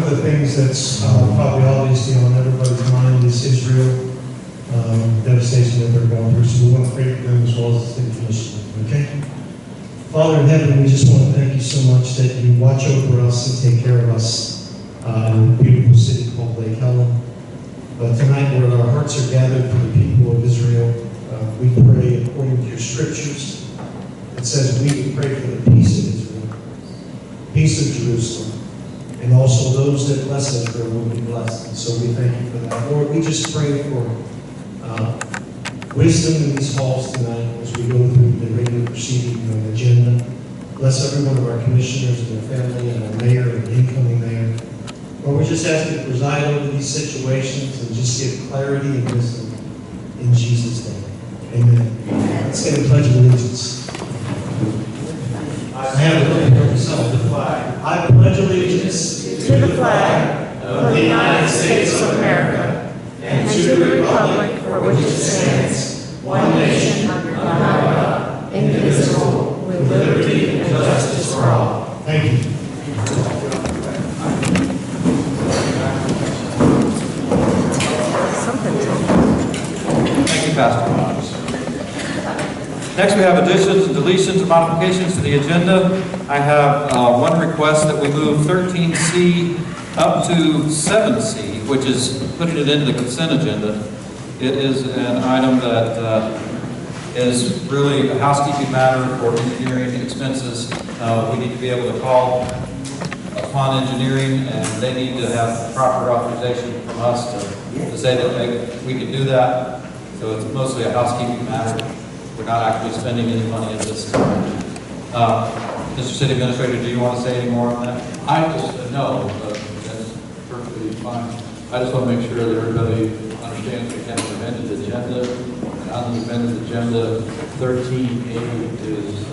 of the things that's probably obviously on everybody's mind is Israel, devastation that they're going through. So we want to pray for them as well as the city commission. Okay? Father in heaven, we just want to thank you so much that you watch over us and take care of us in a beautiful city called Lake Helen. But tonight, Lord, our hearts are gathered for the people of Israel. We pray according to your scriptures. It says we pray for the peace of Israel, peace of Jerusalem, and also those that bless Israel will be blessed. And so we thank you for that. Lord, we just pray for wisdom in these halls tonight as we go through the regular proceeding and agenda. Bless every one of our commissioners and their family and our mayor and incoming mayor. Lord, we just ask you to preside over these situations and just give clarity and wisdom in Jesus' name. Amen. Let's get a pledge of allegiance. I have allegiance to the flag. I pledge allegiance to the flag of the United States of America and to the republic for which it stands, one nation under God, indivisible, with liberty and justice for all. Thank you. Thank you, Pastor Miles. Next, we have additions and deletions and modifications to the agenda. I have one request that we move 13C up to 7C, which is putting it into the consent agenda. It is an item that is really a housekeeping matter for engineering expenses. We need to be able to call upon engineering, and they need to have proper authorization from us to say that we can do that. So it's mostly a housekeeping matter. We're not actually spending any money at this time. Mr. City Administrator, do you want to say any more on that? I just, no, that's perfectly fine. I just want to make sure that everybody understands we have an amended agenda. And on the amended agenda, 13A is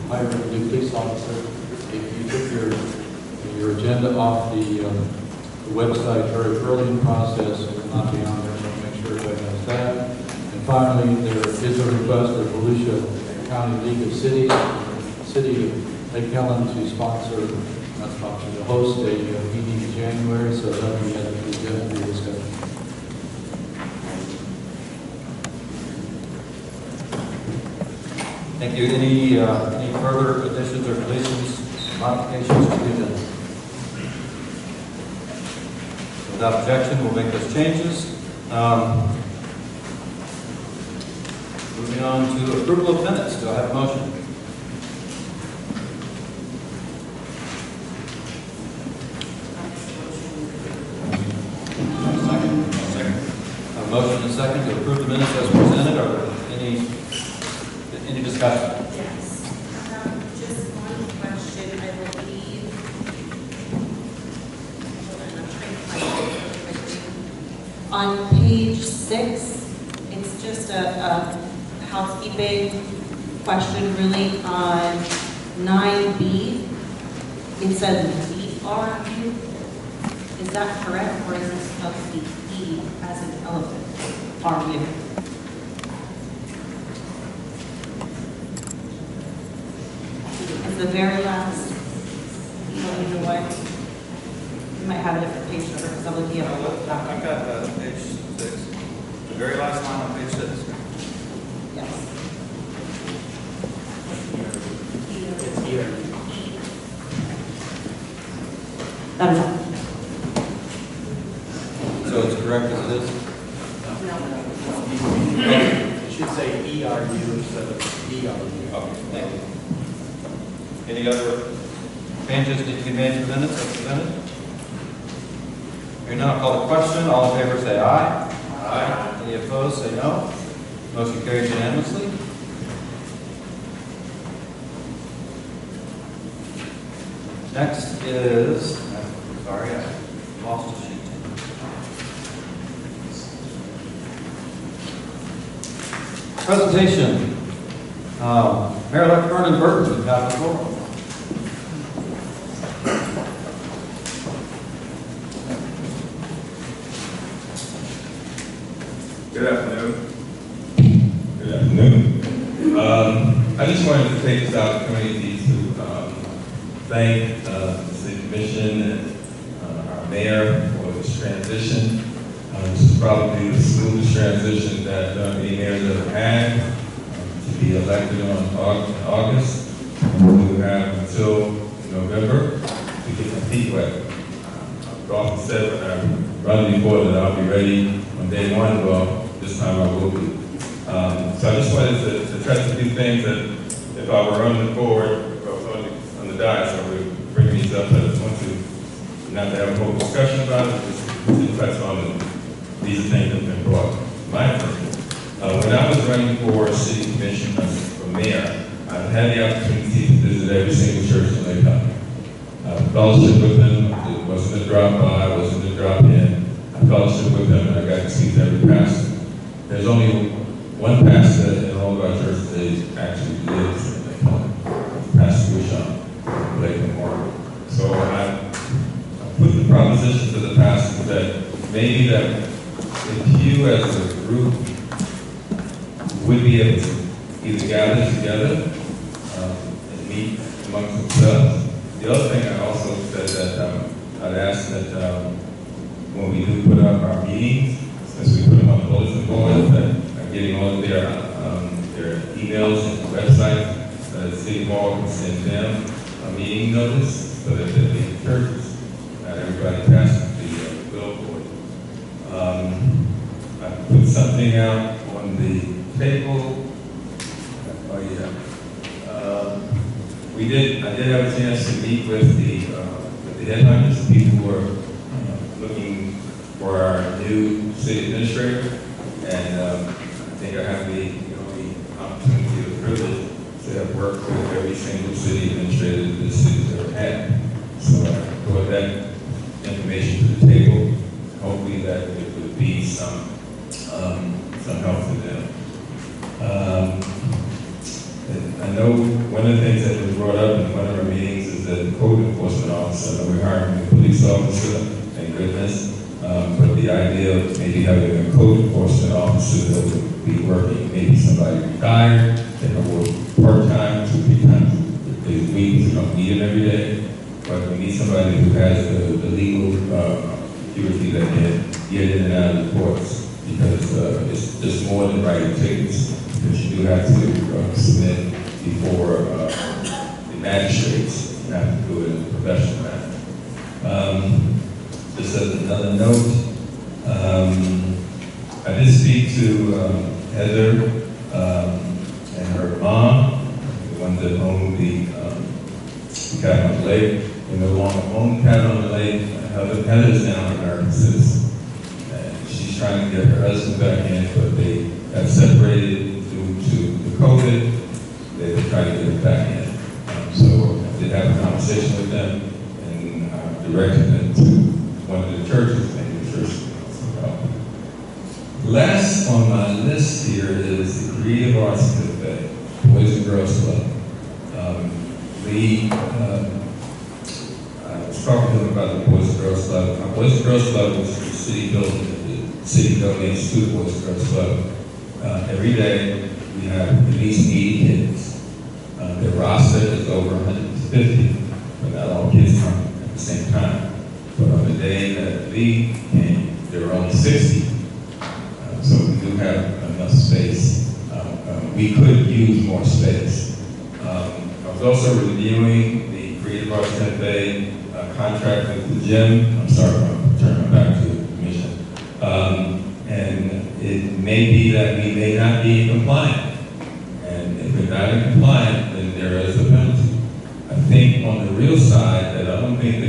hire a new police officer. If you took your agenda off the website very early in the process, it will not be on there, so make sure everybody knows that. And finally, there is a request for Volusia County League of Cities, City of Lake Helen to sponsor, not sponsor, to host a meeting in January, so that will be added to the agenda for discussion. Thank you. Any further additions or deletions, modifications to the agenda? Without objection, we'll make those changes. Moving on to approval of minutes. Do I have a motion? Second. A motion and a second to approve the minutes as presented. Are there any discussion? Yes. Just one question, I believe. On page 6, it's just a housekeeping question really on 9B. It says VRU. Is that correct, or is it supposed to be E as an elephant? RU. It's the very last, either way. You might have a different page number because I'm looking at I've got page 6. The very last line on page 6. Yes. It's here. That is all. So it's correct as it is? It should say ERU instead of ERU. Okay, thank you. Any other changes need to be made to the minutes as presented? Hearing none, I'll call the question. All in favor say aye. Aye. Any opposed say no. Motion carries unanimously. Next is, sorry, I lost a sheet. Presentation. Mayor-elect Vernon Burton, you have the floor. Good afternoon. Good afternoon. I just wanted to take this opportunity to thank the City Commission and our mayor for this transition. This is probably the smoothest transition that any mayor's ever had. To be elected on August, we will have until November to get the feet wet. I've often said when I run before that I'll be ready on day one. Well, this time I will be. So I just wanted to try to do things that if I were running forward, if I was on the dais, I would bring these up. I just want to, not to have a whole discussion about it, just to touch on these things that have been brought to my attention. When I was running for city commission, for mayor, I've had the opportunity to visit every single church in Lake County. Fellowship with them. It wasn't a drop by, it wasn't a drop in. I fellowship with them and I got to speak to every pastor. There's only one pastor in all of our churches that actually lives in Lake County, Pastor Wishon, Lake Memorial. So I put the proposition to the pastor that maybe that if you as a group would be able to either gather together and meet amongst themselves. The other thing I also said that I'd ask that when we do put up our meetings, since we put them on the bulletin board, that are getting all of their emails and websites, that the city hall can send them a meeting notice so that they'll be in churches. Not everybody passes the billboard. I put something out on the table. Oh yeah. I did have a chance to meet with the headhunters, people who are looking for our new city administrator, and I think I have the opportunity, the privilege to have worked with every single city administrator that this city's ever had. So I brought that information to the table. Hopefully that it would be some help for them. I know one of the things that was brought up in one of our meetings is that the code enforcement officer, we're hiring a police officer, thank goodness, but the idea of maybe having a code enforcement officer that would be working, maybe somebody retired, that can work part-time, 2-3 times a week, we don't need it every day, but we need somebody who has the legal security that can get in and out of the courts, because it's just more than writing tickets, because you do have to submit before the magistrates. You have to do it in a professional manner. Just as another note, I did speak to Heather and her mom, the one that owned the cabin on the lake. They no longer own the cabin on the lake. Heather's now an American citizen. And she's trying to get her husband back in, but they got separated due to the COVID. They were trying to get him back in. So I did have a conversation with them, and I directed them to one of the churches, maybe the church. Last on my list here is the Creative Arts Cafe, Boys and Girls Club. I was talking to them about the Boys and Girls Club. Our Boys and Girls Club was the city building. The city donates to the Boys and Girls Club. Every day we have at least 80 kids. The roster is over 150, but not all kids come at the same time. But on the day that we came, there were only 60. So we do have enough space. We could use more space. I was also reviewing the Creative Arts Cafe contract with the gym. I'm sorry, I'm turning back to the commission. And it may be that we may not be compliant. And if we're not in compliant, then there is a penalty. I think on the real side, that I don't think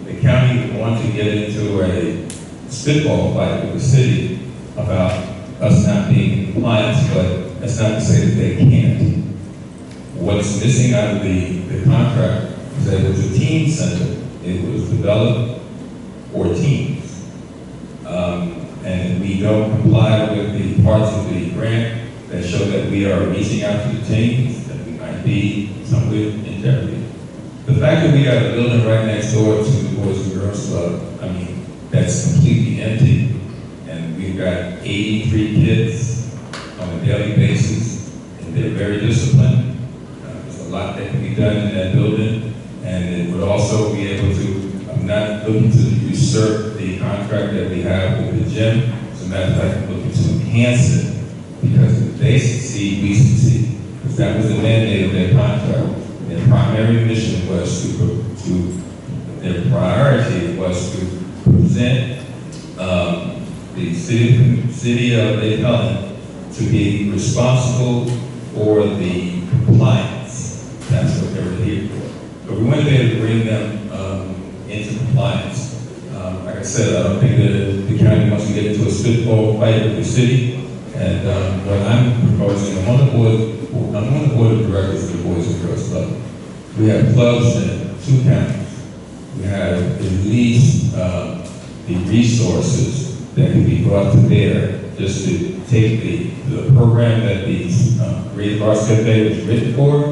the county would want to get into a spitball fight with the city about us not being in compliance, but that's not to say that they can't. What's missing out of the contract is that it was a teen center. It was developed for teens. And we don't comply with the parts of the grant that show that we are reaching out to the teens, that we might be somewhere in jeopardy. The fact that we got a building right next door to the Boys and Girls Club, I mean, that's completely empty. And we've got 83 kids on a daily basis, and they're very disciplined. There's a lot that can be done in that building, and it would also be able to, I'm not looking looking to usurp the contract that we have with the gym. As a matter of fact, we're looking to enhance it, because if they succeed, we succeed. Because that was the mandate of their contract. Their primary mission was their priority was to present the city of Lake Helen to be responsible for the compliance. That's what they were here for. But we wanted to be able to bring them into compliance. Like I said, I don't think the county wants to get into a spitball fight with the city. And what I'm proposing, I'm on the board of directors of the Boys and Girls Club. We have clubs in 2 counties. We have at least the resources that can be brought to bear just to take the program that the Creative Arts Cafe was written for,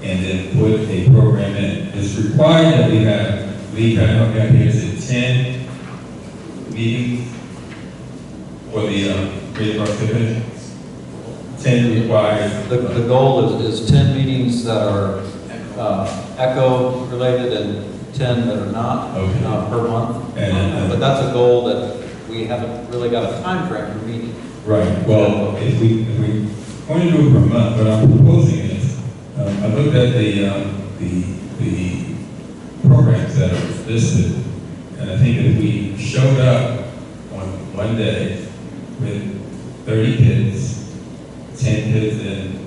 and then put a program in. It's required that we have, help me out here, is it 10 meetings for the Creative Arts Cafe? 10 required. The goal is 10 meetings that are echo related and 10 that are not, Okay. per month. And but that's a goal that we haven't really got a time frame for meeting. right. Well, if we only do it per month, what I'm proposing is, I looked at the programs that are listed, and I think if we showed up on one day with 30 kids, 10 kids in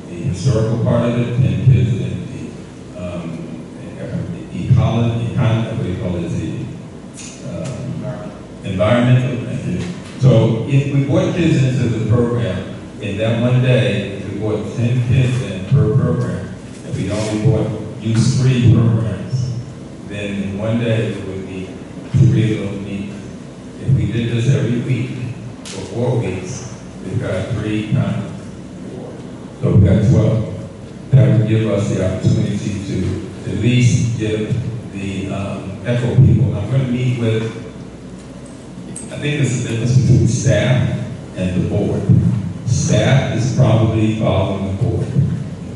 the historical part of it, 10 kids in the ecology, what do you call it, the environmental. So if we brought kids into the program in that one day, if we brought 10 kids in per program, if we only use 3 programs, then in one day it would be 3 of those meetings. If we did this every week for 4 weeks, we've got 3 times 4. So we've got 12. That would give us the opportunity to at least give the ECHO people. I'm going to meet with, I think there's a difference between staff and the board. Staff is probably following the board.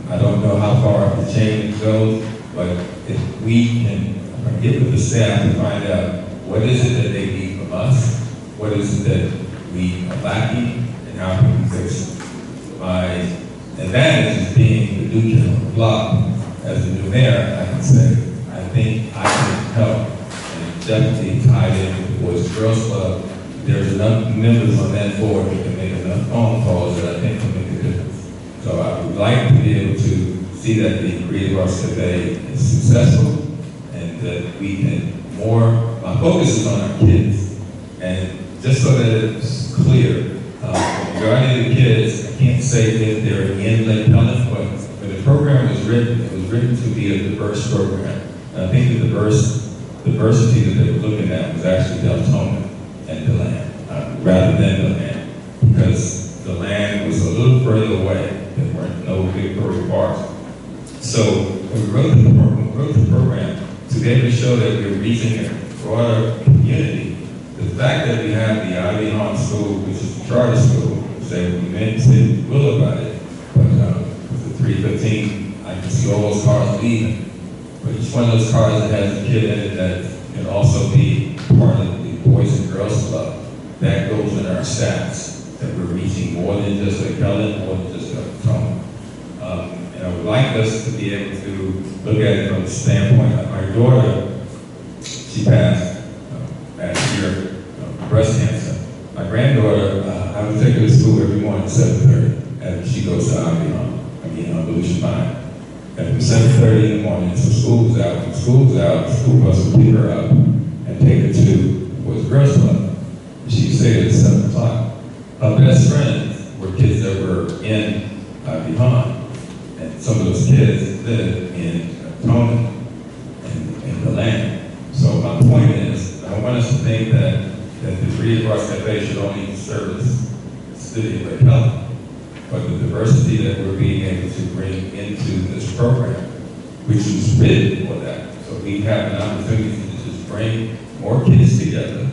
I don't know how far up the chain goes, but if we can get with the staff and find out what is it that they need from us, what is it that we are lacking, and how we can fix it. My advantage is being the new kid on the block. As the new mayor, I can say, I think I can help and definitely tie in with the Boys and Girls Club. There's enough members on that board who can make enough phone calls that I think will make a difference. So I would like to be able to see that the Creative Arts Cafe is successful, and that we can my focus is on our kids. And just so that it's clear, regarding the kids, I can't say if they're in Lake Helen, but when the program was written, it was written to be a diverse program. And I think the diversity that they were looking at was actually Deltona and DeLand, rather than DeLand, because the land was a little further away. There weren't no big furry parks. So when we wrote the program, to be able to show that we're reaching a broader community, the fact that we have the Ivy Home School, which is a charter school, we meant to say we will about it, but with the 315, I can see all those cars leaving. But each one of those cars that has a kid in it that can also be part of the Boys and Girls Club, that goes in our stats, that we're reaching more than just Lake Helen, more than just Deltona. And I would like us to be able to look at it from the standpoint of my daughter. She passed last year, breast cancer. My granddaughter, I would take her to school every morning at 7:30, and she goes to Volusia Pine. And from 7:30 in the morning until school's out, when school's out, the school bus would pick her up and take her to the Boys and Girls Club. She'd stay at 7 o'clock. Her best friends were kids that were in Ivy. And some of those kids live in Tona and the land. So my point is, I want us to think that the Creative Arts Cafe should only service the city of Lake Helen, but the diversity that we're being able to bring into this program, which was written for that. So we have an opportunity to just bring more kids together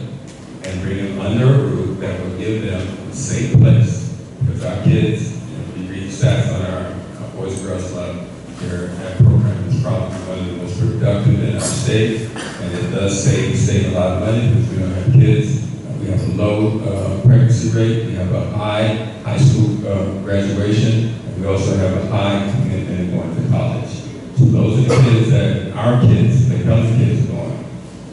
and bring them under a roof that will give them a safe place. Because our kids, if you read stats on our Boys and Girls Club, that program is probably one of the most productive in our state, and it does save the state a lot of money because we don't have kids. We have a low pregnancy rate. We have a high school graduation. And we also have a high commitment in going to college. So those are the kids that our kids, the young kids, are going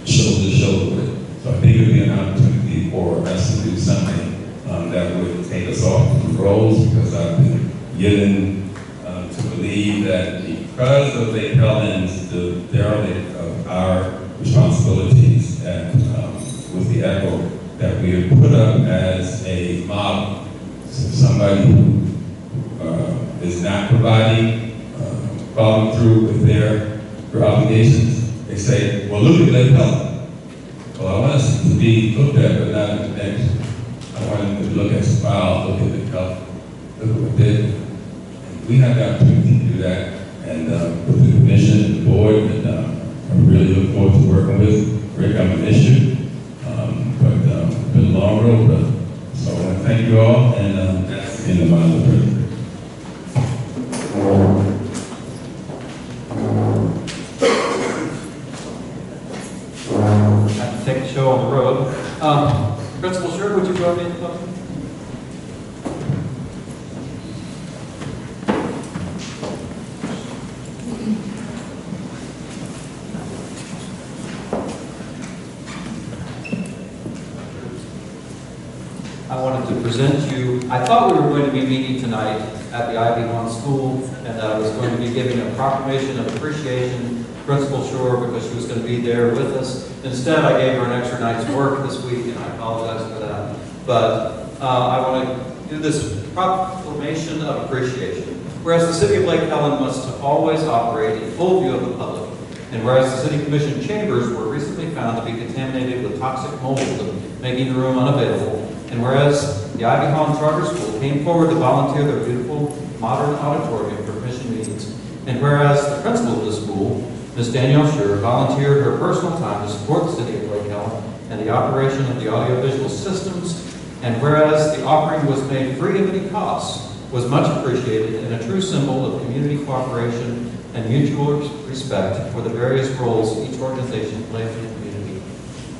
shoulder to shoulder with. So I think it would be an opportunity for us to do something that would take us off the roles, because I've been given to believe that because of the Helens, the derelict of our responsibilities at, with the ECHO, that we have put up as a model. So somebody who is not providing, following through with their obligations, they say, well, look at Lake Helen. Well, I want us to be looked at, but not at the next. I want them to look at Smile, look at the health, look at what they did. We have the opportunity to do that, and with the commission and the board, and I really look forward to working with Rick. I'm an issue, but it's been a long road, but so I want to thank you all, and that's the end of my little presentation. I have to take the show on the road. Principal Sure, would you join me in the podium? I wanted to present you, I thought we were going to be meeting tonight at the Ivy Lawn School, and that I was going to be giving a proclamation of appreciation to Principal Shore because she was going to be there with us. Instead, I gave her an extra night's work this week, and I apologize for that. But I want to do this proclamation of appreciation. Whereas the City of Lake Helen must always operate in full view of the public, and whereas the City Commission chambers were recently found to be contaminated with toxic mold, making the room unavailable, and whereas the Ivy Hall Charter School came forward to volunteer their beautiful modern auditorium for commission meetings, and whereas the principal of the school, Ms. Danielle Sure, volunteered her personal time to support the City of Lake Helen and the operation of the audiovisual systems, and whereas the offering was made free of any costs, was much appreciated and a true symbol of community cooperation and mutual respect for the various roles each organization plays in the community.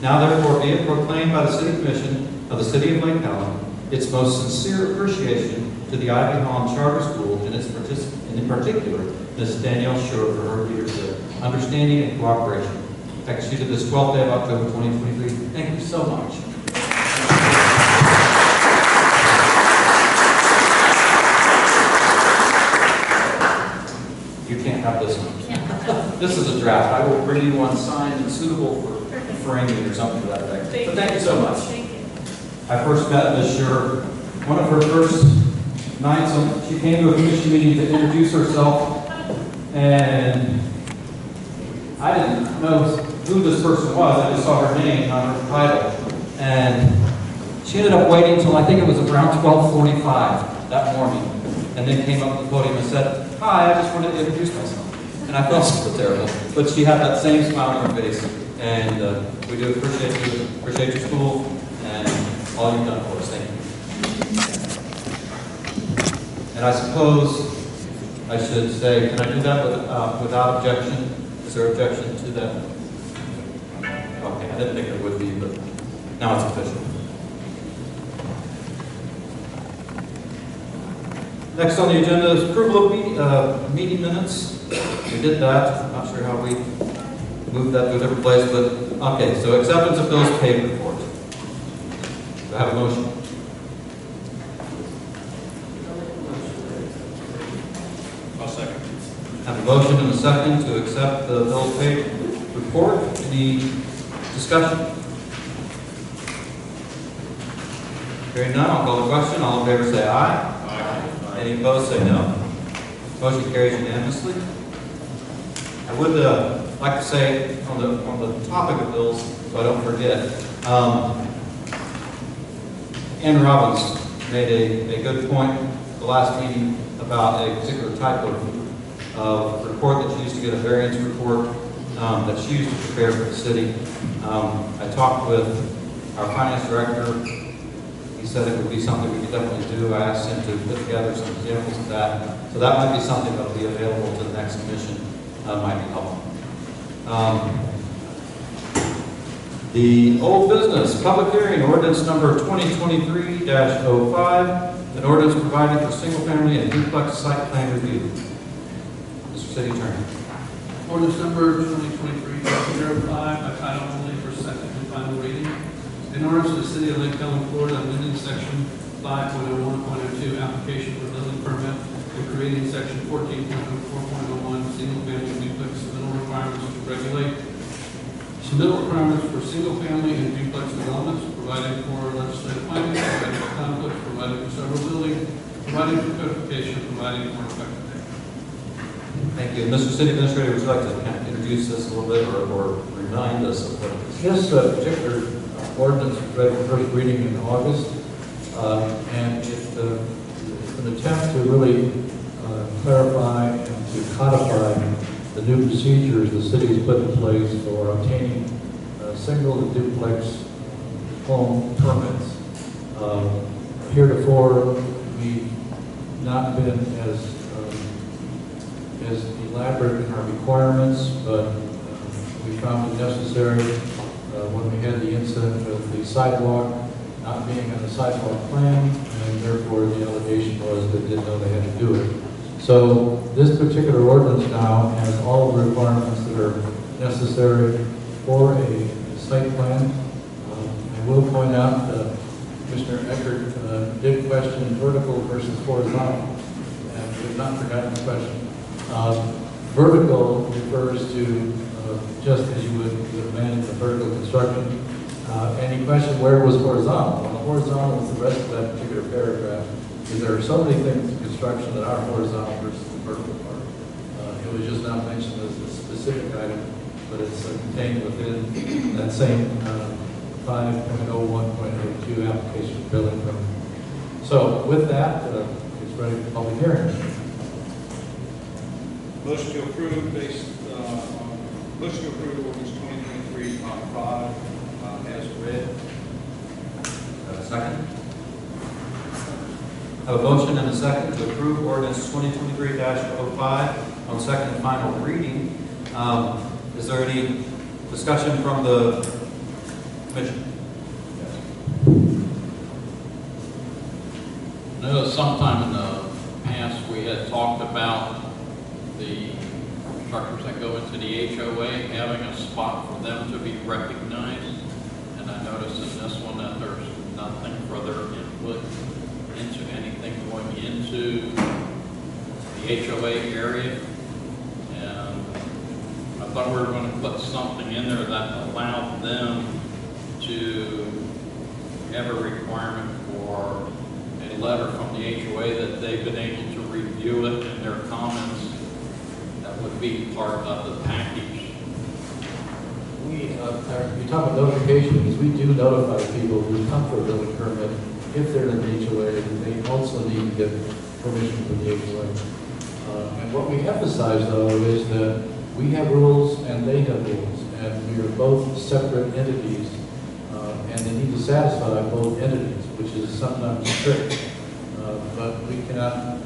Now therefore be it proclaimed by the City Commission of the City of Lake Helen its most sincere appreciation to the Ivy Hall Charter School and its participants, in particular, Ms. Danielle Shure for her leadership, understanding, and cooperation. Executed this 12th day of October 2023. Thank you so much. You can't have this one. This is a draft. I will bring you one signed and suitable for framing or something to that effect. But thank you so much. I first met Ms. Shure. One of her first nights, she came to a commission meeting to introduce herself, and I didn't know who this person was. I just saw her name, not her title. And she ended up waiting until I think it was around 12:45 that morning, and then came up to the podium and said, "Hi, I just wanted to introduce myself." And I felt so terrible, but she had that same smile on her face, and we do appreciate your school and all you've done for us. Thank you. And I suppose I should say, can I do that without objection? Is there objection to that? Okay, I didn't think it would be, but now it's official. Next on the agenda is approval of meeting minutes. We did that. I'm not sure how we moved that to a different place, but okay, so acceptance of bills paid report. Do I have a motion? I'll second. I have a motion and a second to accept the bills paid report. Any discussion? Hearing none, I'll call the question. All in favor say aye. Aye. Any opposed say no. Motion carries unanimously. I would like to say on the topic of bills, so I don't forget, Ann Robbins made a good point the last meeting about a particular type of report that she used to get, a variance report that she used to prepare for the city. I talked with our finance director. He said it would be something we could definitely do. I asked him to put together some examples of that. So that might be something that will be available to the next commission. Might be helpful. The old business, public hearing, ordinance number 2023-05, an ordinance providing for single-family and duplex site plan review. Mr. City Attorney. Ordinance number 2023-05 by title only for second and final reading. In order to the City of Lake Helen, Florida, amending section 5.01.02 application for building permit and creating section 14.04.01 single-family duplex submittal requirements to regulate submittal requirements for single-family and duplex developments, providing for legislative findings, providing for conflicts, providing for severability, providing for codification, providing for effective date. Thank you. Mr. City Administrator, would you like to kind of introduce this a little bit or remind us of what it is? This particular ordinance was read for first reading in August, and it's an attempt to really clarify and to codify the new procedures the city has put in place for obtaining single and duplex home permits. Heretofore, we've not been as elaborate in our requirements, but we found it necessary when we had the incident with the sidewalk not being on the sidewalk plan, and therefore the allegation was that they didn't know they had to do it. So this particular ordinance now has all the requirements that are necessary for a site plan. I will point out that Commissioner Eckert did question vertical versus horizontal, and we have not forgotten the question. Vertical refers to just as you would manage the vertical construction. And he questioned where it was horizontal. Well, the horizontal is the rest of that particular paragraph. Because there are so many things in construction that are horizontal versus the vertical part. It was just not mentioned as a specific item, but it's contained within that same 5.01.02 application for building permit. So with that, it's ready for public hearing. Motion to approve motion to approve ordinance 2023-05 as read. Second? I have a motion and a second to approve ordinance 2023-05 on second and final reading. Is there any discussion from the commission? I know sometime in the past we had talked about the structures that go into the HOA having a spot for them to be recognized. And I noticed in this one that there's nothing further input into anything going into the HOA area. And I thought we were going to put something in there that allowed them to have a requirement for a letter from the HOA that they've been able to review it and their comments. That would be part of the package. We talk about notifications. We do notify people who come for a building permit if they're in the HOA. They also need to get permission from the HOA. And what we emphasize, though, is that we have rules and they have rules, and we are both separate entities, and they need to satisfy both entities, which is sometimes strict. But we cannot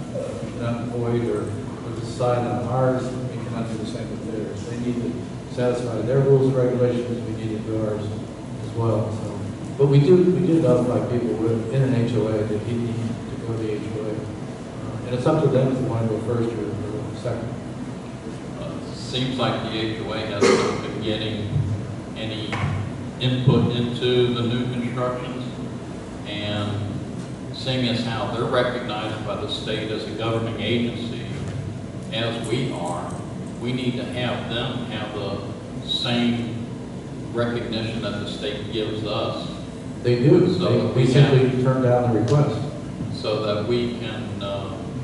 void or decide on ours. We cannot do the same with theirs. They need to satisfy their rules and regulations. We need to do ours as well. So, but we do notify people who are in an HOA that he needs to go to the HOA, and it's up to them if they want to go first or second. Seems like the HOA hasn't been getting any input into the new constructions, and seeing as how they're recognized by the state as a governing agency, as we are, we need to have them have the same recognition that the state gives us. They do. So we simply turn down the request. So that we can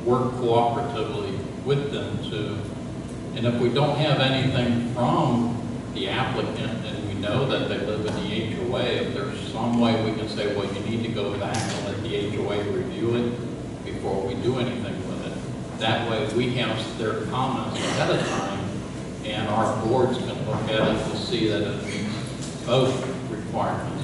work cooperatively with them to, and if we don't have anything from the applicant and we know that they live in the HOA, if there's some way we can say, well, you need to go back and let the HOA review it before we do anything with it. That way we have their comments ahead of time and our boards can look at it to see that it meets both requirements.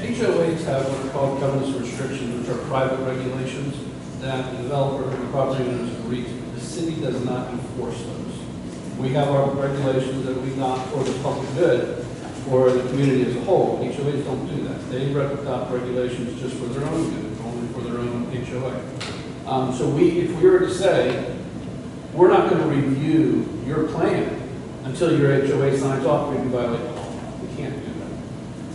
HOAs have what are called covenants of restrictions, which are private regulations that the developer and the property owners agree to. The city does not enforce those. We have our regulations that we adopt for the public good, for the community as a whole. HOAs don't do that. They adopt regulations just for their own good, only for their own HOA. So if we were to say, we're not going to review your plan until your HOA signs off, we'd be violating the law. We can't do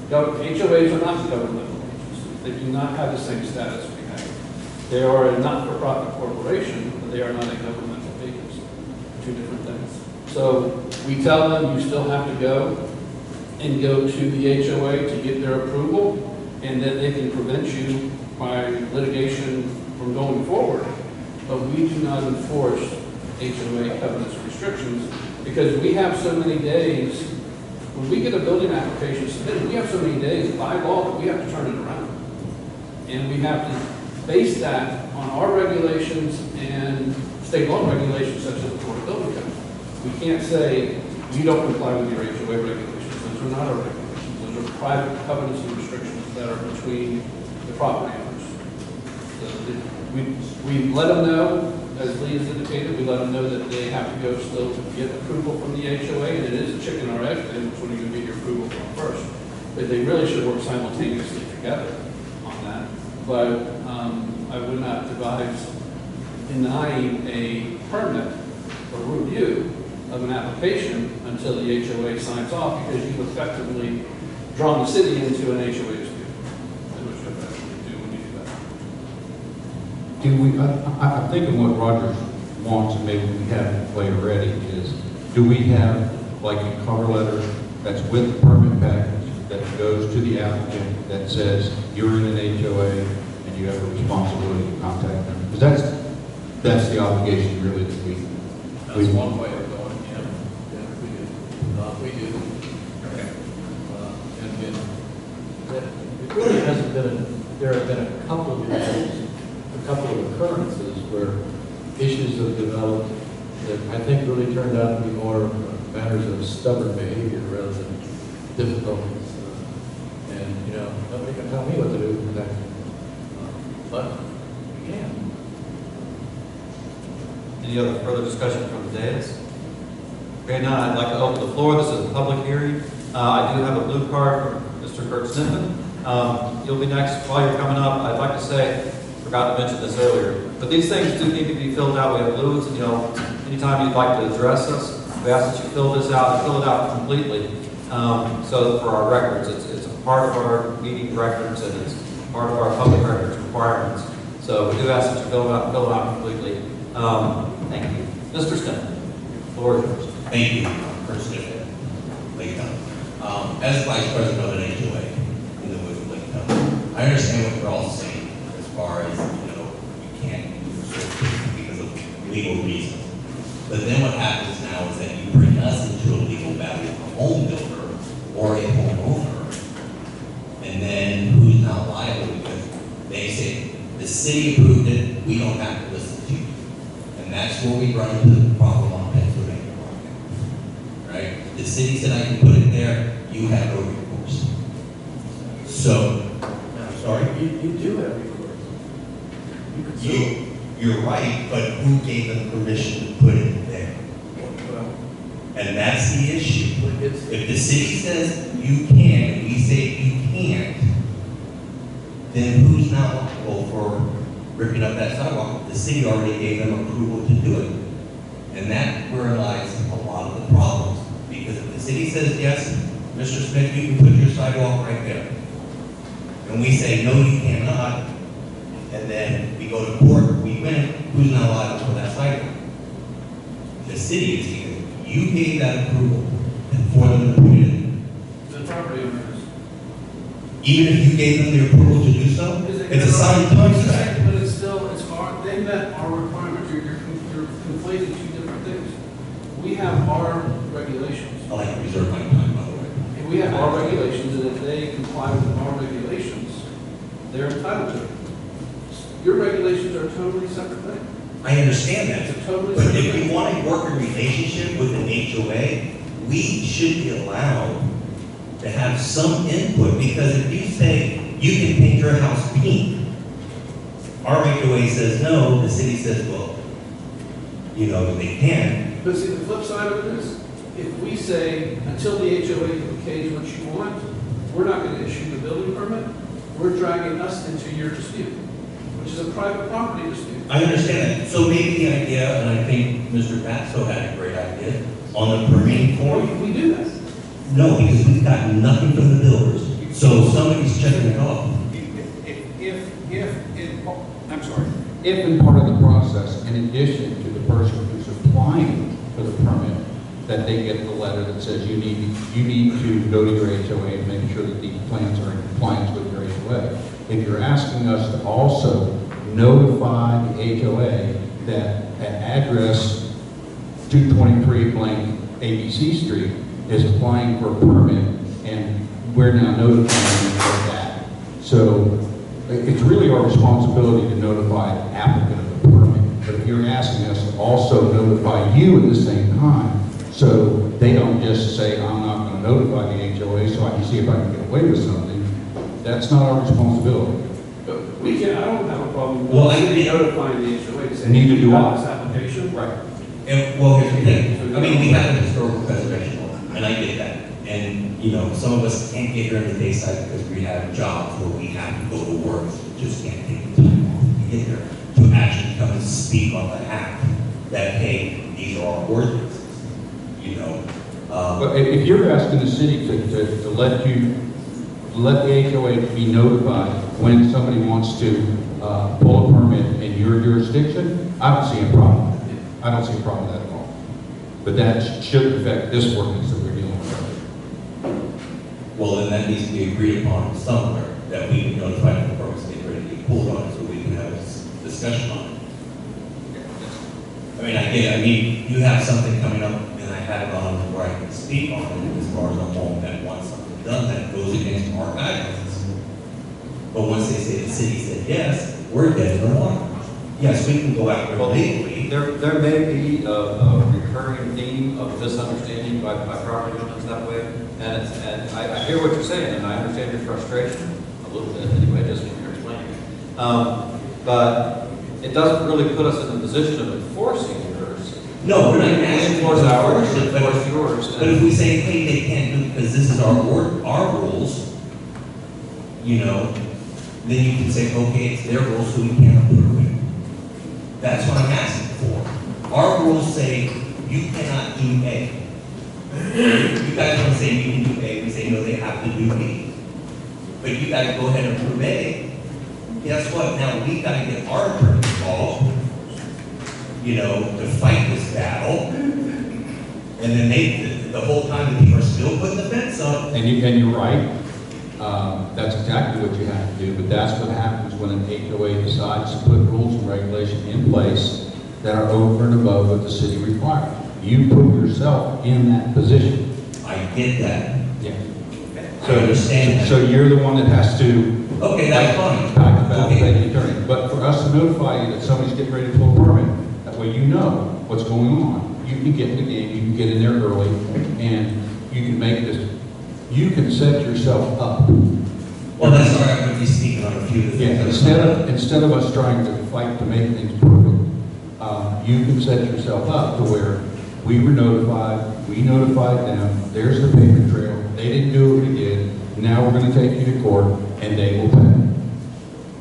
that. HOAs are not governmental agencies. They do not have the same status we have. They are a not-for-profit corporation, but they are not a governmental agency. Two different things. So we tell them you still have to go to the HOA to get their approval, and that they can prevent you by litigation from going forward. But we do not enforce HOA covenants or restrictions because we have so many days. When we get a building application submitted, we have so many days by law that we have to turn it around. And we have to base that on our regulations and state law regulations such as the Florida Building Code. We can't say you don't comply with your HOA regulations. Those are not our regulations. Those are private covenants and restrictions that are between the property owners. So we let them know, as Lee has indicated, we let them know that they have to go still to get approval from the HOA, and it is a chicken or egg thing, which one are you going to get your approval from first. But they really should work simultaneously together on that. But I would not advise denying a permit or review of an application until the HOA signs off, because you've effectively drawn the city into an HOA dispute. That's what you effectively do when you do that. I'm thinking what Roger wants, and maybe we have in play already, is do we have like a cover letter that's with the permit package that goes to the applicant that says you're in an HOA and you have a responsibility to contact them? Because that's the obligation really that we. That's one way of going, yeah. We do. Okay. It really hasn't been, there have been a couple of issues, a couple of occurrences where issues have developed that I think really turned out to be more matters of stubborn behavior rather than difficulties. And, nobody can tell me what to do. But we can. Any other further discussion from the dais? Okay, now I'd like to open the floor. This is a public hearing. I do have a blue card from Mr. Kurt Sniffen. You'll be next. While you're coming up, I'd like to say, forgot to mention this earlier, but these things do need to be filled out. We have blues, and anytime you'd like to address us, we ask that you fill this out and fill it out completely. So for our records, it's a part of our meeting records, and it's part of our public records requirements. So we do ask that you fill it out completely. Thank you. Mr. Sniffen, the floor is yours. Thank you, First District, Lake County. As Vice President of an HOA in the Woods of Lake County, I understand what you're all saying as far as, you can't do certain things because of legal reasons. But then what happens now is that you bring us into a legal battle with a home builder or a homeowner, and then who's now liable because they say the city approved it, we don't have to listen to you. And that's where we run into the problem on Pennsylvania Market. Right? The city said I can put it there, you have no recourse. So, I'm sorry? You do have recourse. You're right, but who gave them permission to put it there? Well, And that's the issue. it's, If the city says you can, and we say you can't, then who's not liable for ripping up that sidewalk? The city already gave them approval to do it. And that where lies a lot of the problems. Because if the city says, yes, Mr. Smith, you can put your sidewalk right there. And we say, no, you cannot. And then we go to court, we win, who's not liable for that sidewalk? The city is here. You gave that approval and for them to put it in. The property owners. Even if you gave them the approval to do so, it's a signed contract. But it's still, they met our requirements. You're conflating two different things. We have our regulations. I like to reserve my time, by the way. And we have our regulations, and if they comply with our regulations, they're entitled to it. Your regulations are a totally separate thing. I understand It's that. a totally But separate if thing. we want a working relationship with an HOA, we should be allowed to have some input, because if you say you can paint your house pink, our HOA says no, the city says, well, they can. But see, the flip side of it is, if we say, until the HOA okays what you want, we're not going to issue the building permit, we're dragging us into your dispute, which is a private property dispute. I understand that. So maybe the idea, and I think Mr. Batso had a great idea, on the permitting form. We do that. No, because we've got nothing from the builders. So somebody's checking it off. I'm sorry. If in part of the process, in addition to the person who's applying for the permit, that they get the letter that says you need to go to your HOA and make sure that the plans are in compliance with your HOA. If you're asking us to also notify the HOA that at address 223 blank ABC Street is applying for a permit, and we're now notifying them of that. So it's really our responsibility to notify the applicant of the permit. But if you're asking us to also notify you at the same time, so they don't just say, I'm not going to notify the HOA so I can see if I can get away with something, that's not our responsibility. But we can, I don't have a problem. Well, I agree. Notifying the HOA to say. Neither do I. This application. Right. And, well, here's the thing. I mean, we have an historical preservation law, and I get that. And, you know, some of us can't get here in the dayside because we have jobs where we have to go to work. We just can't take the time off to get there to actually come and speak on behalf that, hey, these are our ordinances. You know, But if you're asking the city to let the HOA be notified when somebody wants to pull a permit in your jurisdiction, I don't see a problem with it. I don't see a problem with that at all. But that shouldn't affect this ordinance that we're dealing with. Well, then that needs to be agreed upon somewhere, that we can notify the permits get ready to be pulled on it so we can have a discussion on it. I mean, I get it. I mean, you have something coming up, and I have it on where I can speak on it as far as I'm home that wants something done that goes against our guidelines. But once they say the city said yes, we're dead in the water. Yes, we can go after it legally. There may be a recurring theme of misunderstanding by property owners that way, and I hear what you're saying, and I understand your frustration a little bit anyway, just when you're explaining. But it doesn't really put us in the position of enforcing yours. No, we're not asking We enforce ours, to we enforce yours. But if we say, hey, they can't do it because this is our rules, you know, then you can say, okay, it's their rules, so we can't approve it. That's what I'm asking for. Our rules say you cannot do A. You guys want to say you can do A, we say no, they have to do B. But you got to go ahead and approve A. Guess what? Now we got to get our attorney involved, you know, to fight this battle. And then the whole time the people are still putting the fence up. And you're right. That's exactly what you have to do, but that's what happens when an HOA decides to put rules and regulations in place that are over and above what the city requires. You put yourself in that position. I get that. Yeah. I understand that. So you're the one that has to. Okay, that's fine. Talk about Okay. the attorney. But for us to notify you that somebody's getting ready to pull a permit, that way you know what's going on. You can get in the game, you can get in there early, and you can make this, you can set yourself up. Well, that's all right. I'm going to be speaking on a few of the Yeah, things. instead of us trying to fight to make things perfect, you can set yourself up to where we were notified, we notified them, there's the paper trail, they didn't do what we did, now we're going to take you to court, and they will pay.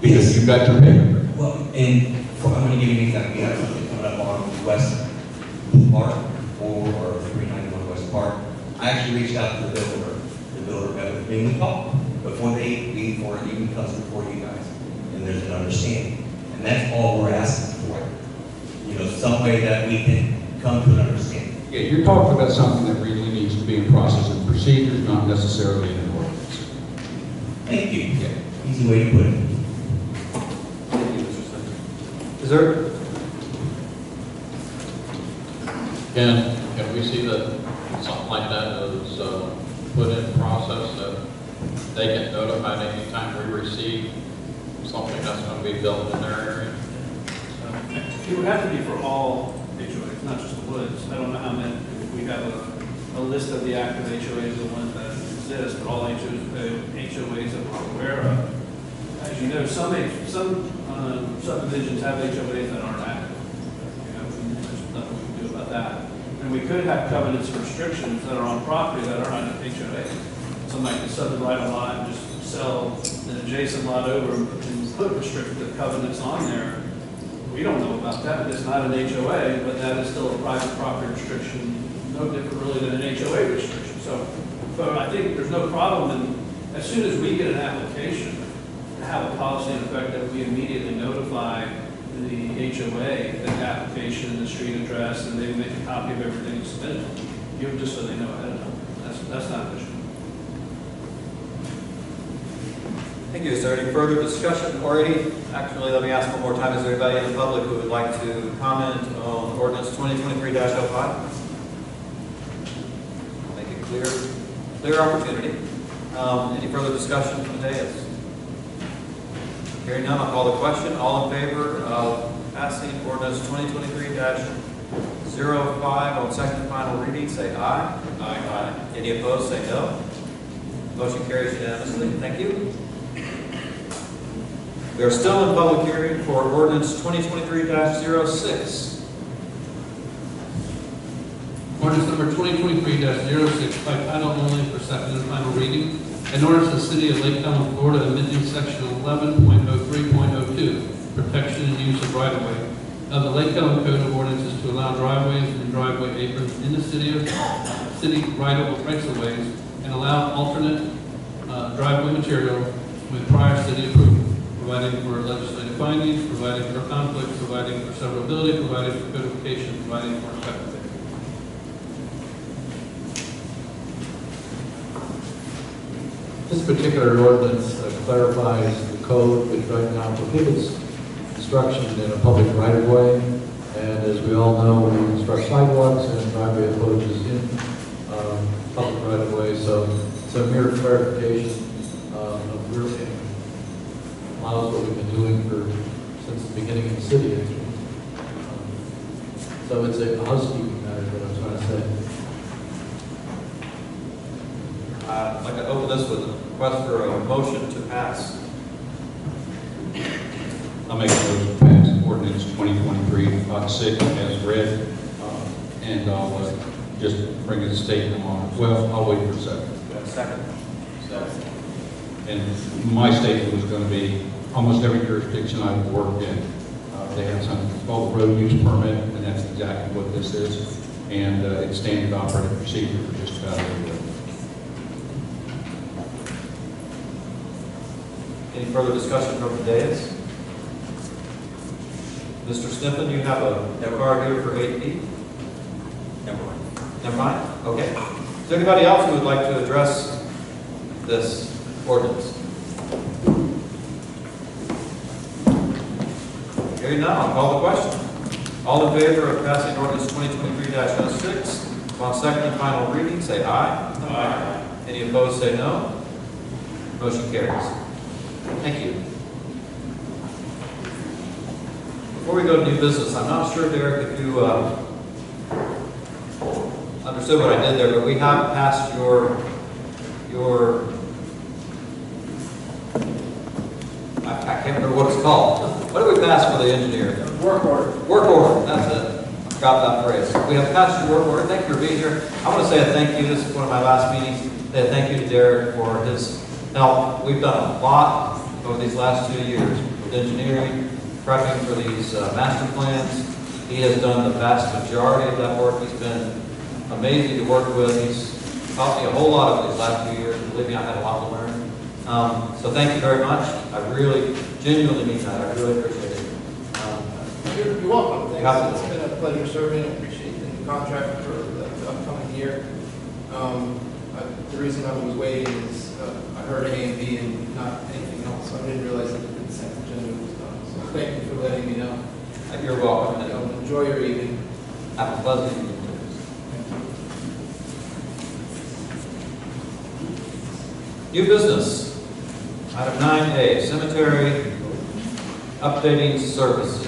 Because you've got your paper trail. Well, and I'm going to give you an example. We have something coming up on West Park or 391 West Park. I actually reached out to the builder. The builder met with me and we talked before it even comes before you guys. And there's an understanding. And that's all we're asking for. You know, some way that we can come to an understanding. Yeah, you're talking about something that really needs to be in process and procedures, not necessarily in an ordinance. Thank you. Yeah. Easy way to put it. Is there, Can we see that something like that is put in process that they get notified anytime we receive something that's going to be built in their area? It would have to be for all HOAs, not just the woods. I don't know how many, if we have a list of the active HOAs, the ones that exist, but all HOAs that we're aware of. As you know, some subdivisions have HOAs that aren't active. You know, there's nothing we can do about that. And we could have covenants and restrictions that are on property that are not in HOA. Somebody could subdivide a lot and just sell an adjacent lot over and put restrictive covenants on there. We don't know about that, but it's not an HOA, but that is still a private property restriction, no different really than an HOA restriction. So, but I think there's no problem in, as soon as we get an application, to have a policy in effect that we immediately notify the HOA, the application, the street address, and they make a copy of everything submitted. Give them just so they know ahead of time. That's not an issue. Thank you. Is there any further discussion or actually, let me ask one more time. Is there anybody in the public who would like to comment on ordinance 2023-05? Make it clear opportunity. Any further discussion from the dais? Hearing none, I'll call the question. All in favor of passing ordinance 2023-05 on second and final reading, say aye. Aye. Any opposed, say no. Motion carries unanimously. Thank you. We are still in public hearing for ordinance 2023-06. Ordinance number 2023-06 by title only for second and final reading. An ordinance of the City of Lake County, Florida, amending section 11.03.02, protection and use of right-of-way of the Lake County Code of Ordinances to allow driveways and driveway aprons in the city rights-of-ways and allow alternate driveway material with prior city approval, providing for legislative findings, providing for conflicts, providing for severability, providing for codification, providing for effective. This particular ordinance clarifies the code, which right now prohibits construction in a public right-of-way. And as we all know, we construct sidewalks and driveway approaches in public right-of-way. So it's a mere clarification of really allows what we've been doing since the beginning of the city, actually. So it's a housekeeping matter, is what I'm trying to say. I'd like to open this with a request for a motion to pass. I'll make a motion to pass ordinance 2023-06 as read, and I'll just bring a statement on it. Well, I'll wait for a second. Second. And my statement was going to be, almost every jurisdiction I've worked in, they have something called a road use permit, and that's exactly what this is. And it's standard operating procedure for just about everywhere. Any further discussion from the dais? Mr. Sniffen, you have a card here for 8B? Never mind? Okay. Is there anybody else who would like to address this ordinance? Hearing none, I'll call the question. All in favor of passing ordinance 2023-06 on second and final reading, say aye. Aye. Any opposed, say no. Motion carries. Thank you. Before we go to new business, I'm not sure, Derek, if you understood what I did there, but we have passed your I can't remember what it's called. What did we pass for the engineer? Work order. Work order, that's it. I forgot that phrase. We have passed your work order. Thank you for being here. I want to say a thank you. This is one of my last meetings. Say a thank you to Derek for his help. We've done a lot over these last 2 years with engineering, prepping for these master plans. He has done the vast majority of that work. He's been amazing to work with. He's taught me a whole lot over these last few years. Believe me, I had a lot to learn. So thank you very much. I really, genuinely mean that. I really appreciate it. You're welcome. Thanks. Happy. It's been a pleasure serving. I appreciate the contract for the upcoming year. The reason I was waiting is I heard A and B and not anything else, so I didn't realize that the consent agenda was done. So thank you for letting me know. You're welcome. Enjoy your evening. Have a pleasant evening. New business. Item 9A, cemetery updating services.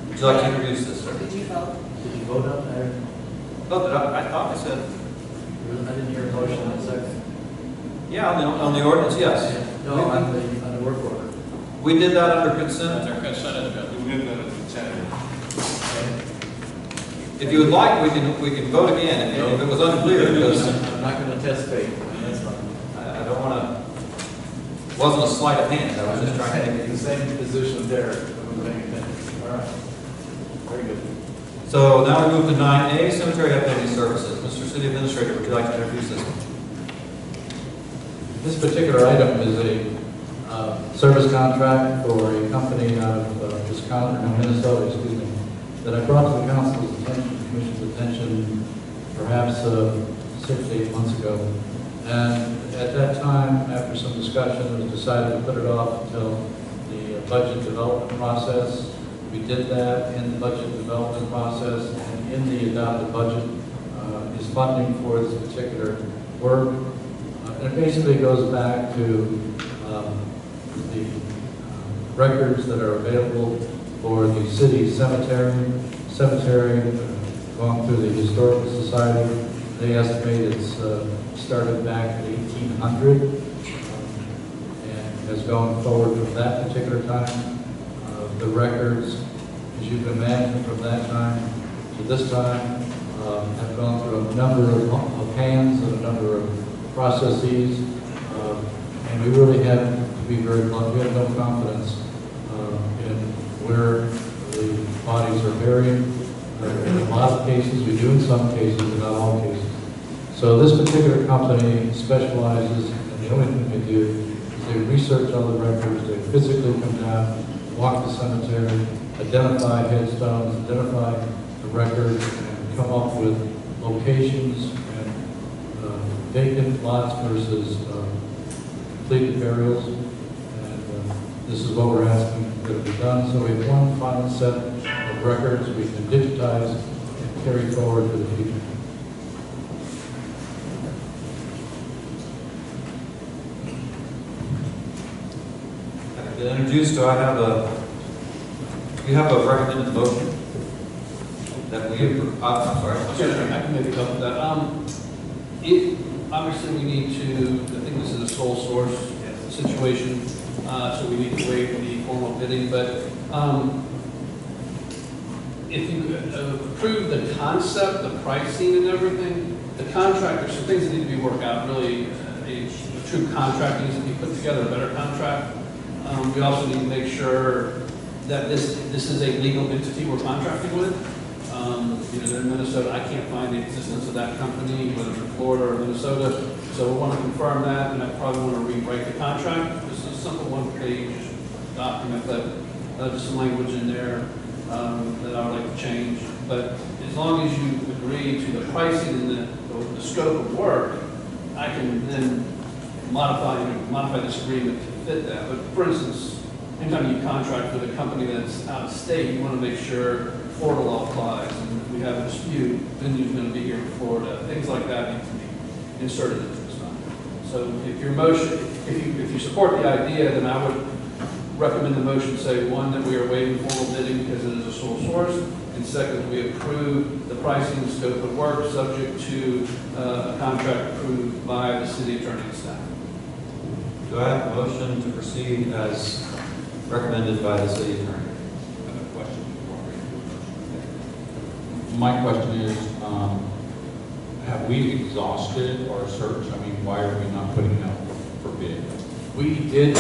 Would you like to introduce this, sir? Did you vote on that? Oh, did I thought I said. I didn't hear a motion in a second. Yeah, on the ordinance, yes. No, on the work order. We did that under consent. Under consent agenda. We did that as a consent. If you would like, we can vote again if it was unclear, because I'm not going to test fate. That's fine. I don't want to, it wasn't a sleight of hand, I was just trying to the same position there. All right. Very good. So now we move to 9A, Cemetery Updating Services. Mr. City Administrator, would you like to introduce this one? This particular item is a service contract for a company out of Wisconsin, or Minnesota, excuse me, that I brought to the council's attention, commission's attention, perhaps 6 to 8 months ago. And at that time, after some discussion, it was decided to put it off until the budget development process. We did that in the budget development process, and in the adopted budget is funding for this particular work. And it basically goes back to the records that are available for the city cemetery, going through the Historical Society. They estimate it's started back in 1800 and has gone forward from that particular time. The records, as you can imagine, from that time to this time have gone through a number of hands and a number of processes, and we really have to be very blunt. We have no confidence in where the bodies are buried. In a lot of cases, we do in some cases, but not all cases. So this particular company specializes, and the only thing they do is they research all the records, they physically come down, walk the cemetery, identify headstones, identify the records, and come up with locations and vacant lots versus completed burials. And this is what we're asking that it be done. So we have one final set of records we can digitize and carry forward to the future. Introduced, do you have a recommended motion that we approve? I'm sorry. Sure, I can maybe talk about that. Obviously, we need to, I think this is a sole source situation, so we need to waive the formal bidding, but if you approve the concept, the pricing and everything, the contract, there's some things that need to be worked out, really, a true contract needs to be put together, a better contract. We also need to make sure that this is a legal entity we're contracting with. They're in Minnesota. I can't find the existence of that company, whether it's in Florida or Minnesota. So we want to confirm that, and I probably want to rewrite the contract. This is a simple one-page document, but there's some language in there that I would like to change. But as long as you agree to the pricing and the scope of work, I can then modify this agreement to fit that. But for instance, anytime you contract with a company that's out of state, you want to make sure Florida law applies. And if we have a dispute, venue's going to be here in Florida. Things like that need to be inserted into this one. So if your motion, if you support the idea, then I would recommend the motion say, one, that we are waiving formal bidding because it is a sole source, and second, we approve the pricing and scope of work subject to a contract approved by the city attorney and staff. Do I have a motion to proceed as recommended by the city attorney? I have a question before I read the motion. My question is, have we exhausted our search? I mean, why are we not putting it out for bid? We did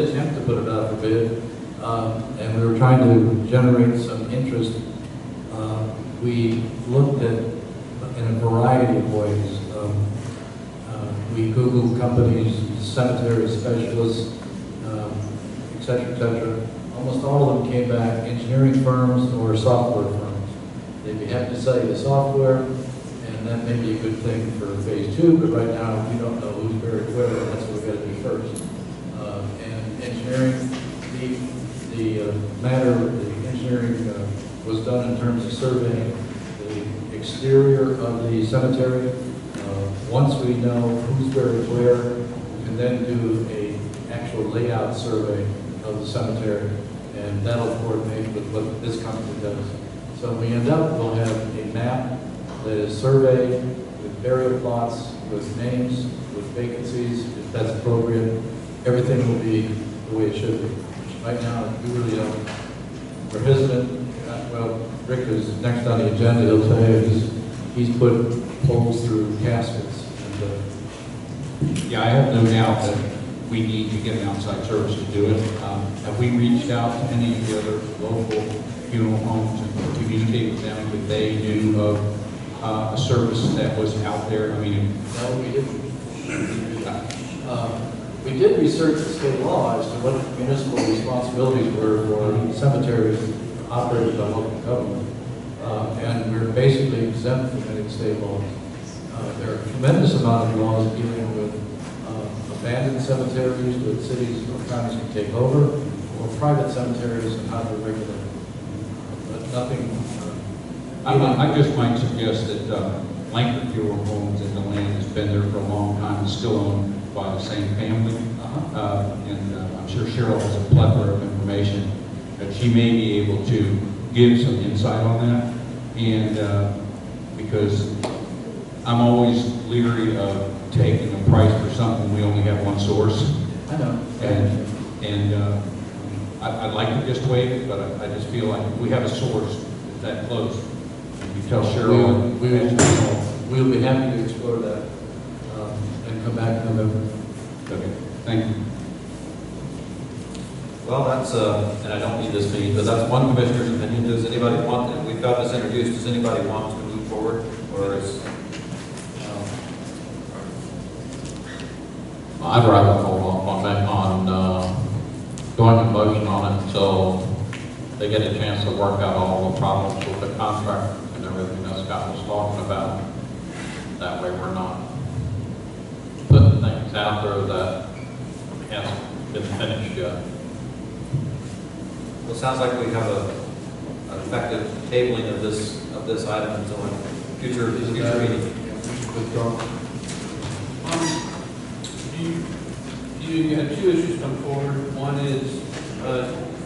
attempt to put it out for bid, and we were trying to generate some interest. We looked at in a variety of ways. We Googled companies, cemetery specialists, et cetera, et cetera. Almost all of them came back engineering firms or software firms. They'd be happy to sell you the software, and that may be a good thing for phase 2, but right now we don't know who's buried where, and that's what we've got to do first. And engineering, the engineering was done in terms of surveying the exterior of the cemetery. Once we know who's buried where, we can then do a actual layout survey of the cemetery, and that'll coordinate with what this company does. So when we end up, we'll have a map that is surveyed with burial plots, with names, with vacancies, if that's appropriate. Everything will be the way it should be. Right now, we really don't. We're hesitant Well, Rick is next on the agenda. He'll tell you he's put poles through caskets. And, yeah, I have no doubt that we need to get an outside service to do it. Have we reached out to any of the other local funeral homes and communicated with them that they knew of a service that was out there? I mean, No, we didn't. We did research the state law as to what municipal responsibilities were for cemeteries operated by local government. And we're basically exempt from any state laws. There are a tremendous amount of laws dealing with abandoned cemeteries that cities or counties can take over, or private cemeteries and how to regulate them. But nothing. I just might suggest that Langford Funeral Homes and the land has been there for a long time and still owned by the same family. I'm sure Cheryl has a plethora of information that she may be able to give some insight on that. And because I'm always leery of taking a price for something we only have one source. I know. And I'd like to just waive it, but I just feel like if we have a source that close, you tell Cheryl. We'll be happy to explore that and come back in November. Okay, thank you. Well, that's, and I don't need this meeting, but that's one commissioner's opinion. Does anybody want, and we've got this introduced, does anybody want to move forward? Or is, I'd rather hold off on that, doing a motion on it until they get a chance to work out all the problems with the contract and everything that Scott was talking about. That way we're not putting things out there that hasn't been finished yet. well, it sounds like we have an effective tabling of this item until a future meeting. You had two issues come forward. One is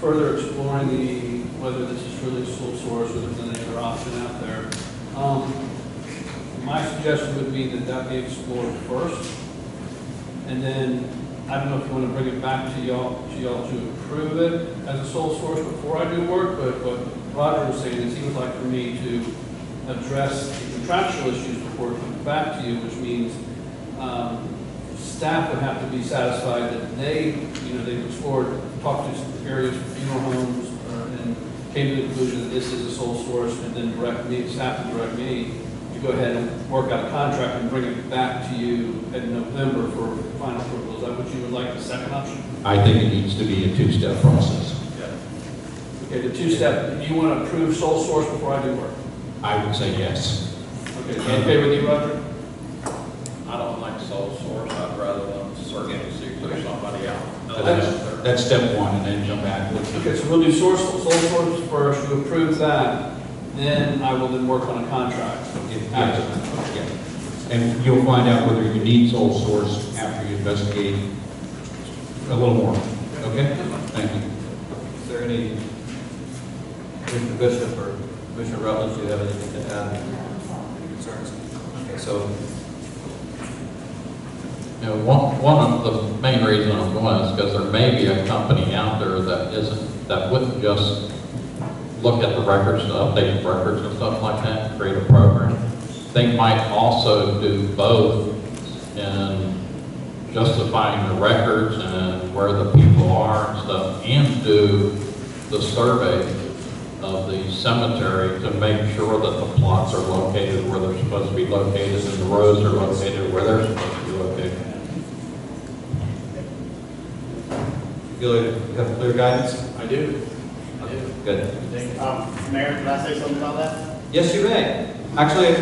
further exploring whether this is really sole source or there's any other option out there. My suggestion would be that be explored first, and then I don't know if you want to bring it back to y'all to approve it as a sole source before I do work. But what Roger was saying is he would like for me to address the contractual issues before it comes back to you, which means staff would have to be satisfied that they've explored, talked to various funeral homes, and came to the conclusion that this is a sole source, and then staff to direct me to go ahead and work out a contract and bring it back to you in November for final approval. Is that what you would like, the second option? I think it needs to be a two-step process. Okay, the two-step, do you want to approve sole source before I do work? I would say yes. Okay, is that okay with you, Roger? I don't like sole source, I'd rather them search and see if there's somebody out. That's step one, and then come back with. Okay, so we'll do sole source first, you approve that, then I will then work on a contract. Yeah. And you'll find out whether you need sole source after you investigate a little more. Okay? Thank you. Is there any, Commissioner Bishop or Commissioner Rutledge, do you have anything to add? Any concerns? Okay, so One of the main reasons I'm going is because there may be a company out there that wouldn't just look at the records, update the records and stuff like that, create a program. They might also do both in justifying the records and where the people are and stuff, and do the survey of the cemetery to make sure that the plots are located where they're supposed to be located and the roads are located where they're supposed to be located. feel like you have clear guidance? I do. Good. Mayor, can I say something about that? Yes, you may. Actually,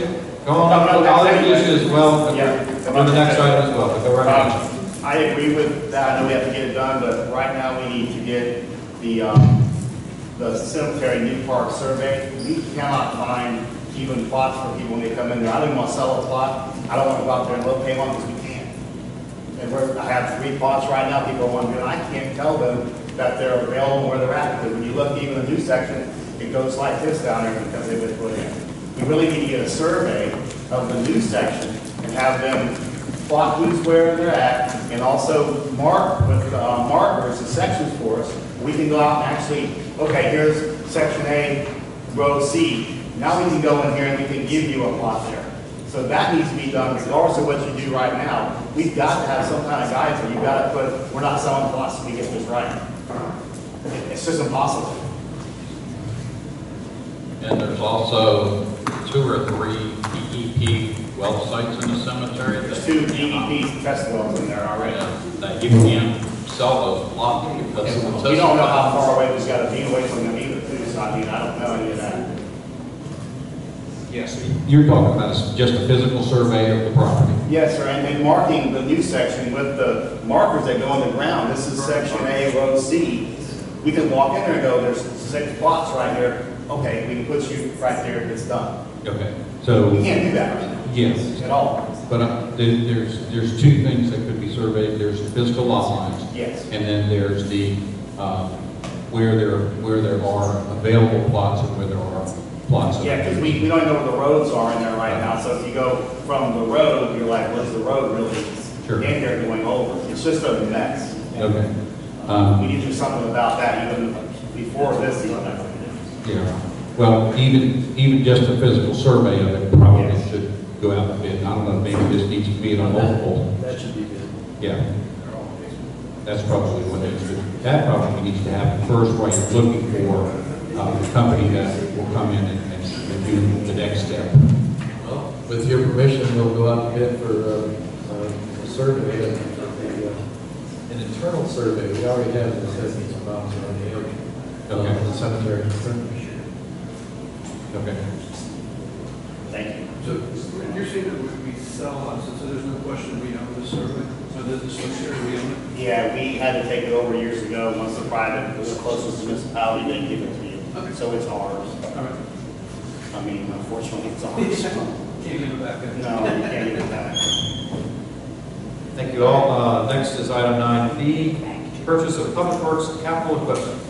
go on up. I'll introduce you as well. Yeah. On the next item as well, but go right ahead. I agree with that. I know we have to get it done, but right now we need to get the cemetery new park survey. We cannot find even plots for people when they come in there. I don't want to sell a plot. I don't want to go out there and locate one because we can't. And I have 3 plots right now. People are wondering, I can't tell them that they're available and where they're at, because when you look even the new section, it goes like this down here because they've been put in. We really need to get a survey of the new section and have them plot who's where they're at, and also mark with markers and sections for us. We can go out and actually, okay, here's section A, row C, now we can go in here and we can give you a plot there. So that needs to be done regardless of what you do right now. We've got to have some kind of guidance where you've got to put, we're not selling plots, we get this right. It's just impossible. And there's also 2 or 3 DEP well sites in the cemetery. There's 2 DEP test wells in there already. That you can't sell those plots because of the We don't know how test. far away we've got to be away from them either, too, so I mean, I don't know any of that. Yes, you're talking about just a physical survey of the property. Yes, sir, and marking the new section with the markers that go in the ground. This is section A, row C. We can walk in there and go, there's 6 plots right here. Okay, we can put you right there, it's done. Okay, so. We can't do that right now. Yes. At all. But there's 2 things that could be surveyed. There's the physical lot lines. Yes. And then there's the, where there are available plots and where there are plots. Yeah, because we don't even know where the roads are in there right now. So if you go from the road, you're like, what's the road really Sure. in there going over? It's just a mess. Okay. We need to do something about that even before this even. Yeah. Well, even just a physical survey of it probably Yes. should go out a bit. I don't know, maybe this needs to be on multiple. That should be good. Yeah. That's probably what it is. That probably needs to happen first while you're looking for a company that will come in and do the next step. Well, with your permission, we'll go out to bid for a survey, an internal survey. We already have the assessments and bounds on the area. Okay. The cemetery. Okay. Thank you. So you're saying that we sell lots, so there's no question we own the survey? So does the structure, we own it? Yeah, we had to take it over years ago. Once the private was the closest municipality, they give it to you. Okay. So it's ours. All right. I mean, unfortunately, it's ours. Can't give it back. No, you can't give it back. Thank you all. Next is item 9B, purchase of public works capital equipment.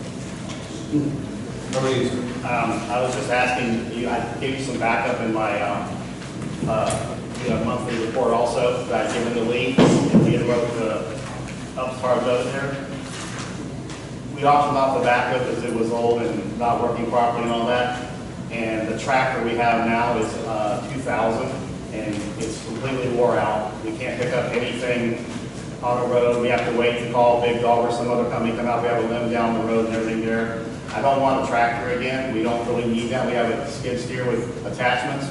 How are you, sir? I was just asking you, I gave you some backup in my monthly report also that I've given the league. We had wrote the up part of there. We auctioned off the backup because it was old and not working properly and all that. And the tractor we have now is 2000 and it's completely wore out. We can't pick up anything on the road. We have to wait to call Big Dog or some other company come out. We have a limb down the road and everything there. I don't want a tractor again. We don't really need that. We have a skid steer with attachments.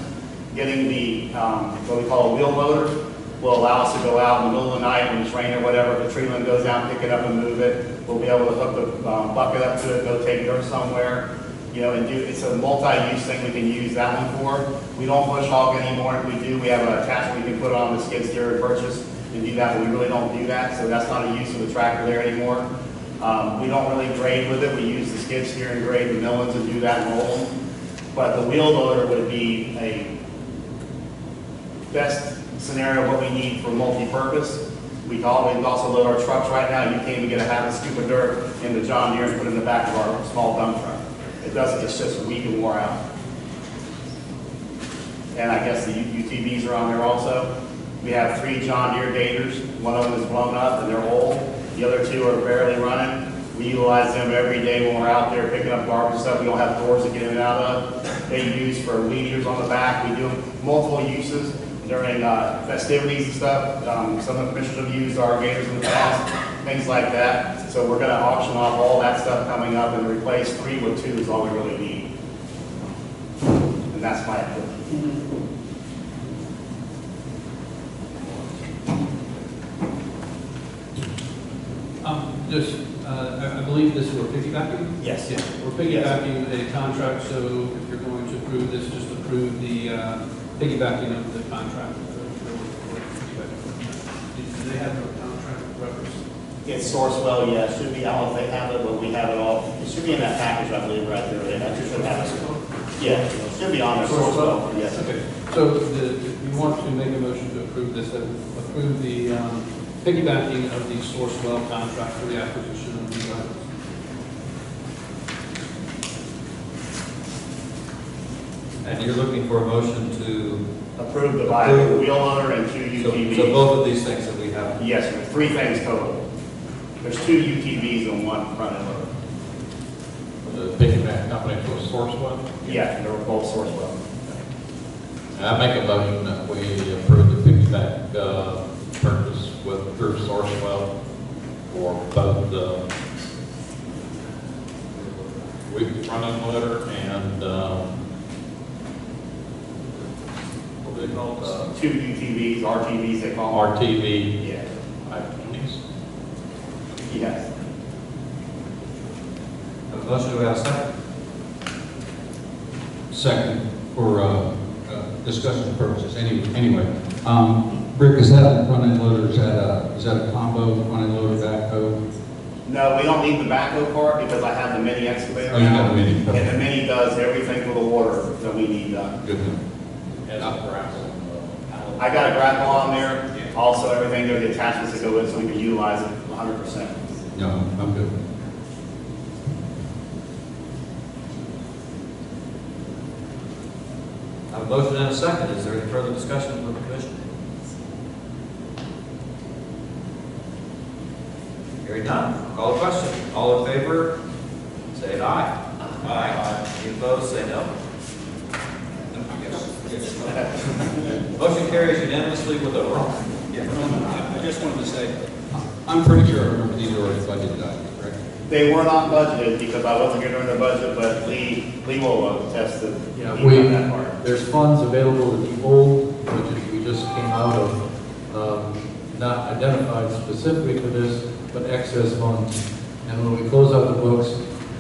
Getting the, what we call a wheel loader will allow us to go out in the middle of the night when it's raining or whatever. If the tree limb goes down, pick it up and move it. We'll be able to hook the bucket up to it, go take dirt somewhere, and do, it's a multi-use thing we can use that one for. We don't bush hog anymore. If we do, we have an attachment we can put on the skid steer and purchase and do that, but we really don't do that. So that's not a use of the tractor there anymore. We don't really grade with it. We use the skid steer and grade the millings and do that and roll them. But the wheel loader would be a best scenario of what we need for multi-purpose. We also load our trucks right now. You can't even get a half a scoop of dirt in the John Deere and put it in the back of our small dump truck. It doesn't, it's just weak and wore out. And I guess the UTVs are on there also. We have 3 John Deere gators. One of them is blown up and they're old. The other 2 are barely running. We utilize them every day when we're out there picking up garbage and stuff. We don't have doors to get in and out of. They use for weed eaters on the back. We do multiple uses during festivities and stuff. Some of the commissioners have used our gators in the past, things like that. So we're going to auction off all that stuff coming up and replace 3 with 2 is all we really need. And that's my opinion. I believe this we're piggybacking? Yes. Yeah, we're piggybacking a contract, so if you're going to approve this, just approve the piggybacking of the contract. Do they have a contract reference? It's Sourcewell, yeah, it should be, I don't know if they have it, but we have it all. It should be in that package, I believe, right there. They should have it. Yeah, it should be on there, Sourcewell, yes. Okay, so you want to make a motion to approve this, that approve the piggybacking of the Sourcewell contract for the acquisition of these items. And you're looking for a motion to Approve the buy of the wheel loader and 2 so UTVs. both of these things that we have. Yes, sir, 3 things total. There's 2 UTVs and 1 front end loader. The piggyback, not company for Sourcewell? Yeah, they were both Sourcewell. I make a motion that we approve the piggyback purchase through Sourcewell for both the front end loader and what do they call it? Two UTVs, RTVs they call them. RTV Yeah, 520s. yes. Have a motion, do we have a second? Second, for discussion purposes, anyway. Rick, is that a front end loader, is that a combo front end loader backhoe? No, we don't need the backhoe part because I have the mini excavator. Oh, you now, got the mini, And okay. the mini does everything for the water that we need done. Good. Has a grapple. I got a grapple on there, also everything there, the attachments that go in so we can utilize it 100%. No, I'm good. I have a motion and a second. Is there any further discussion from the commission? Hearing none, call the question. All in favor, say aye. Aye. Any opposed, say no. Motion carries unanimously with a roll. I just wanted to say, I'm pretty sure I remember these are already budgeted items, correct? They were not budgeted because I wasn't here during the budget, but Lee will attest that Yeah, he got that part. there's funds available in the old budget we just came out of, not identified specifically for this, but excess funds. And when we close out the books,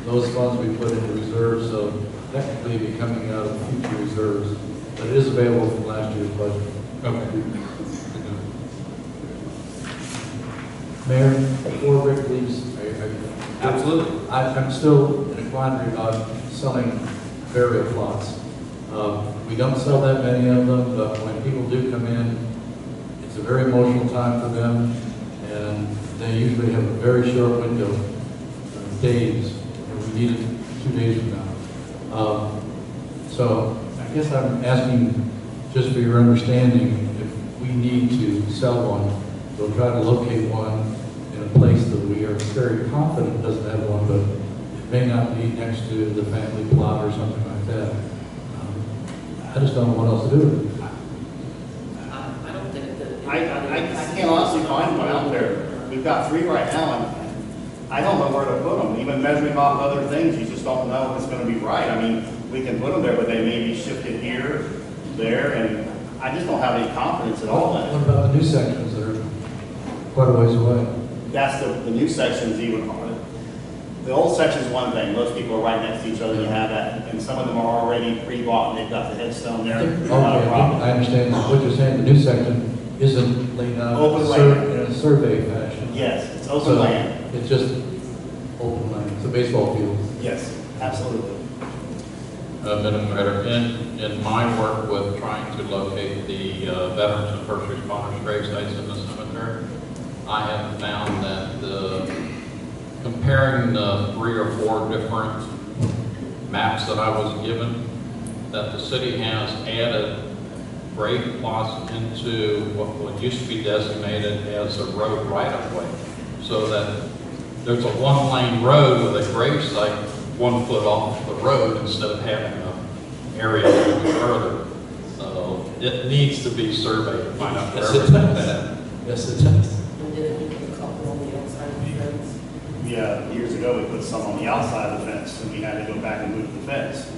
those funds we put into reserves, so technically be coming out of future reserves. But it is available from last year's budget. Okay. Mayor, before Rick leaves, Absolutely. I'm still in a quandary about selling burial plots. We don't sell that many of them, but when people do come in, it's a very emotional time for them, and they usually have a very short window, days, and we need it 2 days from now. So I guess I'm asking, just for your understanding, if we need to sell one, we'll try to locate one in a place that we are very confident doesn't have one, but it may not be next to the family plot or something like that. I just don't know what else to do with it. I don't think that. I can't honestly find one out there. We've got 3 right now, and I don't know where to put them. Even measuring off other things, you just don't know if it's going to be right. I mean, we can put them there, but they may be shifted here, there, and I just don't have any confidence at all in it. What about the new sections that are quite a ways away? That's the new section's even harder. The old section's one thing, most people are right next to each other, you have that, and some of them are already pre-bought, and they've got the headstone there. Okay, Not a problem. I understand what you're saying. The new section isn't laid out Open in land. a survey fashion. Yes, it's open So land. It's just open land. It's a baseball field. Yes, absolutely. Madam Mayor, in my work with trying to locate the veterans and first responders grave sites in the cemetery, I have found that comparing the 3 or 4 different maps that I was given, that the city has added grave plots into what used to be designated as a road right-of-way, so that there's a 1-lane road with a grave site 1 foot off the road instead of having an area moving further. So it needs to be surveyed to find out where Yes, it everything's does. at. Yes, it does. And then we put a couple on the outside of the fence. Yeah, years ago, we put some on the outside of the fence, and we had to go back and move the fence.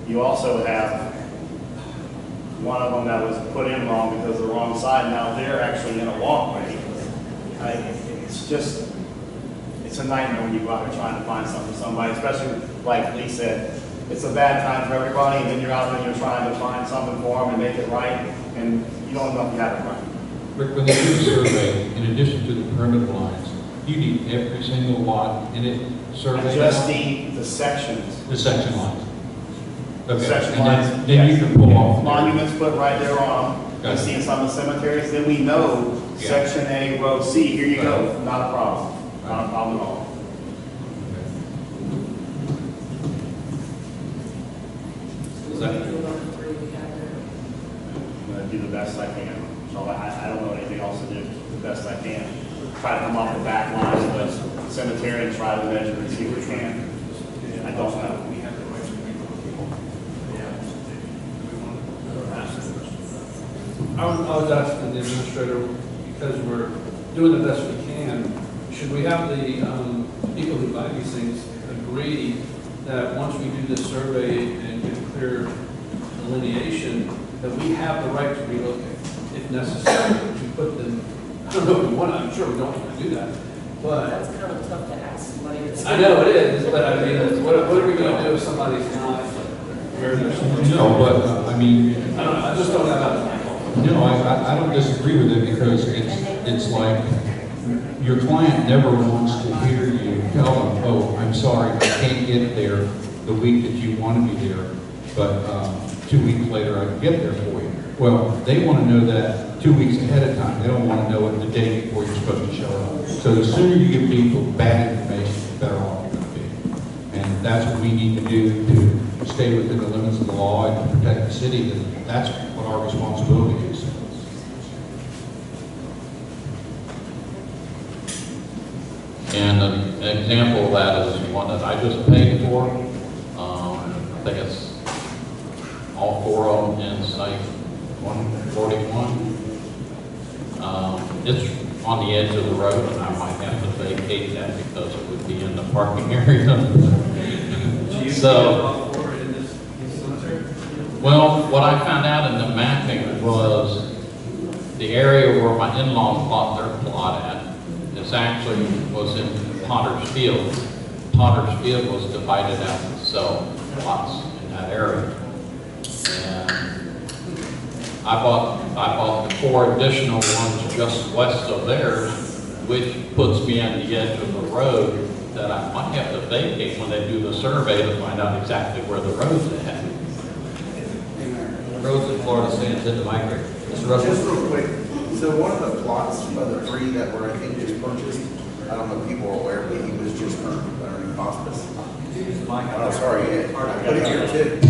You also have one of them that was put in wrong because of the wrong side. Now they're actually in a walkway. It's just, it's a nightmare when you go out there trying to find something for somebody, especially like Lee said, it's a bad time for everybody, and then you're out there and you're trying to find something for them and make it right, and you don't know if you have it right. Rick, when they do the survey, in addition to the perimeter lines, you need every single lot in it surveyed? Just the sections. The section lines? Okay, Section and lines, then you yes. can pull off. Monuments put right there on them. You Gotcha. see in some of the cemeteries, then we know Yeah. section A, row C, here you go, Right. not a problem. Not a problem at all. So we feel about the 3 we have there. I'm gonna do the best I can. So I don't know anything else to do, the best I can. Try to come off the back lines of the cemetery and try to measure and see if we can. I don't know. I was asking the administrator, because we're doing the best we can, should we have the people who buy these things agree that once we do this survey and get a clear delineation, that we have the right to relocate if necessary? We put them, I don't know if we want to, I'm sure we don't want to do that, but. That's kind of tough to ask somebody. I know it is, but I mean, what are we going to do if somebody's not? No, but, I mean, I don't know, I just don't have that. no, I don't disagree with it because it's like your client never wants to hear you tell them, oh, I'm sorry, I can't get there the week that you want to be there, but 2 weeks later I can get there for you. Well, they want to know that 2 weeks ahead of time. They don't want to know it the day before you're supposed to show up. So the sooner you give people bad information, the better off you're going to be. And that's what we need to do to stay within the limits of the law and to protect the city. That's what our responsibility is. And an example of that is one that I just paid for. I think it's all four of them in site 141. It's on the edge of the road, and I might have to vacate that because it would be in the parking area. So, well, what I found out in the mapping was the area where my in-laws bought their plot at is actually was in Potter's Field. Potter's Field was divided out to sell lots in that area. And I bought the 4 additional ones just west of theirs, which puts me on the edge of the road that I might have to vacate when they do the survey to find out exactly where the road's at. Roads in Florida stands into migrate. Mr. Russell? Just real quick, so one of the plots of the 3 that were, I think, just purchased, I don't know if people are aware, but he was just underneath hospice. Oh, sorry, yeah. I put it here too.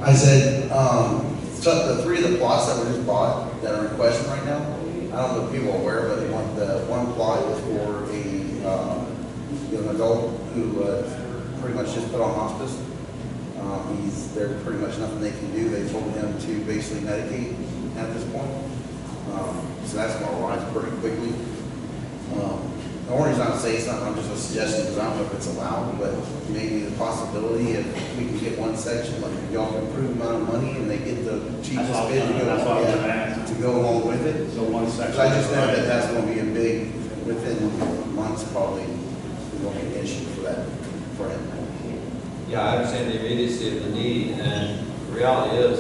I said, so the 3 of the plots that were just bought, that are in question right now, I don't know if people are aware, but the one plot is for an adult who pretty much just put on hospice. There's pretty much nothing they can do. They told him to basically medicate at this point. So that's going to rise pretty quickly. The only reason I'm saying something, I'm just a suggestion because I don't know if it's allowed, but maybe the possibility if we can get one section, like y'all can approve amount of money and they get the cheapest bid to go along with it. So one section. I just know that that's going to be a big, within months probably, going to be an issue for that, for him. Yeah, I understand the immediacy of the need, and the reality is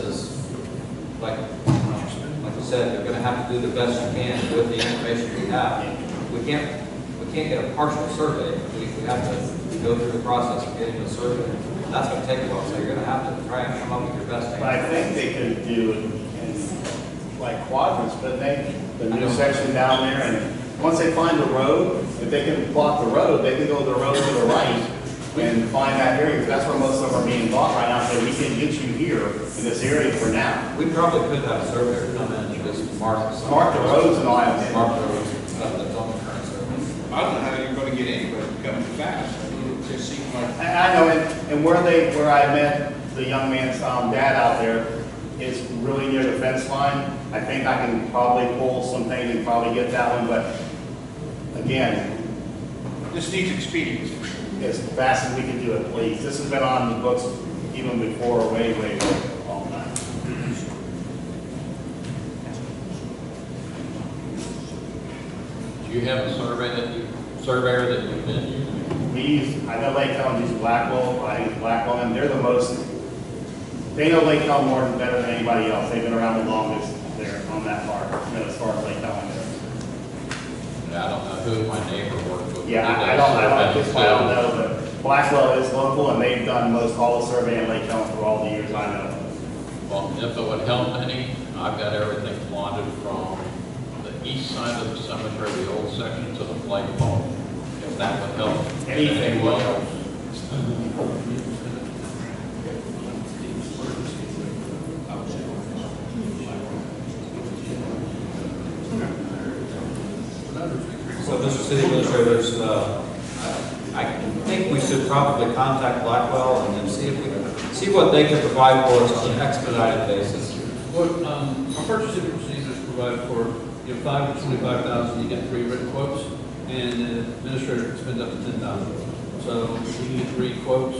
like you said, you're going to have to do the best you can with the information we have. We can't get a partial survey. We have to go through the process of getting a survey. That's going to take a while, so you're going to have to try and come up with your best answer. But I think they could do it in like quadrants, but the new section down there, and once they find the road, if they can plot the road, they can go the road to the right and find that area, because that's where most of them are being bought right now, so we can get you here in this area for now. We probably could have a surveyor come in and just mark the roads and all that. Mark the roads, that's on the current survey. I don't know how you're going to get anybody to come fast. It just seems like. I know, and where I met the young man's dad out there, is really near the fence line. I think I can probably pull some things and probably get that one, but again, This needs expedience. as fast as we can do it, please. This has been on the books even before, way long time. Do you have a surveyor that you've been using? I know Lake County uses Blackwell, I think Blackwell, and they're the most, they know Lake County more than better than anybody else. They've been around the longest there on that part, as far as Lake County goes. I don't know who my neighbor worked with. Yeah, I don't know, but Blackwell is local, and they've done most all the survey in Lake County for all the years I know. Well, if it would help any, I've got everything plotted from the east side of the cemetery, the old section, to the flagpole. If that would help. Anything will help. So, Mr. City Administrator, I think we should probably contact Blackwell and then see what they can provide for us on an expedited basis. What, our purchasing procedures provide for, you know, 5 to 25,000, you get 3 written quotes, and the administrator can spend up to 10,000. So we need 3 quotes,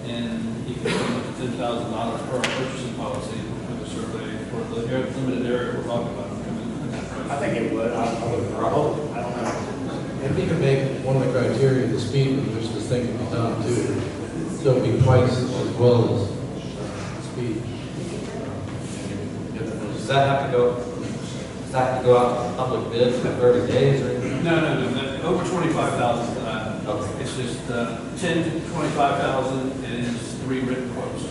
and he can spend up to $10,000 per our purchasing policy with a survey for the limited area we're talking about. I think it would. I hope. I don't know. If we can make one of the criteria the speed with which this thing can be done too, so it'll be twice as well as speed. Does that have to go out to public bid for 30 days or anything? No. Over 25,000 for that. Okay. It's just 10 to 25,000 is 3 written quotes.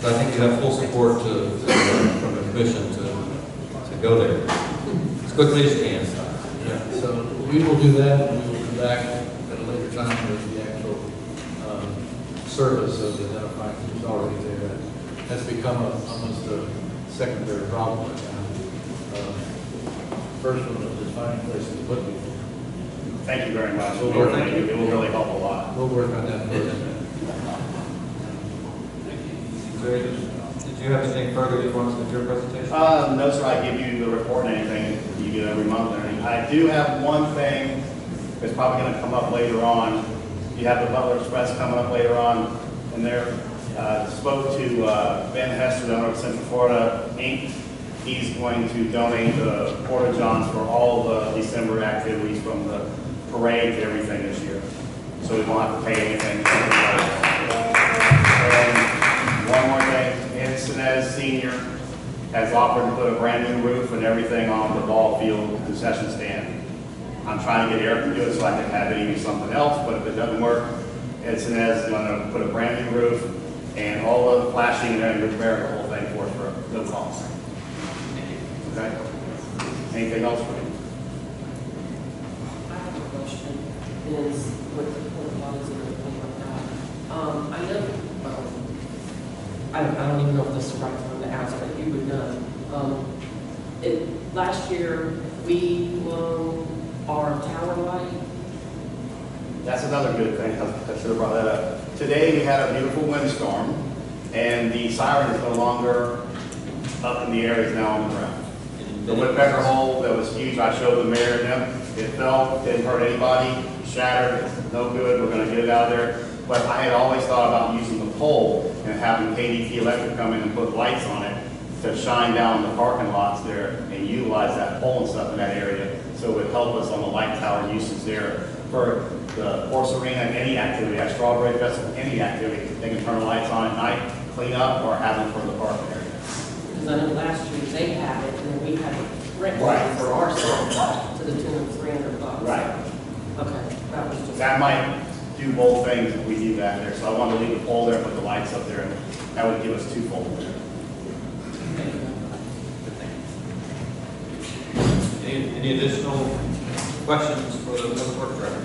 So I think you have full support from the commission to go there as quickly as you can. Yeah, so we will do that, and we will come back at a later time with the actual service of identifying who's already there. That's become almost a secondary problem right now. First one is finding places to put people. Thank you very much. We'll work on It will really help a lot. We'll work on that first. Did you have anything further you want to say with your presentation? No, sir. I give you the report and anything you get every month. And everything. I do have one thing that's probably going to come up later on. You have the Butler Express coming up later on, and there spoke to Ben Hester, the owner of Central Florida Inc. He's going to donate the porta johns for all the December activities, from the parade to everything this year. So we won't have to pay anything. And one more thing, Ed Sinez Sr. has offered to put a brand new roof and everything on the ball field concession stand. I'm trying to get Eric to do it so I can have it use something else, but if it doesn't work, Ed Sinez is going to put a brand new roof and all the flashing and everything, repair the whole thing for us for no cost. Okay? Anything else for me? I have a question, is with the porta potties and everything like that. I know, I don't even know if this is the right time to ask, but you would know. Last year, we blew our tower light. That's another good thing. I should have brought that up. Today we had a beautiful windstorm, and the siren is no longer up in the air, it's now on the ground. The woodpecker hole that was huge, I showed the mayor and them. It fell, didn't hurt anybody, shattered, it's no good, we're going to get it out of there. But I had always thought about using the pole and having KDT Electric come in and put lights on it to shine down the parking lots there and utilize that pole and stuff in that area. So it would help us on the light tower usage there for the horse arena and any activity, at Strawberry Festival, any activity. They can turn the lights on at night, clean up, or have them for the parking area. Because I know last year they had it, and then we had it rented Right. for ourselves to the tune of $300. Right. Okay, that was just. That might do both things if we do that there. So I wanted to leave the pole there, put the lights up there, and that would give us twofold there. Any additional questions for the public works director?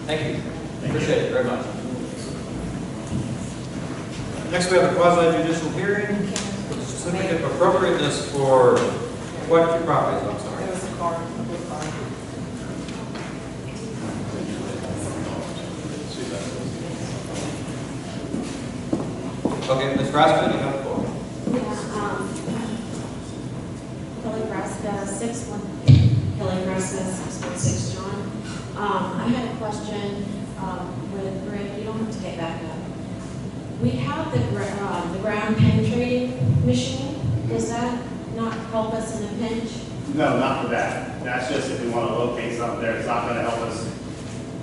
Thank you. Appreciate it very much. Next, we have a quasi-judicial hearing, which is certificate of appropriateness for what two properties, I'm sorry. There was a car, a blue car. Okay, Ms. Raskin, you have the floor. Kelly Braska, 616 John. I had a question with Rick. You don't have to get back up. We have the ground penetrating machine. Does that not help us in a pinch? No, not for that. That's just if we want to locate something there. It's not going to help us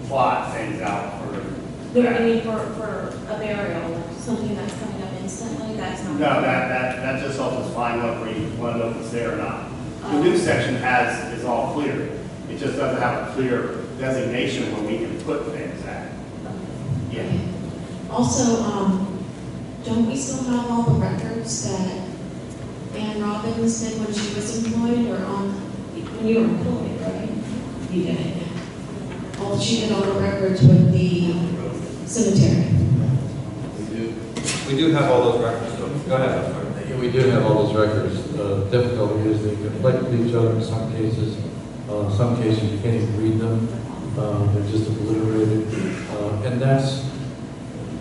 plot things out for No, I mean for a burial, something that's coming up instantly. That's not. No, that just helps us find what we want to know if it's there or not. The new section is all clear. It just doesn't have a clear designation where we can put things at. Yeah. Also, don't we still have all the records that Ann Robbins did when she was employed, or when you were employed, right? You did it, yeah. She did all the records with the cemetery. We do have all those records, so go ahead, I'm sorry. Yeah, we do have all those records. Difficulty is they conflict with each other in some cases. Some cases you can't even read them. They're just obliterated. And that's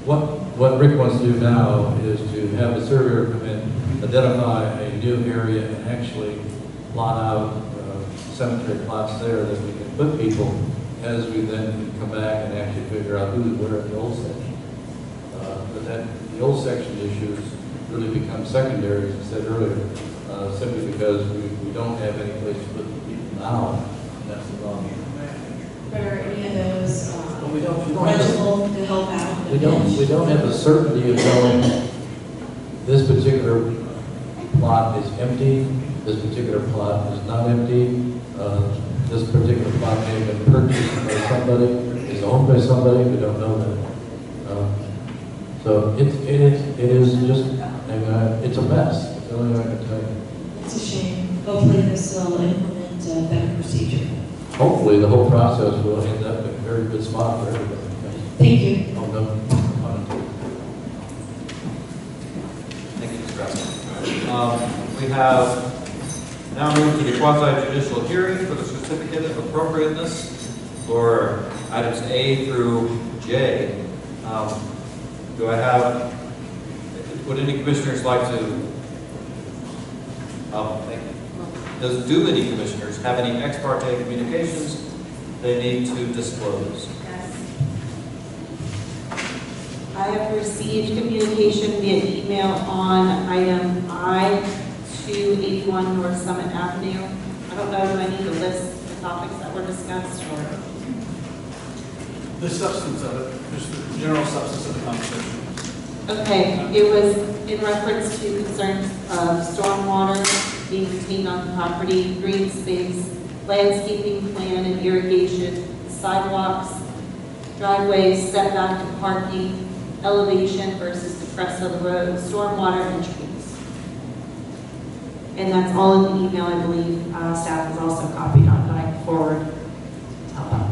what what Rick wants to do now is to have the surveyor come in, identify a new area, and actually plot out cemetery plots there that we can put people, as we then can come back and actually figure out who's where in the old section. But that the old section issues really become secondary, as I said earlier, simply because we don't have any place to put the people now. That's the problem. Are any of those We don't eligible to help out? We don't have the certainty of knowing this particular plot is empty, this particular plot is not empty, this particular plot may have been purchased by somebody, is owned by somebody, we don't know that. So it is just, it's a mess, that's the only way I can tell you. It's a shame. Hopefully this will implement a better procedure. Hopefully the whole process will end up in a very good spot for everybody. Thank you. Oh, no. Thank you, Mr. Grassley. We have now moved to the quasi-judicial hearing for the certificate of appropriateness for items A through J. Do I have, would any commissioners like to, thank you. Do any commissioners have any ex parte communications they need to disclose? Yes. I have received communication via email on item I-281 North Summit Avenue. I don't know, do I need to list the topics that were discussed or? The substance of it, just the general substance of the conversation. Okay, it was in reference to concerns of stormwater being retained on the property, green space, landscaping plan and irrigation, sidewalks, driveways, setback to parking, elevation versus the crest of the road, stormwater and trees. And that's all in the email, I believe. Staff was also copied on, but I can forward to help out.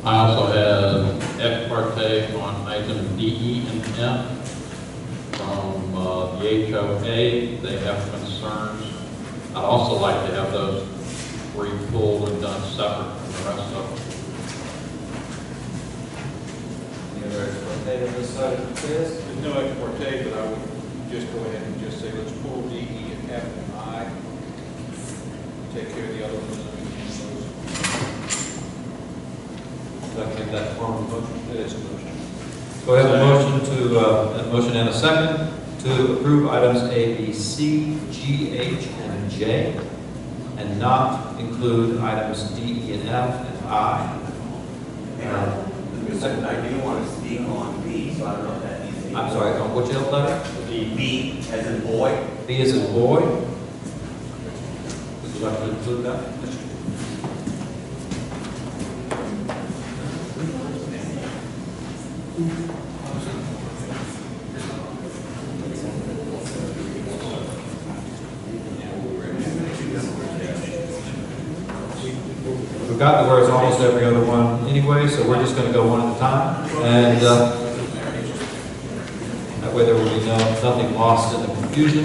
I also have ex parte on item D, E, and F from the HOA. They have concerns. I'd also like to have those re-pulled and done separate from the rest of them. Any other ex parte on this side of the case? There's no ex parte, but I would just go ahead and just say, let's pull D, E, and F and I. Take care of the other ones. I'd like to make that form of motion. It is a motion. Go ahead, a motion and a second to approve items A, B, C, G, H, and J, and not include items D, E, and F, and I. I do want to speak on B, so I don't know if that needs to be. I'm sorry, on which letter? The B as in boy. B as in boy. Would you like to include that? We've gotten to where it's almost every other one anyway, so we're just going to go one at a time. And that way there will be nothing lost in the confusion.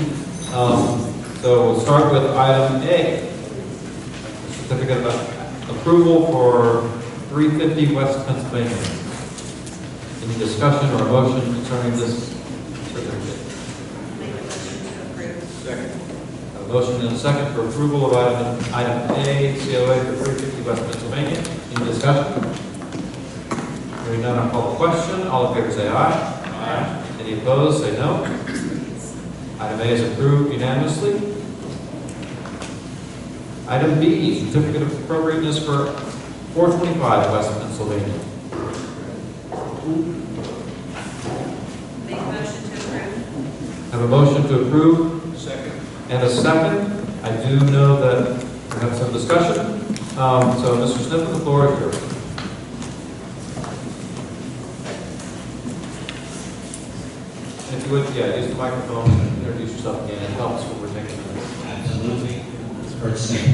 So we'll start with item A, certificate of approval for 350 West Pennsylvania. Any discussion or motion concerning this certificate? Second. A motion and a second for approval of item A, COA for 350 West Pennsylvania. Any discussion? Hearing none, I'll call the question. All in favor say aye. Aye. Any opposed, say no. Item A is approved unanimously. Item B, certificate of appropriateness for 425 West Pennsylvania. Make a motion to approve. Have a motion to approve. Second. And a second. I do know that we have some discussion. So Mr. Smith, the floor is yours. And if you would, yeah, use the microphone and introduce yourself again. It helps when we're taking this. Absolutely. It's Kurt Smith.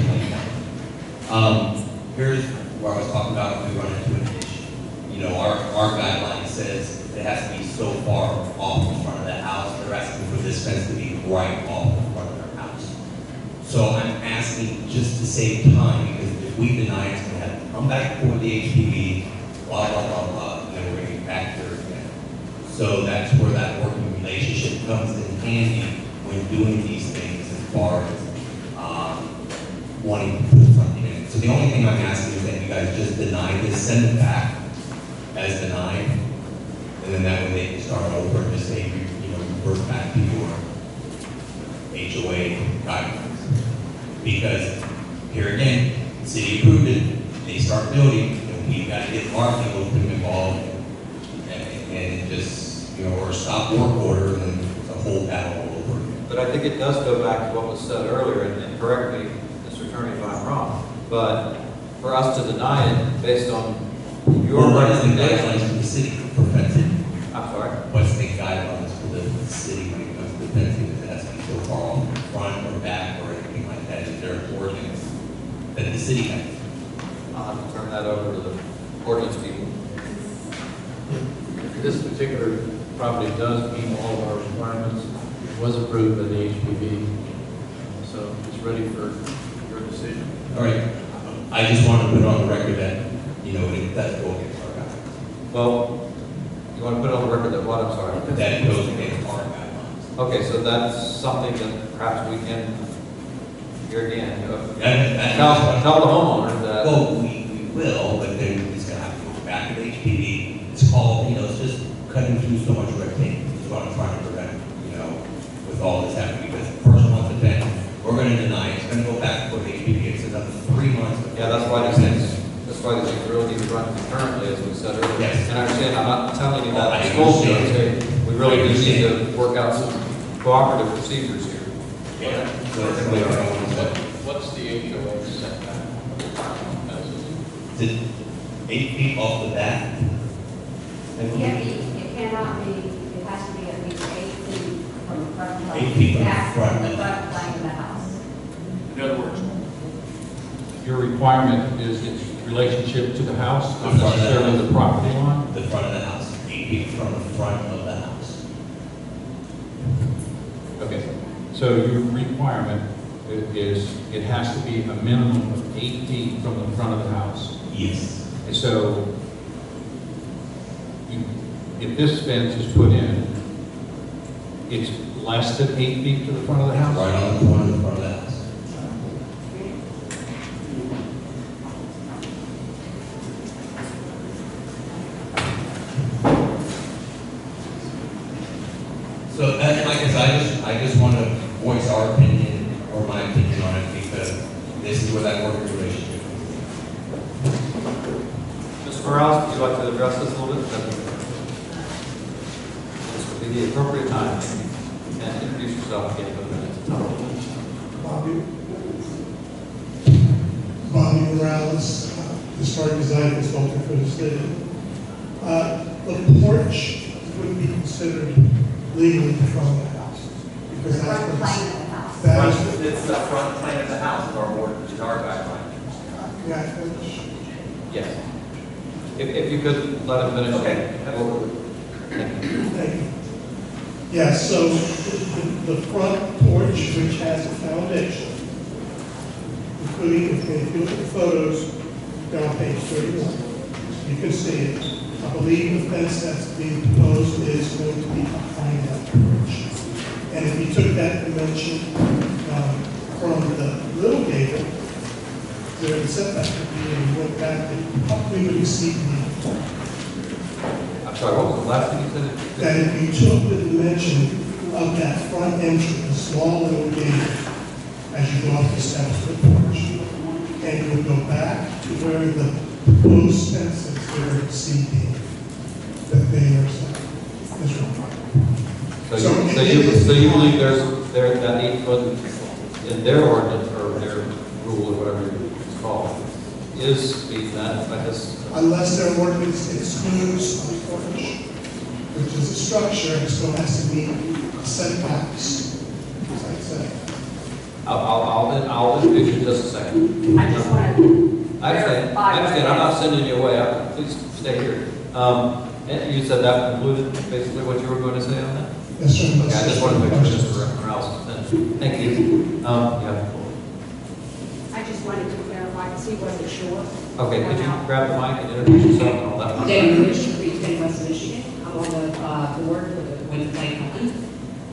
Here's where I was talking about if we run into an issue. You know, our guideline says it has to be so far off in front of the house. They're asking for this fence to be right off in front of their house. So I'm asking just to save time, because if we deny it, it's going to have to come back before the HPV, blah, blah, blah, blah, and then we're gonna get back there again. So that's where that working relationship comes in handy when doing these things as far as wanting to put something in. So the only thing I'm asking is that you guys just deny this, send it back as denied, and then that way they can start over and just say, revert back to your HOA guidelines. Because here again, the city approved it, they start building, and we've got to get marketing open involved, and it just, or a stop work order, and then it's a whole battle all over again. But I think it does go back to what was said earlier, and correct me, Mr. Attorney, if I'm wrong, but for us to deny it based on your What's the recommendation. guidelines for the city for fencing? I'm sorry? What's the guidelines for the city when it comes to fencing? Does it have to be so far off the front or back or anything like that? Is there an ordinance that the city has? I'll have to turn that over to the ordinance people. This particular property does meet all of our requirements. It was approved by the HPV, so it's ready for your decision. All right. I just want to put on the record that, it does go against our guidelines. Well, you want to put on the record that what, I'm sorry? That it goes against our guidelines. Okay, so that's something that perhaps we can, here again, tell the homeowner that. Well, we will, but then it's going to have to go back to the HPV. It's called, it's just cutting through so much red tape. That's what I'm trying to prevent, with all this happening. Because the person wants to vent, we're going to deny it. It's going to go back to the HPV. It's another 3 months. Yeah, that's why these things really need to run concurrently, as we said earlier. Yes. And I understand, I'm not telling you that I I scold you, understand. I'm saying, we really do need to work out some cooperative procedures here. Yeah. So that's the way we're going with it. What's the HOA setback? Is it 8 feet off the back? It cannot be, it has to be at least 8 feet from the front plane. 8 feet from the Back front from of the the front plane of the house. In other words, your requirement is its relationship to the house, not The front of the necessarily house. the property line? The front of the house, 8 feet from the front of the house. Okay, so your requirement is, it has to be a minimum of 8 feet from the front of the house. Yes. And so, if this fence is put in, it's less than 8 feet to the front of the house? Right on the corner of the front of the house. So, like I said, I just want to voice our opinion, or my opinion on it, because this is where that working relationship is. Mr. Morales, would you like to address this a little bit? This would be the appropriate time. And introduce yourself again for the minutes. Bobby Morales, historic design consultant for the city. The porch would be considered legally the front of the house. Because The that's front what plane of the house. that is, It's the front plane of the house of our board, which is our guideline. yeah, I finish. Yes. If you could let him finish. Okay. Thank you. Yeah, so the front porch, which has a foundation, including, if you look at the photos down page 31, you can see it. I believe the fence that's being proposed is going to be behind that porch. And if you took that dimension from the little gable, where the setback would be, and you went back, it probably would exceed the I'm sorry, what was the last thing you said? that if you took the dimension of that front entrance, the small little gate, as you go up the steps of the porch, and you would go back to where the proposed fences were exceeding that they are set. This one. So you believe there's that 8 foot in their ordinance, or their rule, or whatever it's called, is being met by this? Unless their ordinance excludes the porch, which is a structure, and still has to meet setbacks, as I said. I'll introduce you in just a second. I just want to I understand, I'm not sending you away, please stay here. And you said that concluded basically what you were going to say on that? Yes, sir. Okay, I just wanted to make sure Mr. Morales was finished. Thank you. Yeah. I just wanted to clarify, because he wasn't sure. Okay, could you grab the mic and introduce yourself and all that? Debbie Rich, Free State, West Michigan. I'm on the board with the Lake Hopkins.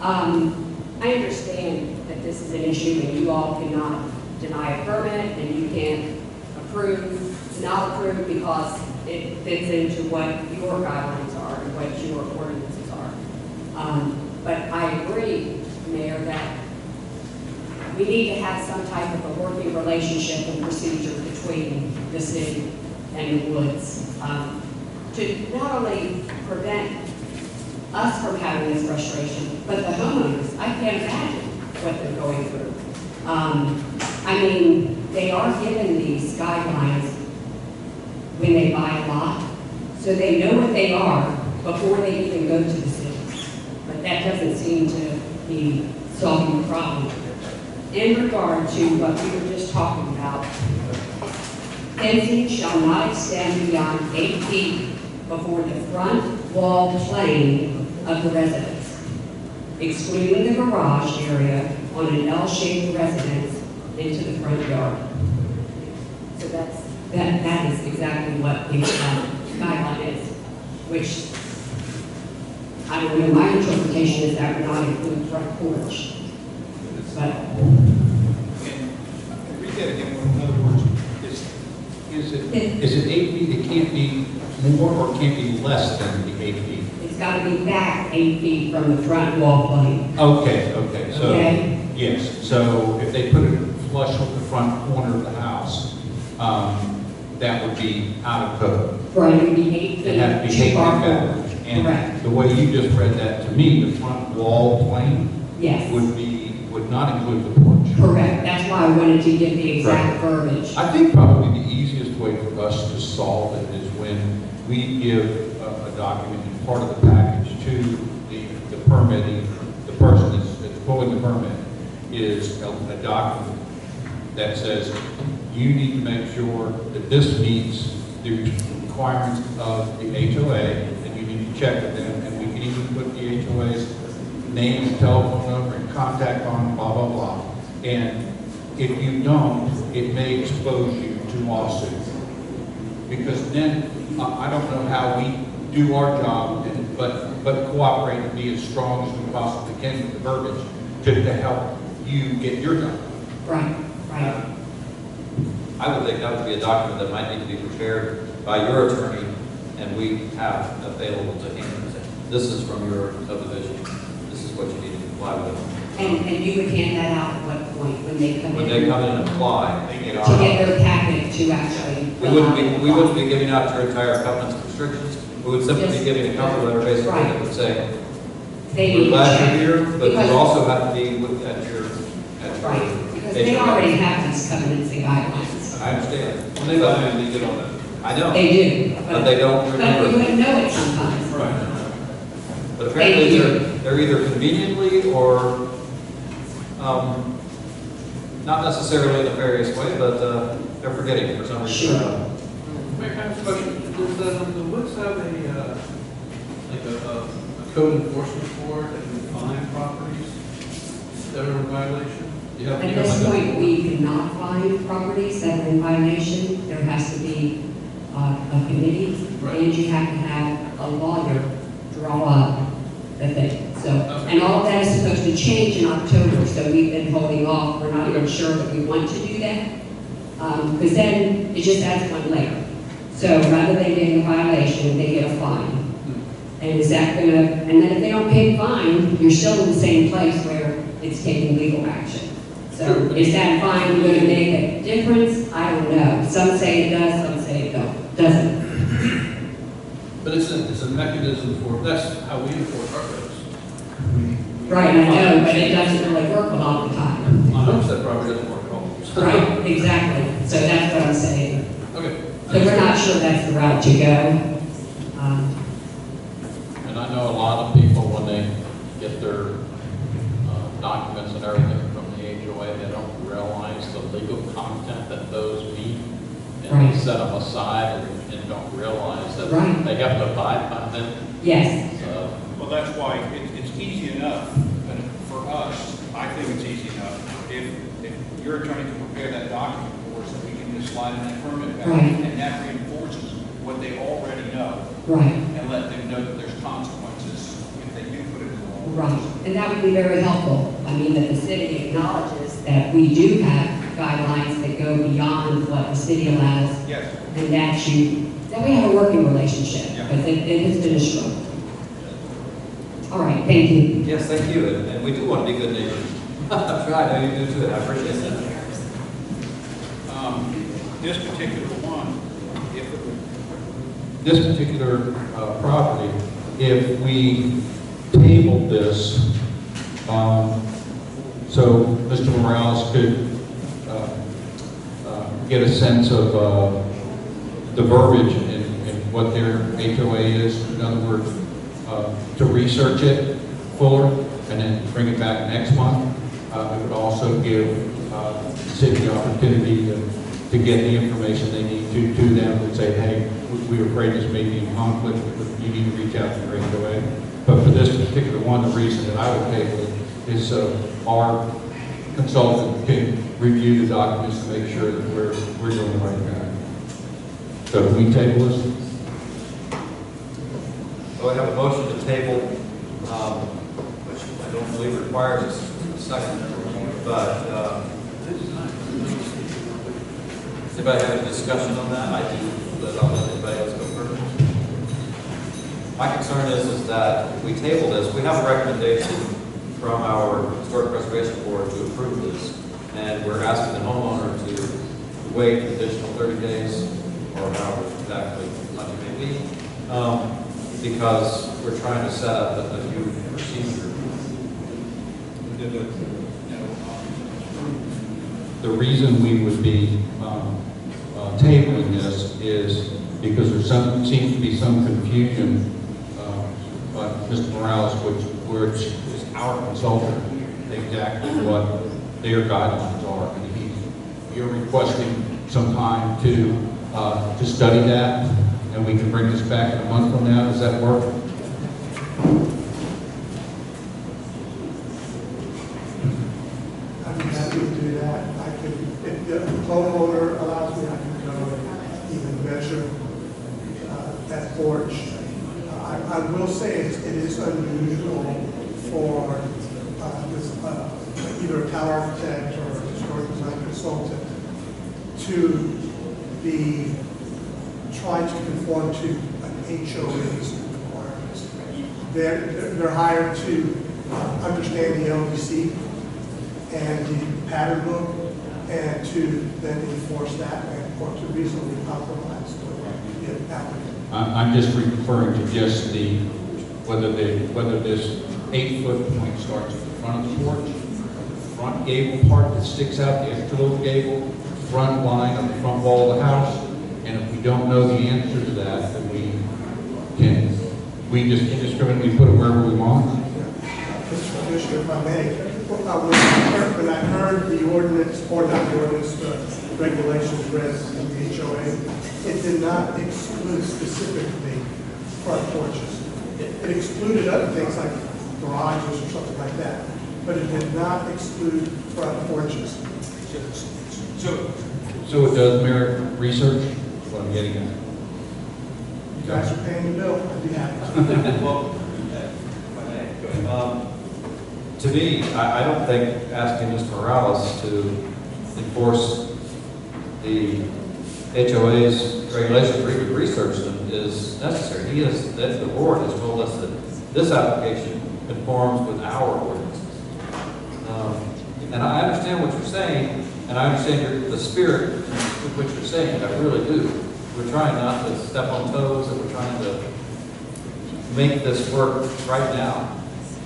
I understand that this is an issue and you all cannot deny a permit and you can't approve, not approve because it fits into what your guidelines are and what your ordinances are. But I agree, Mayor, that we need to have some type of a working relationship and procedure between the city and the woods to not only prevent us from having this frustration, but the homeowners. I can't imagine what they're going through. I mean, they are given these guidelines when they buy a lot, so they know what they are before they even go to the city. But that doesn't seem to be solving the problem. In regard to what we were just talking about, fencing shall not extend beyond 8 feet before the front wall plane of the residence, excluding the garage area on an L-shaped residence into the front yard. So that is exactly what the guideline is, which I don't know, my interpretation is that would not include front porch. But read that again, in other words, is it 8 feet, it can't be more or can't be less than the 8 feet? it's got to be back 8 feet from the front wall plane. Okay, so, Okay. yes, so if they put it flush with the front corner of the house, that would be out of code. Right, it would be 8 feet. It had to be 8 feet back. And Correct. the way you just read that to me, the front wall plane Yes. would not include the porch. Correct, that's why I wanted to give the exact verbiage. I think probably the easiest way for us to solve it is when we give a document as part of the package to the permitting, the person that's pulling the permit, is a document that says you need to make sure that this meets the requirements of the HOA, and you need to check with them, and we can even put the HOA's name and telephone number and contact on blah, blah, blah. And if you don't, it may expose you to lawsuits. Because then, I don't know how we do our job, but cooperate and be as strong as we possibly can with the verbiage to help you get your job. Right, right. I would think that would be a document that might need to be prepared by your attorney, and we have available to him. This is from your subdivision. This is what you need to comply with. And you would hand that out at what point, when they come in? When they come in and apply, they get our. To get their packet to actually. We wouldn't be giving out your entire covenants and restrictions. We would simply be giving a cover letter basically that would say, we're glad you're here, but you also have to be at your. Right, because they already have these covenants and guidelines. I understand. When they buy it, they get on that. I know. They do. But they don't remember. But we wouldn't know it sometimes. Right. But apparently they're either conveniently or not necessarily in a nefarious way, but they're forgetting for some reason. Sure. Mayor, can I ask a question? Does the Woods have a code enforcement board that can fine properties that are in violation? At this point, we cannot find properties that are in violation. There has to be a committee, and you have to have a lawyer draw up the thing. So, and all of that is supposed to change in October, so we've been holding off. We're not even sure that we want to do that, because then it just adds one layer. So rather than getting a violation, they get a fine. And is that gonna, and then if they don't pay the fine, you're still in the same place where it's taking legal action. So is that fine going to make a difference? I don't know. Some say it does, some say it doesn't. But it's a mechanism for, that's how we enforce our codes. Right, I know, but it doesn't really work a lot of the time. On homestead property doesn't work at all. Right, exactly. So that's what I'm saying. Okay. So we're not sure that's the route to go. And I know a lot of people, when they get their documents and everything from the HOA, they don't realize the legal content that those mean. And they set them aside and don't realize that they have to abide by them. Yes. Well, that's why it's easy enough, but for us, I think it's easy enough. If your attorney can prepare that document for us, that we can can slide in that permit back. Right. And that reinforces what they already know. Right. And let them know that there's consequences if they do put it in the law. Right, and that would be very helpful. I mean, that the city acknowledges that we do have guidelines that go beyond what the city allows. Yes. And that we have a working relationship, Yeah. because it has been a struggle. All right, thank you. Yes, thank you, and we do want to be good neighbors. I know you do too, I appreciate that. This particular one, if it would This particular property, if we tabled this, so Mr. Morales could get a sense of the verbiage in what their HOA is, in other words, to research it fuller and then bring it back next month. It would also give the city the opportunity to get the information they need to them and say, hey, we were afraid this may be in conflict, but you need to reach out to your HOA. But for this particular one, the reason that I would table it is our consultant can review the documents to make sure that we're doing the right thing. So can we table this? Well, we have a motion to table, which I don't believe requires a second, but does anybody have a discussion on that? I do, but I'll let anybody else go first. My concern is that if we table this, we have a recommendation from our Historic Preservation Board to approve this, and we're asking the homeowner to wait an additional 30 days, or however exactly much it may be, because we're trying to set up a new procedure. The reason we would be tabling this is because there seems to be some confusion by Mr. Morales, which is our consultant, exactly what their guidelines are. And you're requesting some time to study that, and we can bring this back in a month from now. Does that work? I'd be happy to do that. I can, if the homeowner allows me, I can go and even measure that porch. I will say it is unusual for either a tower architect or a historic design consultant to be trying to conform to an HOA's requirements. They're hired to understand the LDC and the pattern book, and to then enforce that and or to reasonably compromise with the applicant. I'm just referring to just whether this 8-foot point starts at the front of the porch, the front gable part that sticks out, the extra little gable, front line of the front wall of the house, and if we don't know the answer to that, then we just indiscriminately put it wherever we want. Mr. Commissioner, if I may, when I heard the ordinance, or not the ordinance, the regulations read in the HOA, it did not exclude specifically front porches. It excluded other things like garages or something like that, but it did not exclude front porches. So it does merit research, is what I'm getting at. You guys are paying the bill, I'd be happy. Well, to me, I don't think asking Mr. Morales to enforce the HOA's regulations or even research them is necessary. The board has told us that this application conforms with our ordinances. And I understand what you're saying, and I understand the spirit with which you're saying it, I really do. We're trying not to step on toes, and we're trying to make this work right now.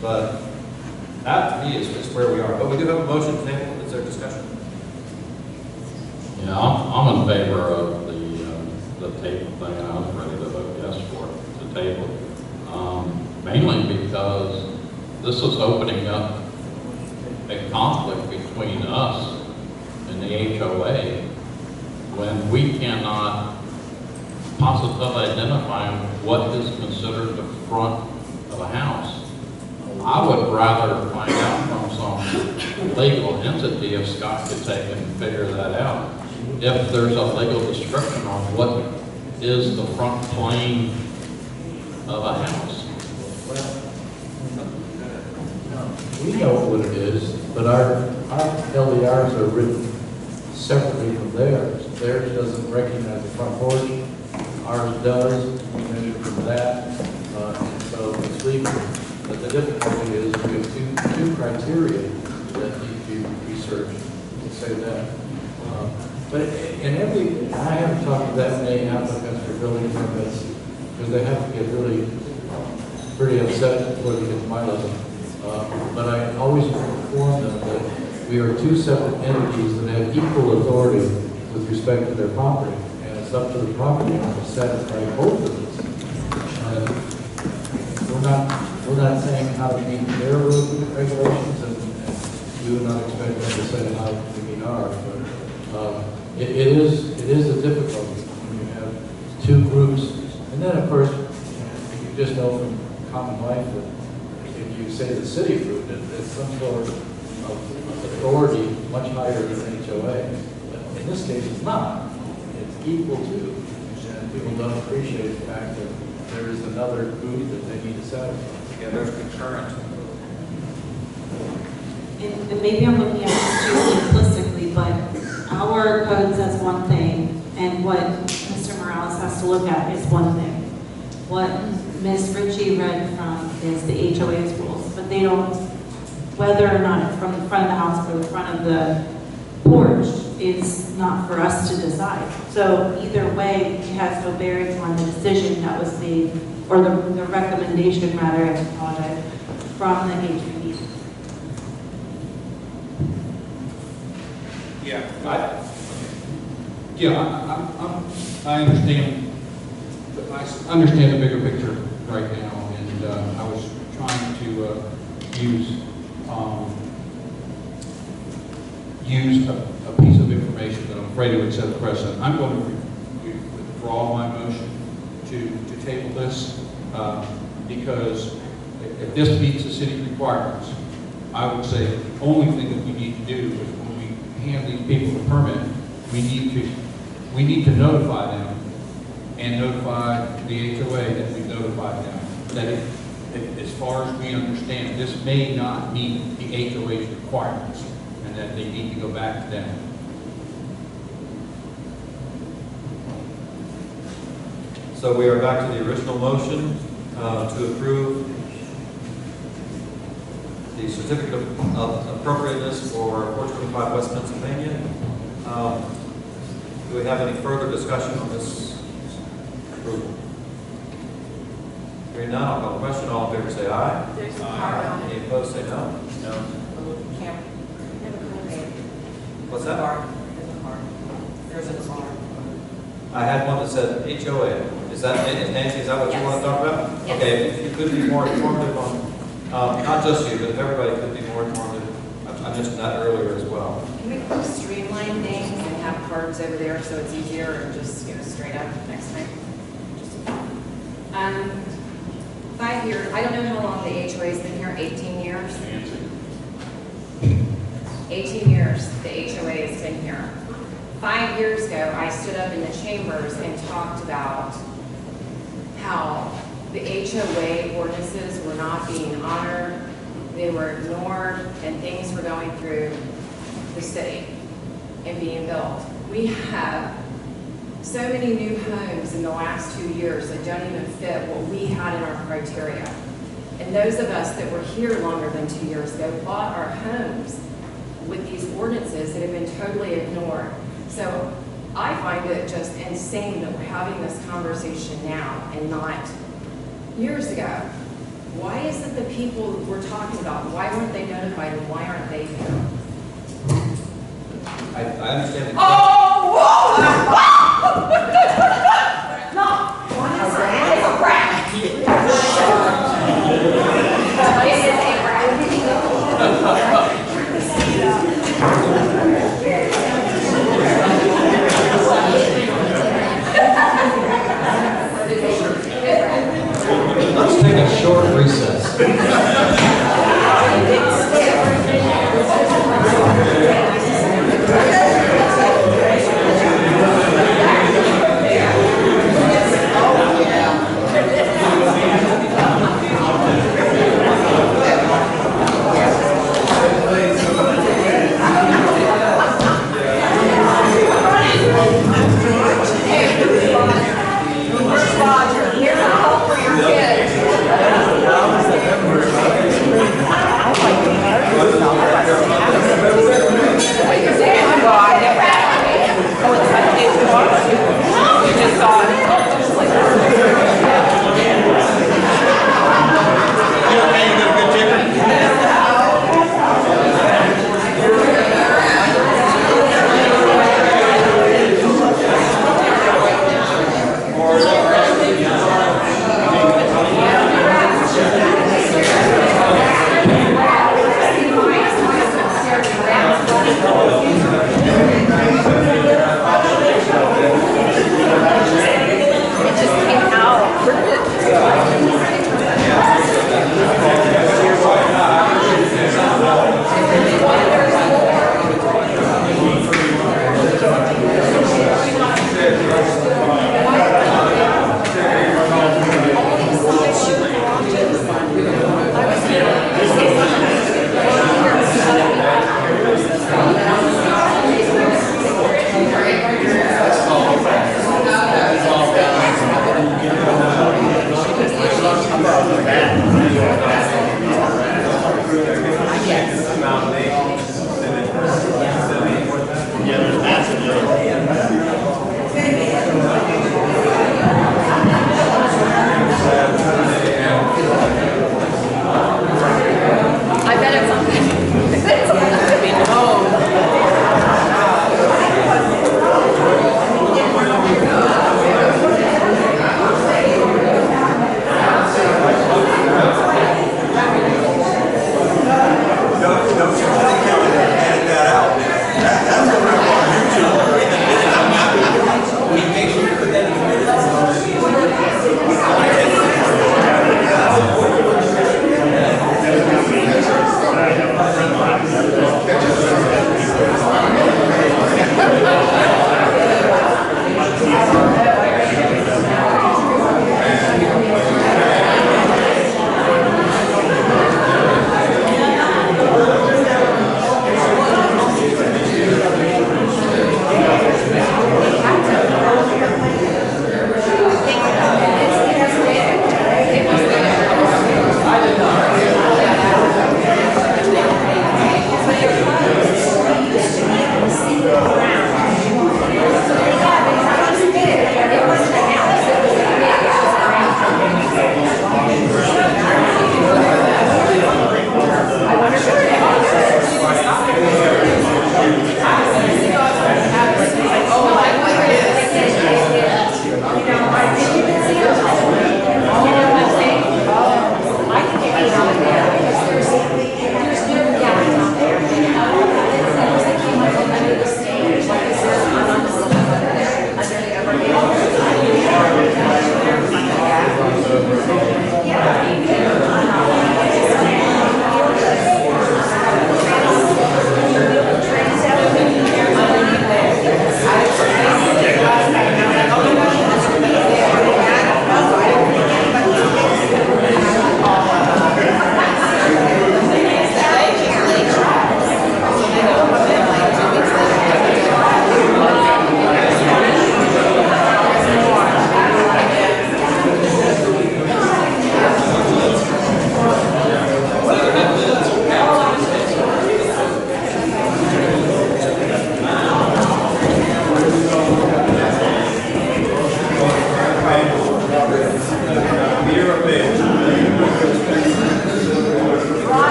But that, to me, is where we are. But we do have a motion to table. Is there discussion? Yeah, I'm in favor of the table thing, and I was ready to vote yes for it, the table. Mainly because this is opening up a conflict between us and the HOA when we cannot positively identify what is considered the front of a house. I would rather find out from some legal entity if Scott could take and figure that out. if there's a legal description on what is the front plane of a house. We know what it is, but our LDRs are written separately from theirs. Theirs doesn't recognize the front porch, ours does, we measure from that, and so it's legal. But the difficulty is we have two criteria that need to be researched to say that. But I haven't talked to that many applicants for building permits because they have to get really pretty upset before they get to my level. But I always inform them that we are two separate entities that have equal authority with respect to their property, and it's up to the property owner to satisfy both of us. And we're not saying how to meet their rules and regulations, and we would not expect them to say how to meet ours. But it is a difficulty when you have two groups, and then of course you just know from common life that if you say the city group, it's some sort of authority much higher than HOA. But in this case, it's not. It's equal to, and people don't appreciate the fact that there is another group that they need to satisfy. Yeah, there's concurrent. And maybe I'm looking at this too simplistically, but our code says one thing, and what Mr. Morales has to look at is one thing. What Ms. Ritchie read from is the HOA's rules, but they don't, whether or not it's from the front of the house or the front of the porch is not for us to decide. So either way, it has no bearing on the decision that was made, or the recommendation rather, I apologize, from the HOA. I understand. I understand the bigger picture right now, and I was trying to use a piece of information that I'm afraid it would set a precedent. I'm going to withdraw my motion to table this because if this meets the city requirements, I would say the only thing that we need to do is when we hand these people a permit, we need to notify them and notify the HOA that we've notified them that as far as we understand, this may not meet the HOA's requirements and that they need to go back to them. So we are back to the original motion to approve the certificate of appropriateness for 425 West Pennsylvania. Do we have any further discussion on this approval? Hearing none, I'll call the question. All in favor say aye. There's a car on Any opposed say no. No. What's that? There's a car. There's a car. I had one that said HOA. Is that, Nancy, is that what you want to talk about? Yes. Okay, if you could be more informative on, not just you, but if everybody could be more informative. I mentioned that earlier as well. Can we streamline things and have cards over there so it's easier and just go straight up next time? 5 years, I don't know how long the HOA's been here, 18 years? 18 years the HOA has been here. 5 years ago, I stood up in the chambers and talked about how the HOA ordinances were not being honored, they were ignored, and things were going through the city and being built. We have so many new homes in the last 2 years that don't even fit what we had in our criteria. And those of us that were here longer than 2 years ago bought our homes with these ordinances that have been totally ignored. So I find it just insane that we're having this conversation now and not years ago. Why is it the people we're talking about, why weren't they notified and why aren't they here? I understand. Oh, whoa! No, it's a rat. Let's take a short recess.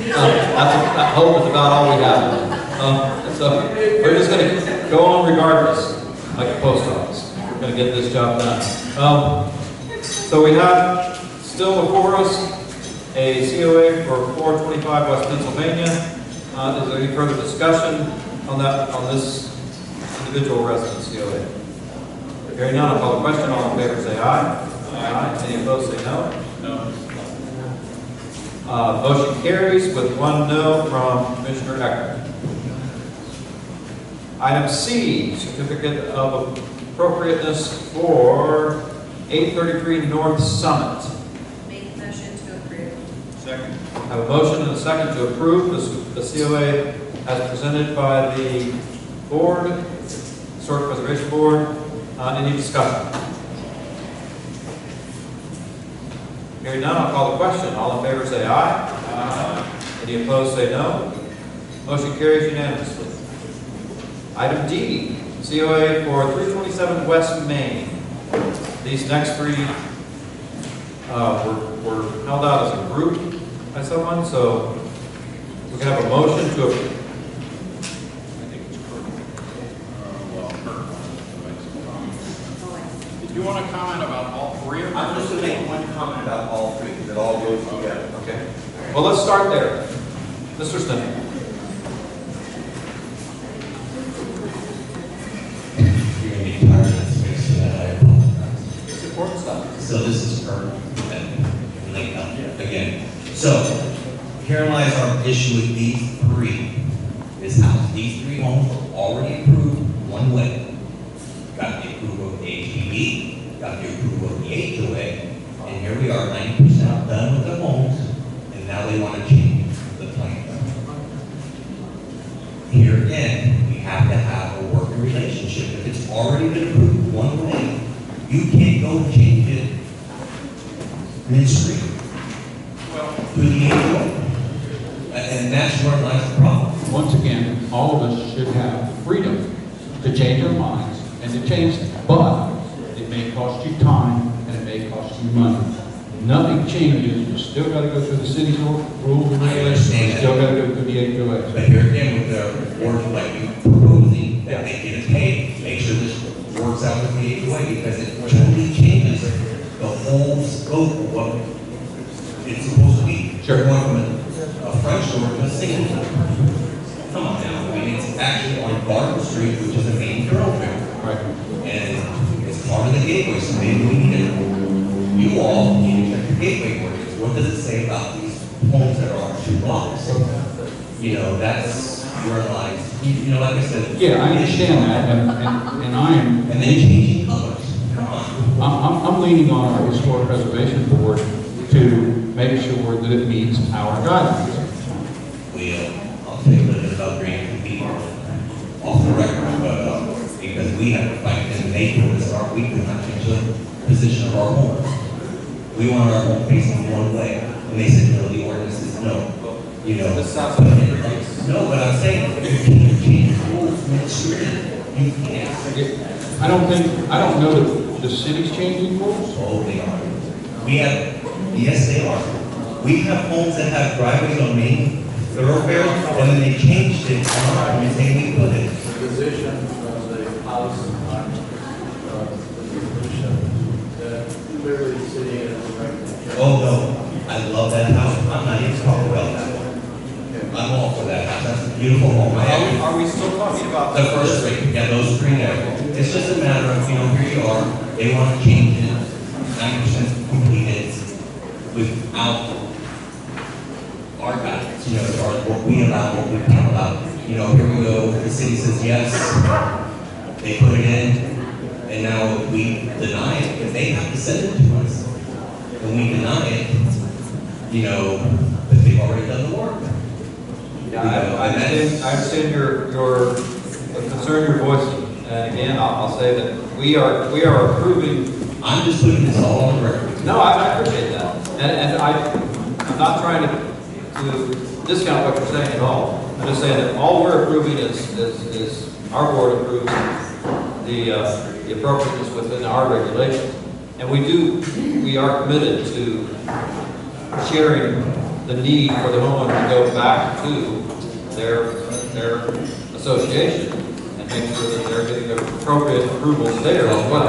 That hope is about all we have. So we're just going to go on regardless, like the post office. We're going to get this job done. So we have still before us a COA for 425 West Pennsylvania. Is there any further discussion on this individual resident COA? Hearing none, I'll call the question. All in favor say aye. Aye. Any opposed say no. No. Motion carries with 1 no from Commissioner Eckert. Item C, certificate of appropriateness for 833 North Summit. Make motion to approve. Second. I have a motion and a second to approve the COA as presented by the board, Historic Preservation Board. Any discussion? Hearing none, I'll call the question. All in favor say aye. Aye. Any opposed say no. Motion carries unanimously. Item D, COA for 327 West Main. These next three were held out as a group by someone, so we can have a motion to approve. Did you want to comment about all three of them? I'm just going to make one comment about all three, because it all goes together. Okay. Well, let's start there. Mr. Smith. You're going to be tired of this space, so that I apologize. It's important stuff. So this is Kurt and Lake again. So here lies our issue with these three. This house, these three homes were already approved one way. Got the approval of the HPD, got the approval of the HOA, and here we are 90% done with the homes, and now they want to change the plan. Here again, we have to have a working relationship. If it's already been approved one way, you can't go and change it midstream through the HOA. And that's where lies the problem. Once again, all of us should have freedom to change our minds and to change them. But it may cost you time and it may cost you money. Nothing changes. You still got to go through the city's rules and regulations. You still got to go through the HOA. But here again, with their work like you proposing that they get it paid, make sure this works out with the HOA, because it totally changes the whole scope of what it's supposed to be. Sure. Going from a front store to a single store. Come on now. I mean, it's actually on Garden Street, which is a main thoroughfare. Right. And it's part of the gateway, so maybe we need to, you all need to check the gateway ordinance. What does it say about these homes that are on 2 blocks? You know, that's where it lies. You know, like I said. Yeah, I understand that, and I am. And then changing colors. Come on. I'm leaning on our Historic Preservation Board to make sure that it meets our guidelines. I'll tell you a little bit about Green P off the record, but because we have to fight and they told us we could not change the position of our homes. We want our home facing one way, and they said no. The ordinance is no. You know, This sounds like no, but I'm saying you can't change rules midstream. You can't. I don't know that the city's changing rules. Oh, they are. Yes, they are. We have homes that have driveways on main thoroughfares, and then they changed it on our homes, and we put it. The position of the house on the resolution that clearly the city has the right to. Oh, no. I love that house. I'm not even talking about that one. I'm all for that house. That's a beautiful home. Are we still talking about the first three? Yeah, those three there. It's just a matter of, here you are, they want to change it, 90% completed without our guidance, as far as what we allow, what we can't allow. Here we go, the city says yes, they put it in, and now we deny it, because they have to send it to us. When we deny it, but they've already done the work. Yeah, I understand the concern you're voicing. And again, I'll say that we are approving. I'm just putting this all on the record. No, I appreciate that. And I'm not trying to discount what you're saying at all. I'm just saying that all we're approving is our board approves the appropriateness within our regulations. And we are committed to sharing the need for the homeowner to go back to their association and make sure that they're getting the appropriate approvals there as well.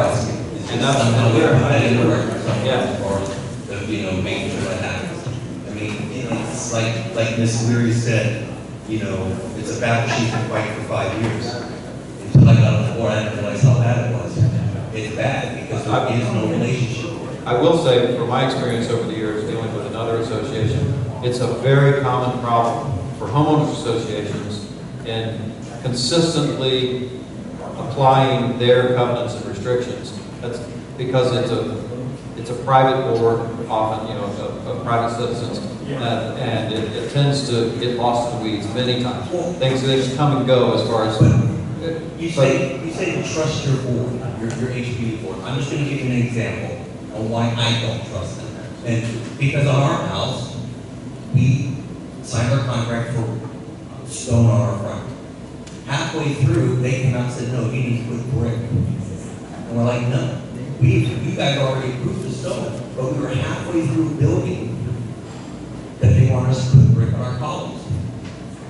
And that's, yeah, making sure that happens. I mean, it's like Ms. Leary said, it's a battle she's been fighting for 5 years. Until I got on the board, I didn't realize how bad it was. It's bad because there is no relationship. I will say, from my experience over the years dealing with another association, it's a very common problem for homeowners associations in consistently applying their covenants and restrictions. That's because it's a private board, often, of private citizens, and it tends to get lost in the weeds many times. Things come and go as far as. You say you trust your board, your HPD board. I'm just going to give you an example on why I don't trust them. And because on our house, we signed our contract for stone on our front. Halfway through, they came out and said, no, you need to put brick. And we're like, no, you guys already approved the stone, but we were halfway through building that they wanted us to put brick on our columns.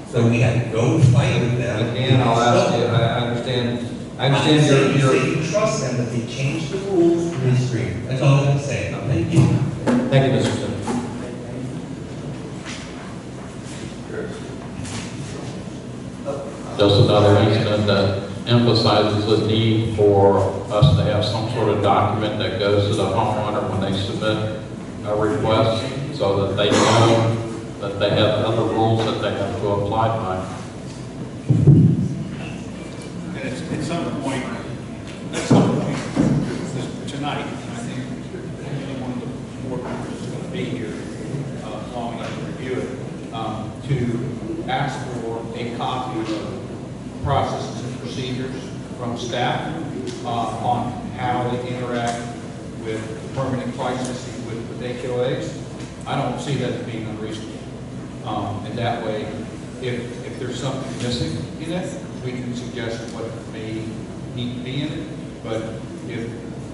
So we had to go fight with them. Again, I'll ask you, I understand your you trust them, but they changed the rules midstream. That's all I'm going to say. Thank you. Thank you, Mr. Simmons. Just another incident that emphasizes the need for us to have some sort of document that goes to the homeowner when they submit a request so that they know that they have other rules that they have to apply by. And at some point, tonight, I think anyone of the board members is going to be here long enough to review it, to ask for a copy of processes and procedures from staff on how they interact with permitting processing with HOAs. I don't see that as being unreasonable. And that way, if there's something missing in it, we can suggest what may need to be in it. But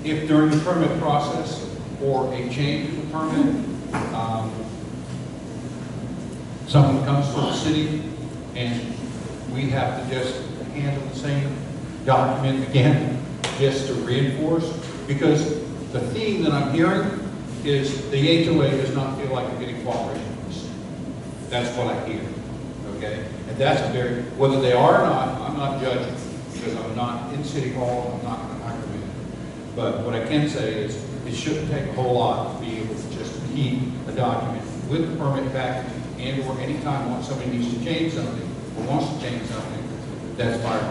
if during the permit process or a change in the permit, someone comes to the city and we have to just handle the same document again, just to reinforce, because the theme that I'm hearing is the HOA does not feel like they're getting cooperation. That's what I hear, okay? And that's whether they are or not, I'm not judging, because I'm not in City Hall, I'm not going to micromanage. But what I can say is, it shouldn't take a whole lot to be able to just keep a document with the permit package, and or anytime when somebody needs to change something, or wants to change something, that's fine.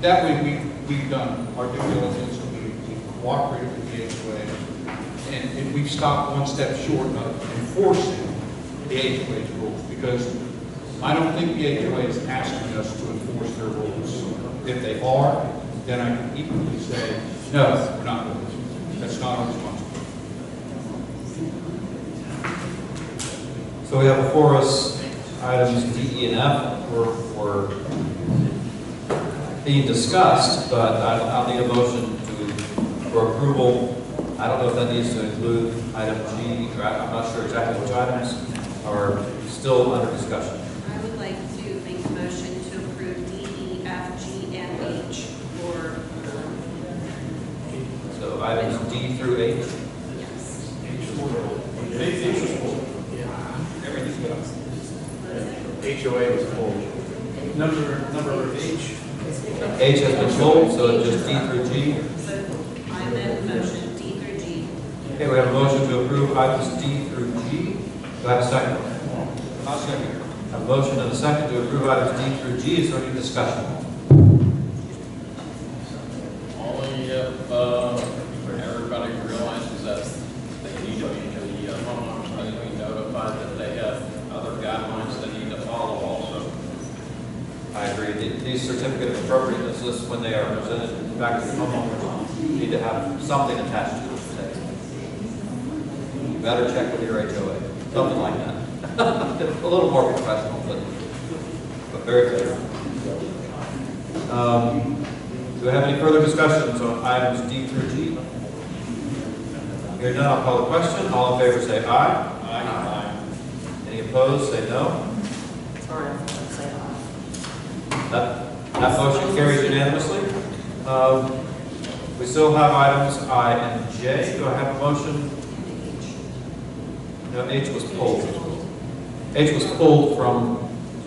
That way we've done our due diligence, we've cooperated with the HOA, and we've stopped one step short of enforcing the HOA's rules, because I don't think the HOA is asking us to enforce their rules. If they are, then I can equally say, no, we're not doing this. That's not our responsibility. So we have before us items D, E, and F were being discussed, but I'll need a motion for approval. I don't know if that needs to include item G, or I'm not sure exactly which items are still under discussion. I would like to make a motion to approve D, E, F, G, and H for. So items D through H. Yes. H was full. Everything's good. HOA was full. Number of H. H has been pulled, so just D through G. So I amend the motion D through G. Okay, we have a motion to approve items D through G. Do I have a second? I'll second. A motion and a second to approve items D through G. Is there any discussion? Only if everybody realizes that they need to be, the homeowners need to be notified that they have other guidelines they need to follow also. I agree. These certificate of appropriateness lists, when they are presented back to the homeowners, need to have something attached to it. You better check with your HOA. Something like that. A little more professional, but very clear. Do we have any further discussions on items D through G? Hearing none, I'll call the question. All in favor say aye. Aye. opposed, say no. Sorry, I forgot to say That motion carries unanimously. We still have items I and J. Do I have a motion? No, H was pulled. H was pulled from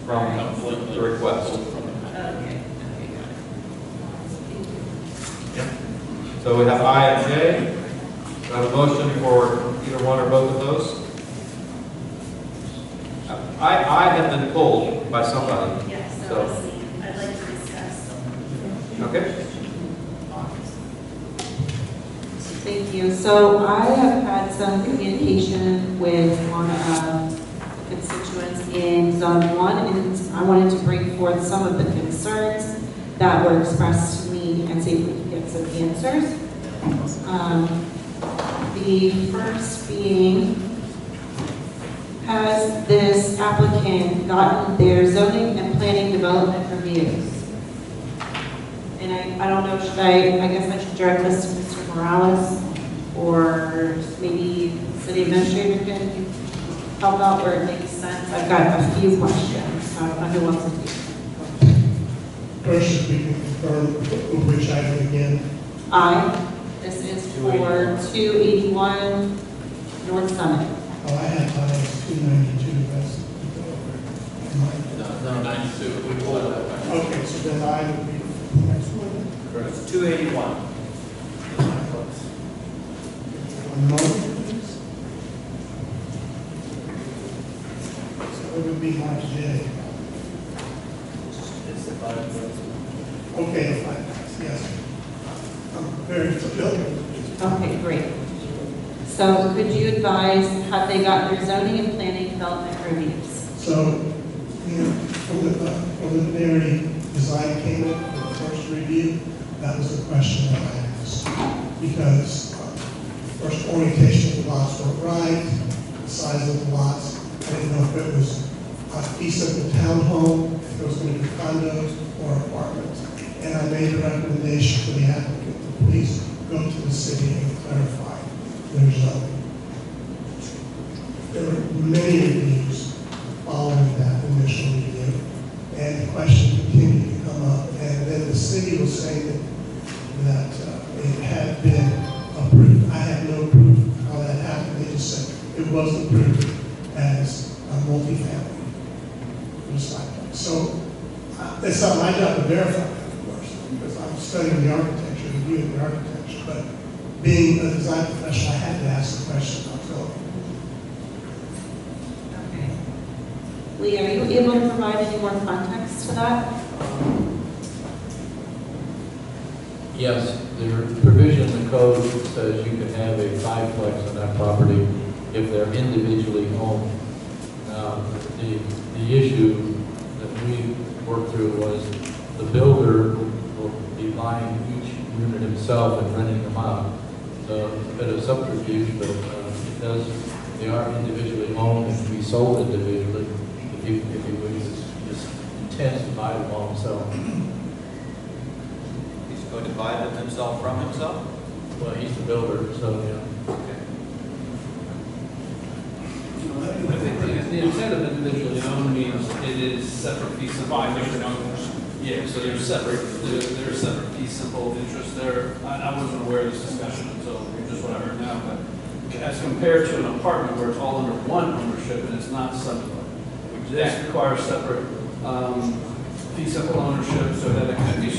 the request. So we have I and J. Do I have a motion for either one or both of those? I have been pulled by somebody. Yes, So, I'd like to discuss. okay. Thank you. So I have had some communication with one of the constituents in Zone 1, and I wanted to bring forth some of the concerns that were expressed to me and see if we can get some answers. The first being, has this applicant gotten their zoning and planning development reviews? And I don't know, I guess I should direct this to Mr. Morales, or maybe city administrator can help out where it makes sense. I've got a few questions. I don't know who wants to do. First, if we can confirm which item again. This is for 281 North Summit. Oh, I had mine 292, that's. No, 92, we pulled that back. Okay, so then I would be the next one. Correct. 281. One moment, please. So it would be my J. It's the 5 votes. Okay, the 5 votes, yes. I'm very familiar. Okay, great. So could you advise, have they got their zoning and planning development reviews? So, from the very design came in for the first review, that was the question that I asked. Because first orientation of the lots weren't right, the size of the lots, I didn't know if it was a piece of the townhome, if it was going to be condos or apartments. And I made a recommendation for the applicant to please go to the city and clarify their zoning. There were many reviews following that initial review, and the question continued to come up. And then the city was saying that it had been approved. I have no proof how that happened. They just said it was approved as a multifamily recycling. So it's not my job to verify that, of course, because I'm studying the architecture, reviewing the architecture. But being a design professional, I had to ask the question about zoning. Okay. Lee, are you able to provide any more context to that? Yes, the provision in the code says you can have a fiveplex on that property if they're individually owned. The issue that we worked through was the builder will be buying each unit himself and renting them out. So it's a bit of subterfuge, but they are individually owned and can be sold individually if you would just intend to buy them all himself. He's going to buy them himself from himself? Well, he's the builder, so yeah. Okay. I think the intent of individually owned means it is separate piece of different owners. Yeah, so there's separate fee simple interest there. I wasn't aware of this discussion until just what I heard now, but as compared to an apartment where it's all under one ownership and it's not subdivided. This requires separate fee simple ownership so that it can be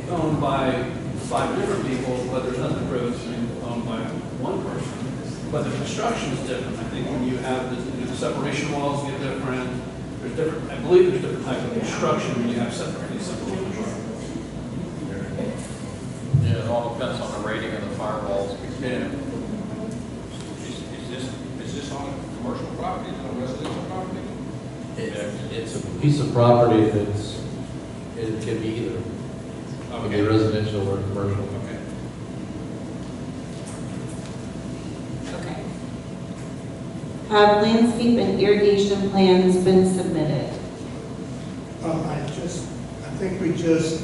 owned by 5 different people, but there's nothing prohibited being owned by one person. But the construction is different. I think when you have the separation walls get different, there's different, I believe there's different type of construction when you have separate fee simple ownership. Yeah, it all depends on the rating of the firewalls. Yeah. Is this on a commercial property, is it a residential property? It's a piece of property it can be either. It can be residential or commercial. Okay. Okay. Have landscape and irrigation plans been submitted? I think we just,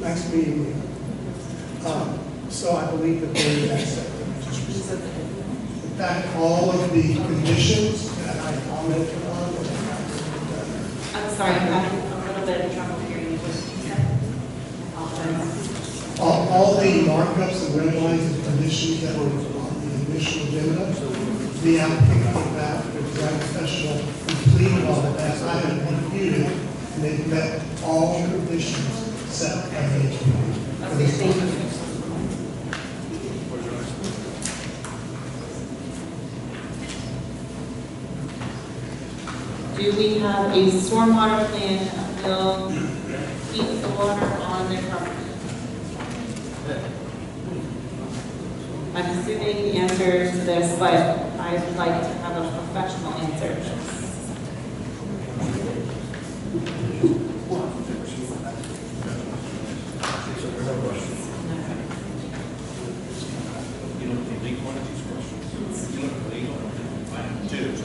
nice meeting you. So I believe that they're that set. back all of the conditions that I commented on. I'm sorry, I'm having a little bit of trouble hearing you. All the markups and red lines and conditions that were on the initial agenda, the applicant came back, the design professional completed all of that. I have reviewed it, and they've met all conditions set by the HPD. Do we have a stormwater plan that will keep the water on their property? I'm assuming the answer to this, but I would like to have a professional answer.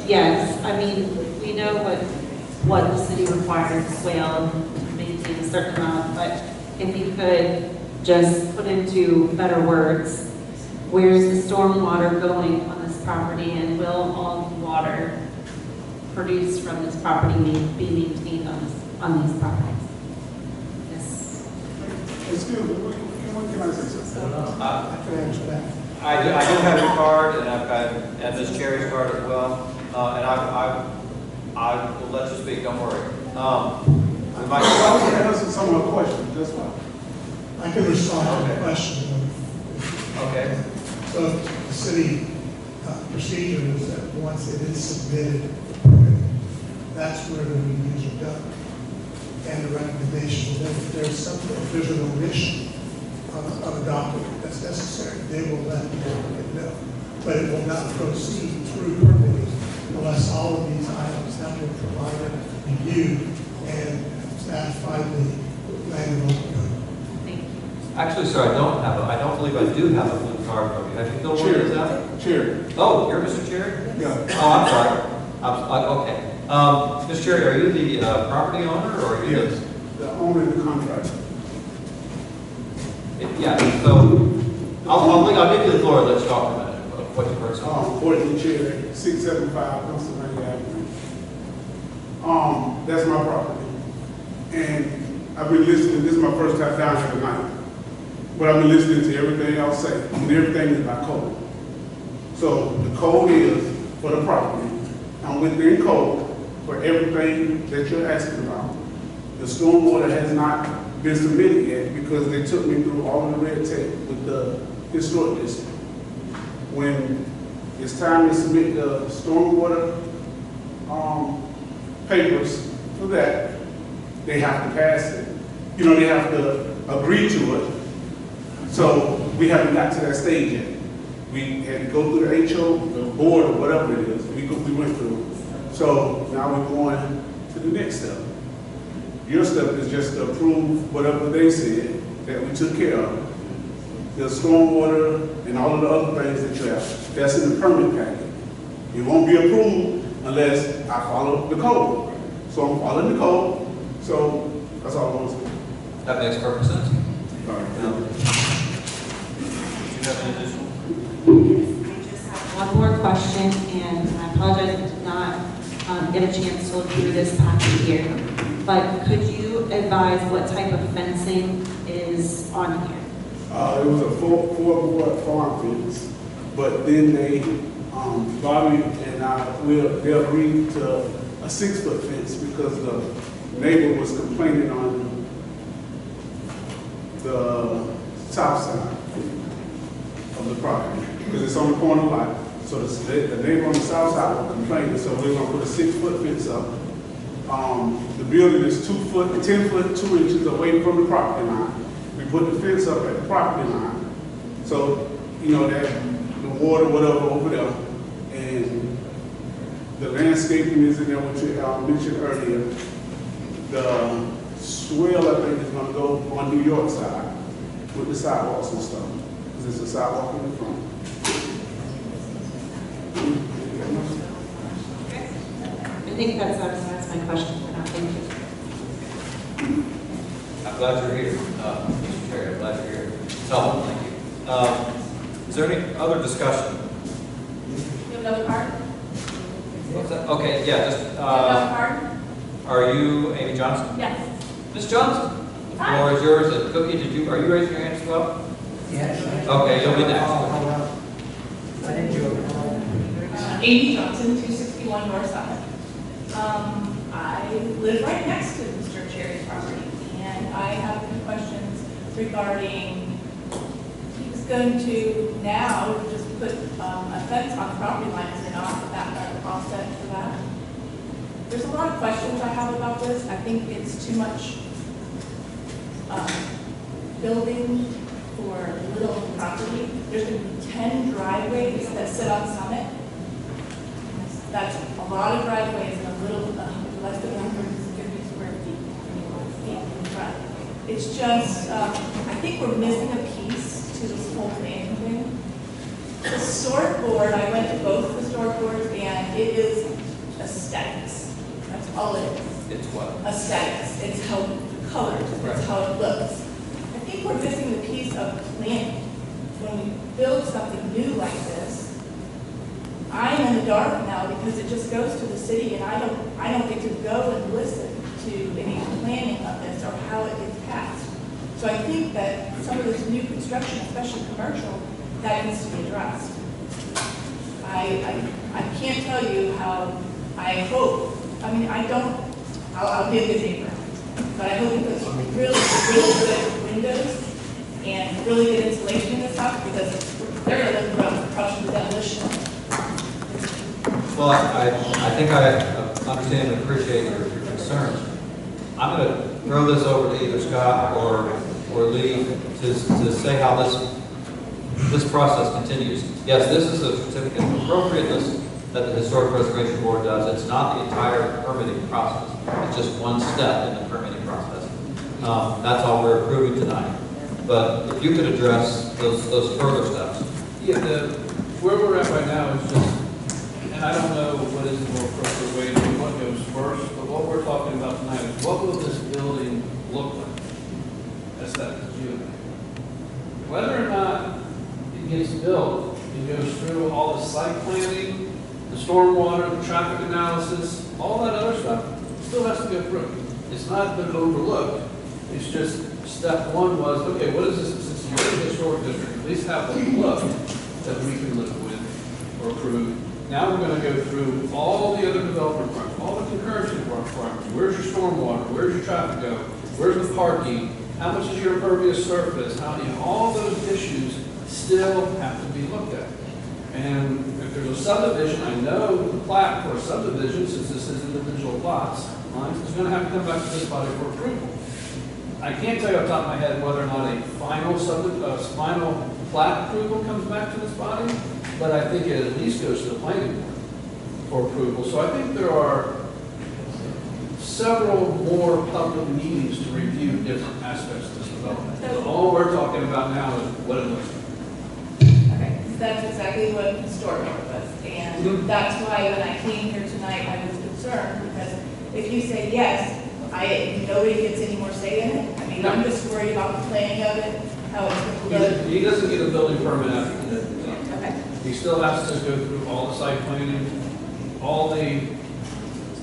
Yes, I mean, we know what the city requires swale to maintain a certain amount, but if you could just put into better words, where's the stormwater going on this property, and will all the water produced from this property be maintained on these properties? Yes. Excuse me, when can I say something? I do have your card, and I've got Ms. Cherry's card as well, and I will let you speak, don't worry. I want to answer some of the questions, that's why. I can respond to the question. Okay. So the city procedure is that once it is submitted, that's where the reviews are done. And the recommendation, then if there's something, if there's an omission of a document that's necessary, they will let the applicant know. But it will not proceed through permitting unless all of these items have been provided, reviewed, and satisfied the land development code. Actually, sir, I don't believe I do have a blue card from you. Have you filled one of these out? Chair. Oh, you're Mr. Cherry? Yeah. Oh, I'm sorry. Okay. Mr. Cherry, are you the property owner, or are you? Yes, the owner of the contract. Yeah, so I'll give you the floor. Let's talk about it. What you've heard so far. 14 Chair, 675 Pennsylvania Avenue. That's my property. And I've been listening, this is my first time down here tonight. But I've been listening to everything y'all say, and everything is by code. So the code is for the property. I'm within code for everything that you're asking about. The stormwater has not been submitted yet because they took me through all of the red tape with the historic district. When it's time to submit the stormwater papers for that, they have to pass it. You know, they have to agree to it. So we haven't got to that stage yet. We had to go through the HO, the board, or whatever it is. We went through. So now we're going to the next step. Your step is just to approve whatever they said that we took care of. The stormwater and all of the other things that you have. That's in the permit packet. It won't be approved unless I follow the code. So I'm following the code. So that's all I want to say. That makes perfect sense. All right. Do you have any additional? One more question, and I apologize I did not get a chance to look through this packet here. But could you advise what type of fencing is on here? It was a four-board farm fence, but then they, Bobby and they agreed to a 6-foot fence because the neighbor was complaining on the south side of the property because it's on the corner lot. So the neighbor on the south side was complaining, so we're going to put a 6-foot fence up. The building is 10 foot 2 inches away from the property line. We put the fence up at the property line. So, you know, that the water, whatever, over there. And the landscaping is in there, which you mentioned earlier. The swell, I think, is going to go on New York side with the sidewalks and stuff. Because there's a sidewalk in the front. I think that satisfies my question for now. Thank you. I'm glad you're here, Mr. Cherry. I'm glad you're here. So, thank you. Is there any other discussion? no card? What's that? Okay, yeah, just, No card? are you Amy Johnson? Yes. Ms. Johnson, the floor is yours. And Cookie, are you raising your hand as well? Yes. Okay, you'll be next. Amy Johnson, 261 North Side. I live right next to Mr. Cherry's property, and I have some questions regarding, he's going to now just put a fence on the property line, is there not that offset for that? There's a lot of questions I have about this. I think it's too much building for little property. There's going to be 10 driveways that sit on Summit. That's a lot of driveways and a little, less than 150 square feet in front. It's just, I think we're missing a piece to this whole planning thing. The sort board, I went to both the sort boards, and it is aesthetics. That's all it is. It's what? Aesthetics. It's how the colors, it's how it looks. I think we're missing the piece of planning. When we build something new like this, I'm in the dark now because it just goes to the city, and I don't get to go and listen to any planning of this or how it gets passed. So I think that some of this new construction, especially commercial, that needs to be addressed. I can't tell you how I hope. I mean, I'll be a good neighbor, but I hope it goes really good windows and really good insulation in this house, because they're going to live around crushing the demolition. Well, I think I understand and appreciate your concerns. I'm going to throw this over to either Scott or Lee to say how this process continues. Yes, this is a certificate of appropriateness that the Historic Preservation Board does. It's not the entire permitting process. It's just one step in the permitting process. That's all we're approving tonight. But if you could address those further steps. Yeah, where we're at right now is just, and I don't know what is the more appropriate way to do what goes first, but what we're talking about tonight is what will this building look like? Aesthetics, whether or not it gets built, it goes through all the site planning, the stormwater, the traffic analysis, all that other stuff, still has to go through. It's not been overlooked. It's just step one was, okay, what is this, since you're in the historic district, at least have a look that we can live with or approve. Now we're going to go through all the other development requirements, all the concurrency requirements. Where's your stormwater? Where's your traffic go? Where's the parking? How much is your impervious surface? All those issues still have to be looked at. And if there's a subdivision, I know the plat for a subdivision, since this is individual plots, is going to have to come back to this body for approval. I can't tell you off the top of my head whether or not a final plat approval comes back to this body, but I think it at least goes to the planning board for approval. So I think there are several more public meetings to review different aspects of this development. So all we're talking about now is what it looks like. Okay, that's exactly what the story was, and that's why when I came here tonight, I was concerned, because if you say yes, nobody gets any more say in it. I mean, I'm just worried about the planning of it, how it's going to look. He doesn't get a building permit after that. Okay. He still has to go through all the site planning,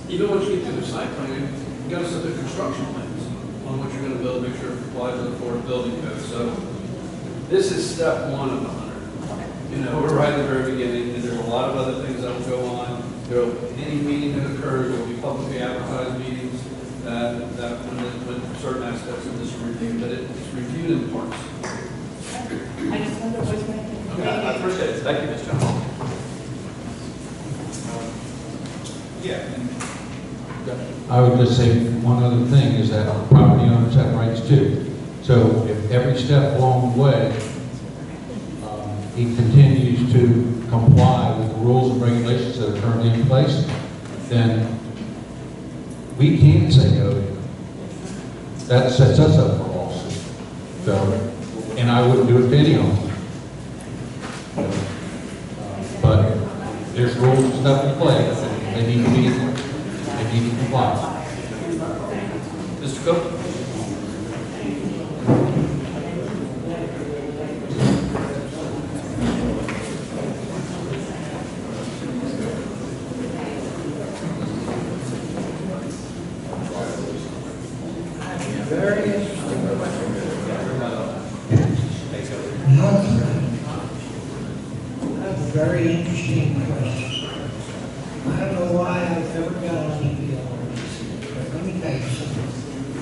even once you get through the site planning, you got to set the construction plans on what you're going to build, make sure it complies with the Florida building code. So this is step one of the 100. We're right at the very beginning, and there's a lot of other things that will go on. Any meeting that occurs, there will be publicly advertised meetings that when certain aspects of this are reviewed, but it's reviewed in parts. I just wonder what's going to Okay, I appreciate it. Thank you, Ms. Johnson. I would just say one other thing is that property owners have rights too. So if every step along the way, he continues to comply with the rules and regulations that are currently in place, then we can say no to him. That sets us up for a lawsuit. So, and I wouldn't do it to any of them. But there's rules and stuff in place. They need to comply. Mr. Cook? very interesting question. I have a very interesting question. I don't know why I've ever got on EPL on this, but let me tell you something.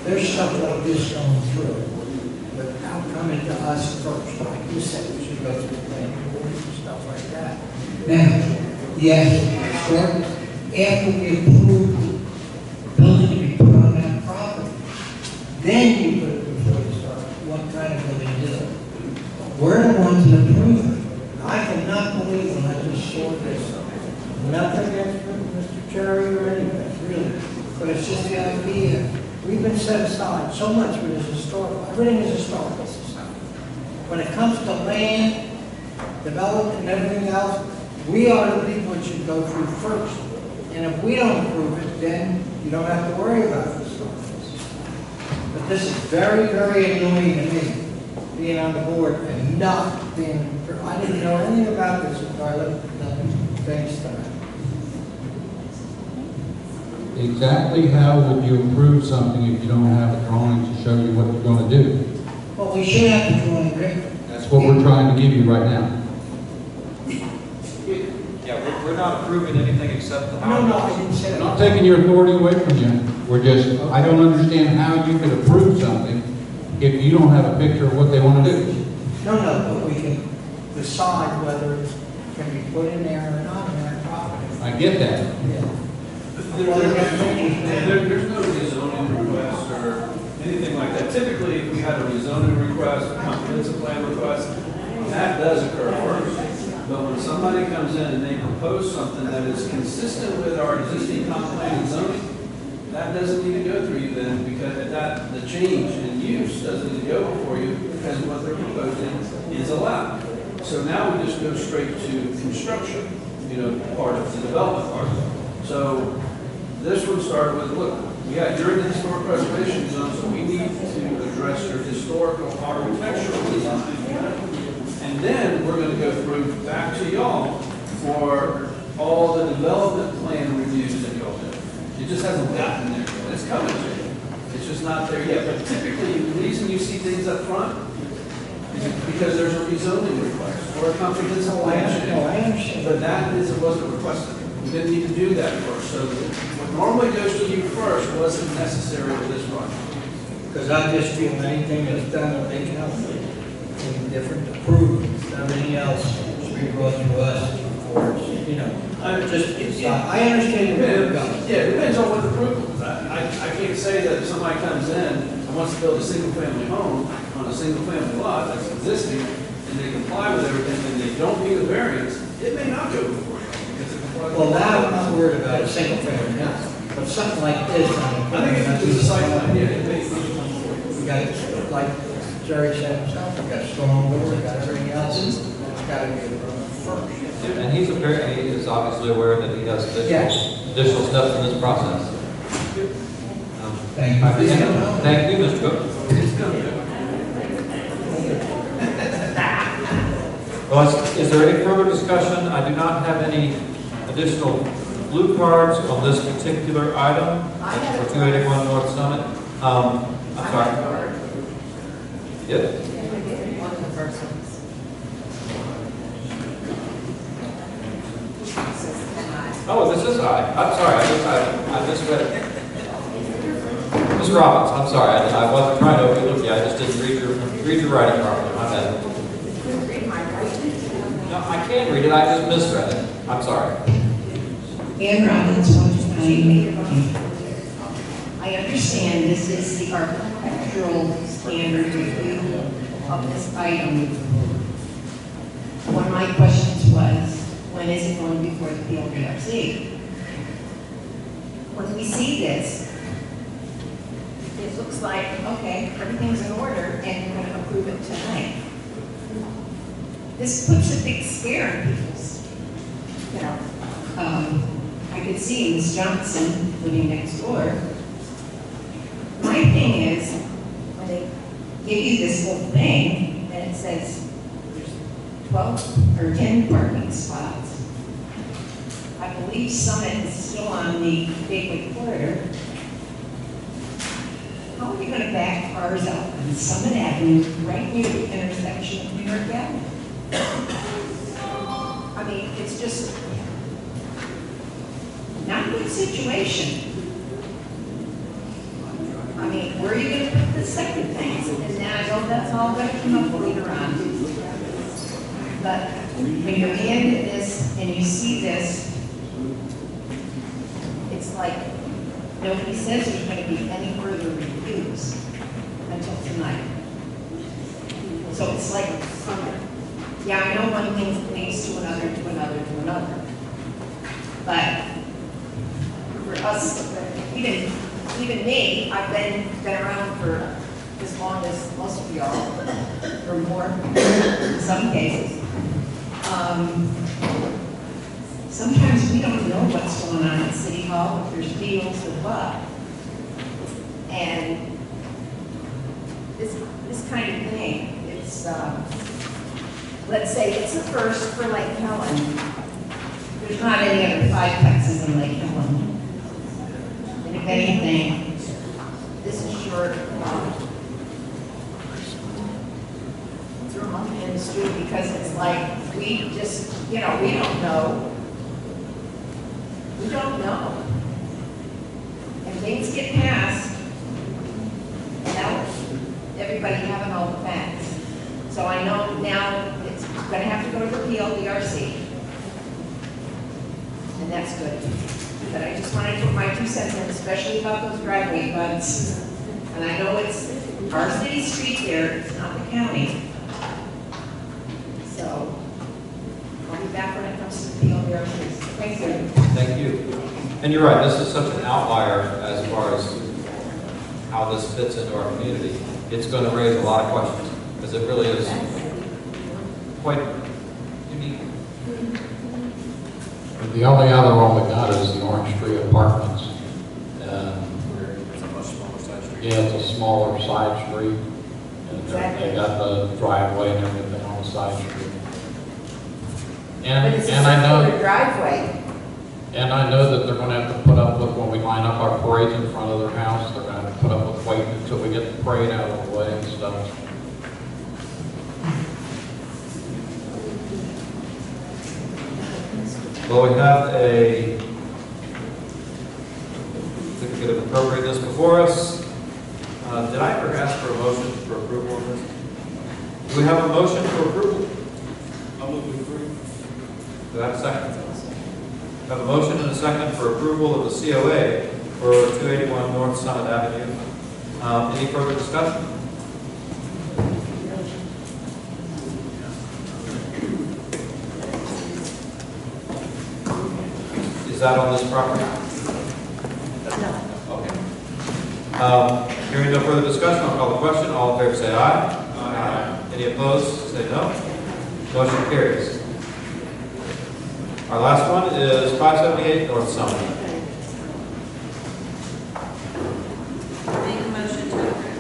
There's stuff like this going through, but how coming to us first? Like you said, we should go through the planning board and stuff like that. Now, yes, start after we approve building to be put on that property. Then you put it before you start, what kind of building is it? We're the ones that approve it. I cannot believe when I just saw this. Nothing against Mr. Cherry or anything, really. But it's just the idea. We've been set aside so much for this historical, everything is historical society. When it comes to land, development and everything else, we are the people that should go through first. And if we don't approve it, then you don't have to worry about it. But this is very, very annoying to me, being on the board and not being, I didn't know anything about this until I looked at the things tonight. Exactly how would you approve something if you don't have a drawing to show you what you're going to do? Well, we should have the drawing, Rick. That's what we're trying to give you right now. Yeah, we're not approving anything except the. No, I didn't say We're that. not taking your authority away from you. We're just, I don't understand how you can approve something if you don't have a picture of what they want to do. No, but we can decide whether it can be put in there or not in that property. I get that. There's no rezoning request or anything like that. Typically, if we had a rezoning request, a comprehensive plan request, that does occur first. But when somebody comes in and they propose something that is consistent with our existing comp plan and zoning, that doesn't need to go through you then, because the change in use doesn't need to go before you, because what they're proposing is allowed. So now we just go straight to construction, part of the development part. So this one started with, look, you're in the historic preservation zone, so we need to address your historical architectural design. And then we're going to go through back to y'all for all the development plan reviews that y'all do. It just hasn't gotten there yet. It's coming to you. It's just not there yet. But typically, the reason you see things up front is because there's a rezoning request or a comprehensive plan change. But that wasn't requested. We didn't need to do that first. So what normally goes to you first wasn't necessary with this project. Because I just feel anything that's done will make it different approved, everything else should be brought to us before it's, I understand where you're going. Yeah, it depends on what the approval is. I can't say that if somebody comes in and wants to build a single-family home on a single-family lot that's existing, and they comply with everything, and they don't need a variance, it may not go before you. Because it complies with Well, now I'm not worried about a single-family house, but something like this. I think if it's a site plan, yeah, it may. We got, like Jerry said himself, we got storm doors, we got everything else, it's got to be approved first. And he is obviously aware that he has additional steps in this process. Thank you. Thank you, Mr. Cook. Well, is there any further discussion? I do not have any additional blue cards on this particular item for 281 North Summit. I'm sorry. Yep. One of the first ones. Oh, this is I. I'm sorry, I misread it. Ms. Robbins, I'm sorry, I wasn't trying to overlook you, I just didn't read your writing properly, my bad. No, I can read it, I just misread it. I'm sorry. Ann Robbins, 129. I understand this is the architectural standard review of this item. One of my questions was, when is it going before the PLDRC? When we see this, it looks like, okay, everything's in order and we're going to approve it tonight. This puts a big scare in people's, I could see Ms. Johnson living next door. My thing is, when they give you this whole thing, and it says there's 12 or 10 parking spots. I believe Summit is still on the Gateway corridor. how are you gonna back cars up on Summit Avenue right near the intersection of New York Avenue? I mean, it's just not a good situation. I mean, where are you gonna put the second things? And then I know that's all gonna come up later on. But when you're in this and you see this, it's like nobody says there's going to be any further reviews until tonight. So it's like, yeah, I know one thing leads to another, to another, to another. But for us, even me, I've been around for as long as most of y'all, or more in some cases. Sometimes we don't know what's going on at City Hall, if there's deals or what. And this kind of thing, it's, let's say it's a first for Lake Helen. There's not any other fiveplexes in Lake Helen. And if anything, this is short through the industry, because it's like, we just, you know, we don't know. We don't know. And things get passed without everybody having all the facts. So I know now it's going to have to go to the PLDRC. And that's good. But I just wanted to put my 2 cents in, especially about those driveway buds. And I know it's our city street there, it's not the county. So I'll be back when it comes to the PLDRC. Thank you. Thank you. And you're right, this is such an outlier as far as how this fits into our community. It's going to raise a lot of questions, because it really is quite unique. The only other one we got is the Orange Tree Apartments. It's a much smaller side street. Yeah, it's a smaller side street. And they got the driveway and everything on the side street. But it's a I know. circular driveway. And I know that they're going to have to put up with, when we line up our parades in front of their house, they're going to have to put up with waiting until we get the parade out of the way and stuff. Well, we have a certificate of appropriateness before us. Did I ever ask for a motion for approval of this? Do we have a motion for approval? I'll move to approve. Do I have a second? I have a motion and a second for approval of the COA for 281 North Summit Avenue. Any further discussion? Is that on this property? No. Okay. Hearing no further discussion, I'll call the question. All in favor say aye. Aye. Any opposed, say no. Motion carries. Our last one is 578 North Summit. Make a motion to approve.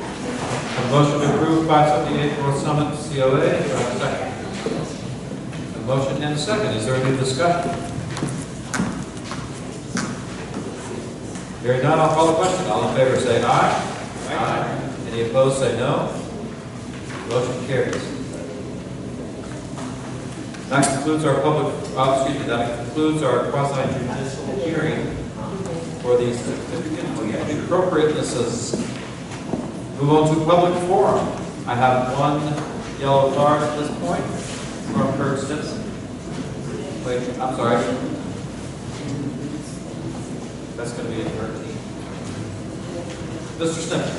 A motion to approve 578 North Summit COA. Do I have a second? A motion and a second. Is there any discussion? Hearing none, I'll call the question. All in favor say aye. Aye. Any opposed say no. Motion carries. That concludes our that concludes our quasi-judicial hearing for these certificate of appropriatenesses. Move on to public forum. I have one yellow card at this point from Kurt Stinson. Wait, I'm sorry. That's going to be a 13. Mr. Stinson.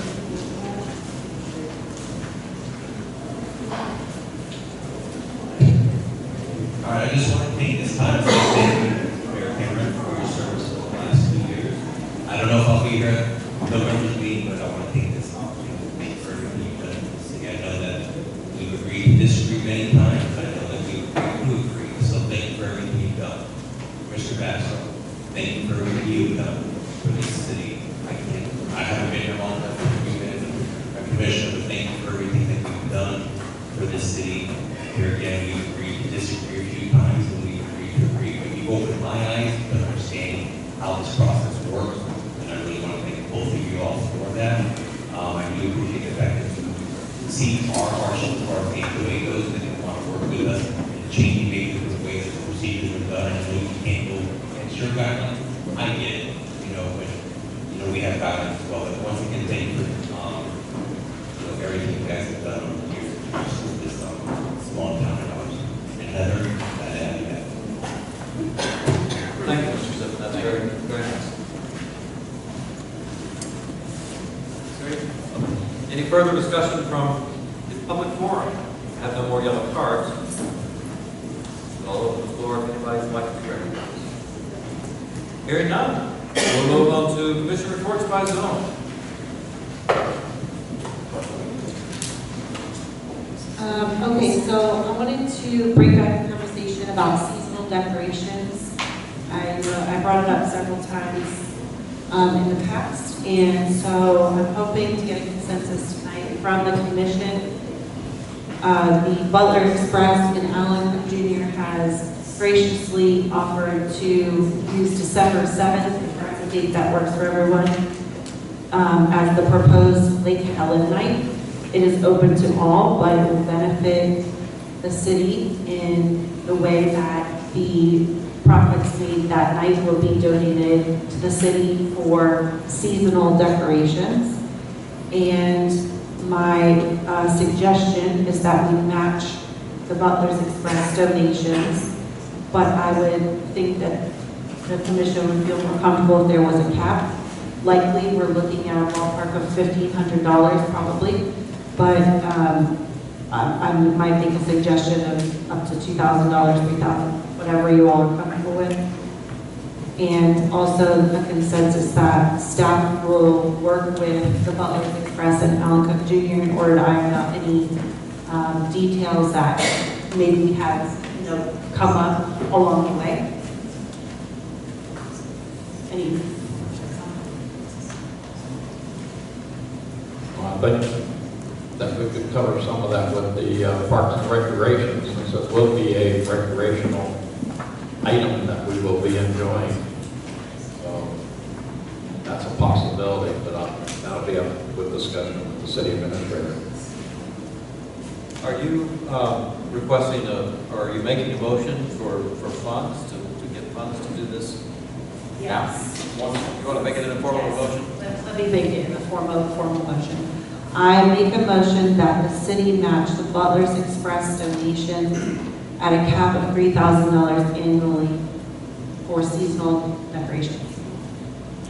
All right, I just want to take this time to say thank you, Mayor Cameron, for your service over the last 2 years. I don't know if I'll be here at November's meeting, but I want to take this opportunity to thank you for everything you've done in the city. I know that we've agreed to disagree many times, but I know that we agreed to agree. So thank you for everything you've done. Mr. Basso, thank you for everything you've done for this city. I haven't been here long enough to be a commissioner, but thank you for everything that you've done for this city. Here again, we agreed to disagree a few times, and we agreed to agree. But you opened my eyes to understanding how this process works, and I really want to thank both of you all for that. I do appreciate the fact that you see our partial to our HOA goes and they want to work with us and changing maybe the way that the procedures are done, and so you can't go against your guidelines. I get it, but we have guidelines as well. But once again, thank you for everything you guys have done over the years to pursue this small town of ours. And Heather, glad to have you back. Thank you, Mr. Zip. That's very, very nice. Great. Any further discussion from the public forum? I have no more yellow cards. I'll open the floor if anybody would like to be recognized. Hearing none, we'll move on to commission reports by zone. Okay, so I wanted to bring back a conversation about seasonal decorations. I brought it up several times in the past, and so I'm hoping to get a consensus tonight from the commission. The Butler Express and Allen Jr. has graciously offered to use December 7th, if that's a date that works for everyone, as the proposed Lake Helen night. It is open to all, but it will benefit the city in the way that the profits made that night will be donated to the city for seasonal decorations. And my suggestion is that we match the Butler's Express donations, but I would think that the commission would feel more comfortable if there was a cap. Likely, we're looking at a ballpark of $1,500 probably, but I might make a suggestion of up to $2,000, $3,000, whatever you all are comfortable with. And also the consensus that staff will work with the Butler's Express and Allen Cook Jr. in order to iron out any details that maybe have come up along the way. Any? But that we could cover some of that with the Parks and Recreation, since it will be a recreational item that we will be enjoying. So that's a possibility, but that'll be up with discussion with the city administrator. Are you requesting or are you making a motion for funds, to get funds to do this? Yes. You want to make it in a formal motion? Let me make it in the formal motion. I make a motion that the city match the Butler's Express donation at a cap of $3,000 annually for seasonal decorations.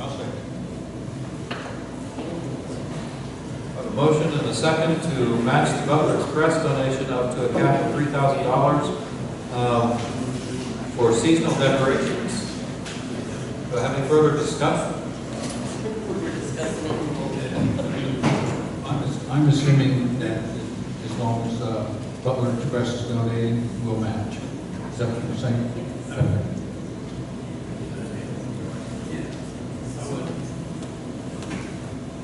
I'll second. I have a motion and a second to match the Butler Express donation up to a cap of $3,000 for seasonal decorations. Do I have any further discussion? I'm assuming that as long as Butler Express is donating, we'll match. Is that what you're saying?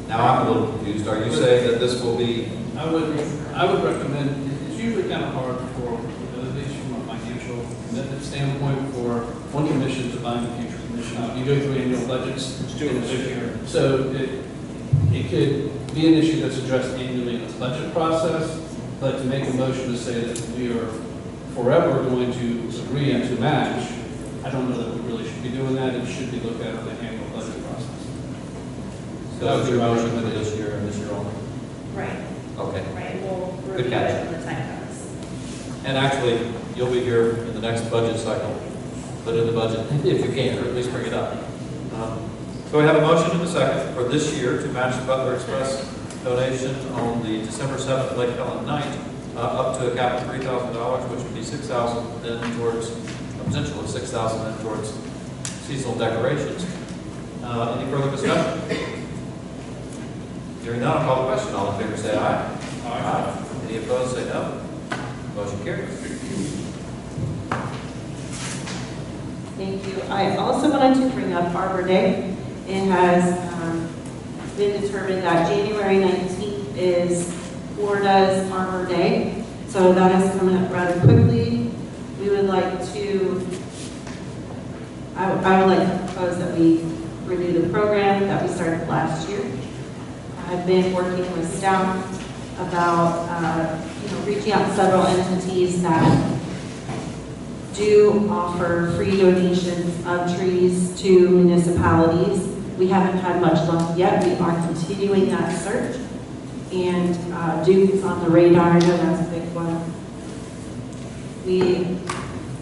Now I'm a little confused. Are you saying that this will be? I would recommend, it's usually kind of hard for, at least from a financial commitment standpoint, for one commission to bind the future commission out. You go through annual budgets. So it could be an issue that's addressed annually in the budget process, but to make a motion to say that we are forever going to agree and to match, I don't know that we really should be doing that. It should be looked at in the annual budget process. So that was your motion for this year and this year only? Right. Okay. Right. We'll Good review catch. it when the time comes. And actually, you'll be here in the next budget cycle. Put in the budget if you can, or at least bring it up. So we have a motion and a second for this year to match the Butler Express donation on the December 7th Lake Helen night up to a cap of $3,000, which would be $6,000 then towards, a potential of $6,000 then towards seasonal decorations. Any further discussion? Hearing none, I'll call the question. All in favor say aye. Aye. Any opposed say no. Motion carries. Thank you. I also wanted to bring up Arbor Day. It has been determined that January 19th is Florida's Arbor Day. So that is coming up rather quickly. We would like to, I would like to propose that we renew the program that we started last year. I've been working with staff about, reaching out to several entities that do offer free donations of trees to municipalities. We haven't had much luck yet. We are continuing that search. And Duke is on the radar. I know that's a big one. We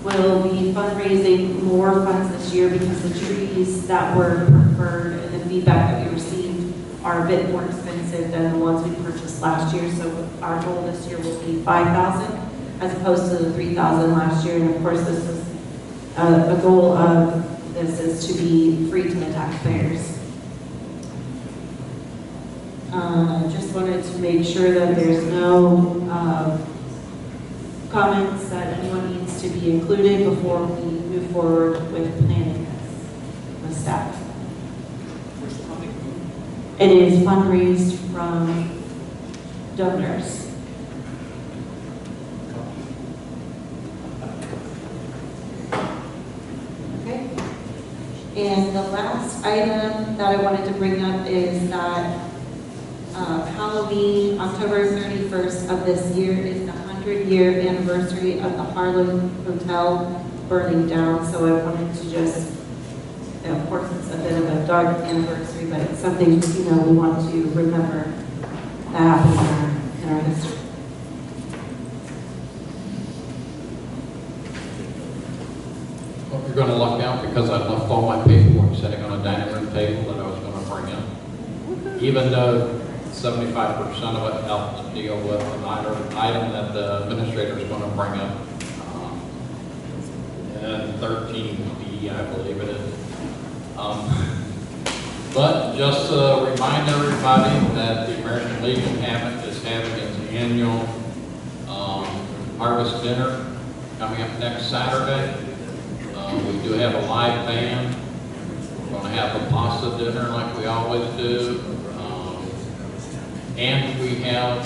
will be fundraising more funds this year because the trees that were preferred and the feedback that we received are a bit more expensive than the ones we purchased last year. So our goal this year will be $5,000 as opposed to the $3,000 last year. And of course, this is a goal of this is to be free to the taxpayers. Just wanted to make sure that there's no comments that anyone needs to be included before we move forward with planning this with staff. It is fundraised from donors. Okay. And the last item that I wanted to bring up is that Halloween, October 31st of this year, is the 100-year anniversary of the Harlem Hotel burning down. So I wanted to just, of course, it's a bit of a dark anniversary, but it's something, we want to remember that happened in our history. Well, you're going to luck out because I left all my paperwork sitting on a dining room table that I was going to bring in. Even though 75% of it helps deal with an item that the administrator is going to bring up. And 13B, I believe it is. But just to remind everybody that the American Legion Hammock is having its annual harvest dinner coming up next Saturday. We do have a live band. We're going to have a pasta dinner like we always do. And we have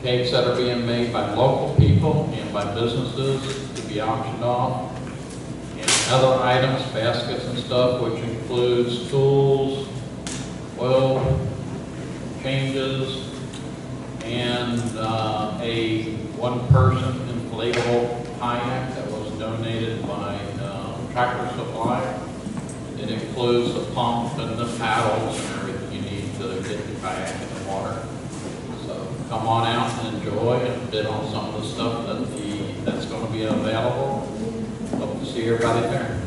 cakes that are being made by local people and by businesses to be auctioned off. And other items, baskets and stuff, which includes tools, oil changes, and a one-person inflatable kayak that was donated by Tractor Supply. It includes the pump and the paddles and everything you need to get the kayak in the water. So come on out and enjoy and bid on some of the stuff that's going to be available. Hope to see everybody there.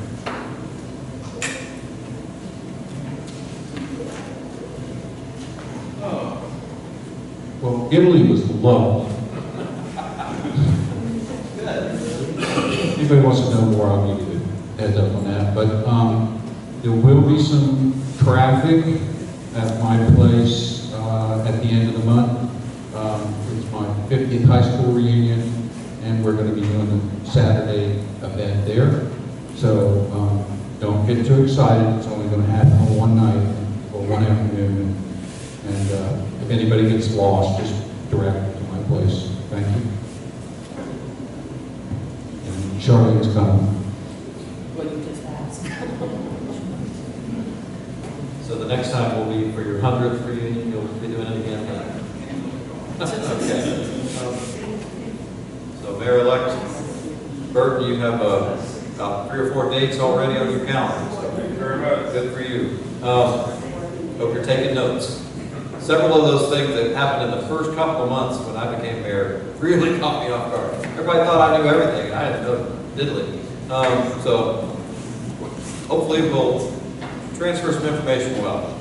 Well, Italy was low. Anybody wants to know more, I'll give you a heads up on that. But there will be some traffic at my place at the end of the month. It's my 50th high school reunion, and we're going to be doing a Saturday event there. So don't get too excited. It's only going to happen on one night or one afternoon. And if anybody gets lost, just direct them to my place. Thank you. And Charlie is coming. What you just asked. So the next time will be for your 100th reunion, you'll be doing it again then? Okay. So Mayor-elect Burton, you have about 3 or 4 dates already on your calendar. So thank you very much. Good for you. Hope you're taking notes. Several of those things that happened in the first couple of months when I became mayor really caught me off guard. Everybody thought I knew everything, and I didn't know diddly. So hopefully we'll transfer some information well.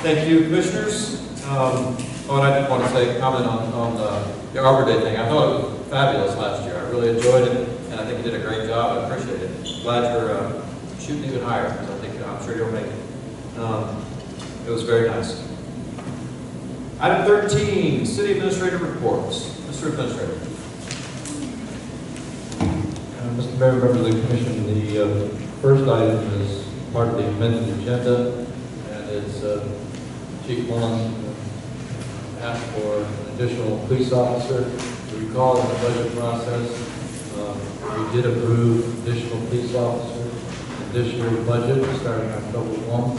Thank you, commissioners. And I did want to say, comment on the Arbor Day thing. I thought it was fabulous last year. I really enjoyed it, and I think you did a great job. I appreciate it. Glad you're shooting even higher, because I'm sure you'll make it. It was very nice. Item 13, City Administrator reports. Mr. Administrator. Mr. Mayor, members of the commission, the first item is part of the amended agenda, and it's Chief Mullins asked for an additional police officer. You recall in the budget process, we did approve additional police officers. this year's budget, starting October 1.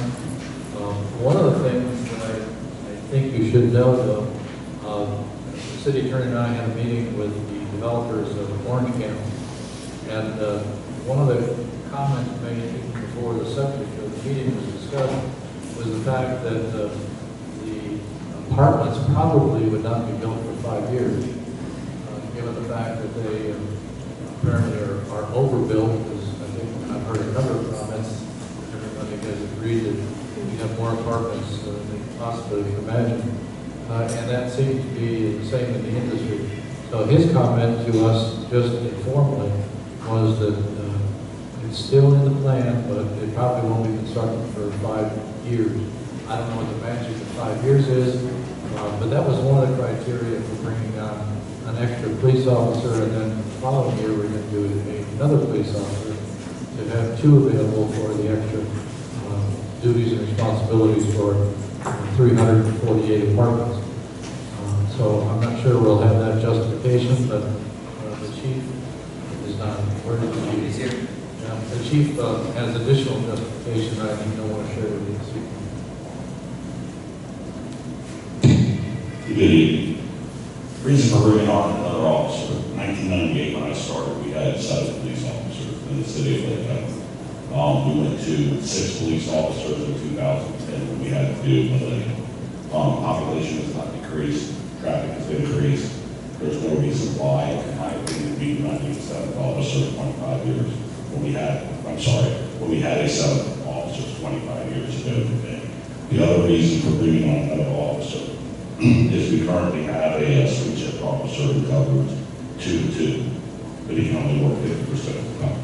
One of the things that I think you should know, though, the city attorney and I had a meeting with the developers of Orange County, and one of the comments made before the subject of the meeting was discussed was the fact that the apartments probably would not be built for 5 years, given the fact that they apparently are overbuilt, because I think I've heard a number of comments. Everybody has agreed that we have more apartments than they possibly can imagine. And that seems to be the same in the industry. So his comment to us, just informally, was that it's still in the plan, but it probably won't be constructed for 5 years. I don't know what the magic of 5 years is, but that was one of the criteria for bringing on an extra police officer, and then the following year we're going to do another police officer to have 2 available for the extra duties and responsibilities for 348 apartments. So I'm not sure we'll have that justification, but the chief is not. Where is the chief? He's here. Yeah, the chief has additional justification that I don't want to share with you this evening. Good evening. Reason for bringing on another officer. 1998, when I started, we had 7 police officers in the city of Lake County. We went to 6 police officers in 2010 when we had to do with the population has not decreased, traffic has increased. There's no reason why, in my opinion, we do not need a 7th officer for 25 years. When we had a 7th officer 25 years ago today. The other reason for bringing on another officer is we currently have a swing shift officer who covers 2 to 2, but he can only work 50% of the time.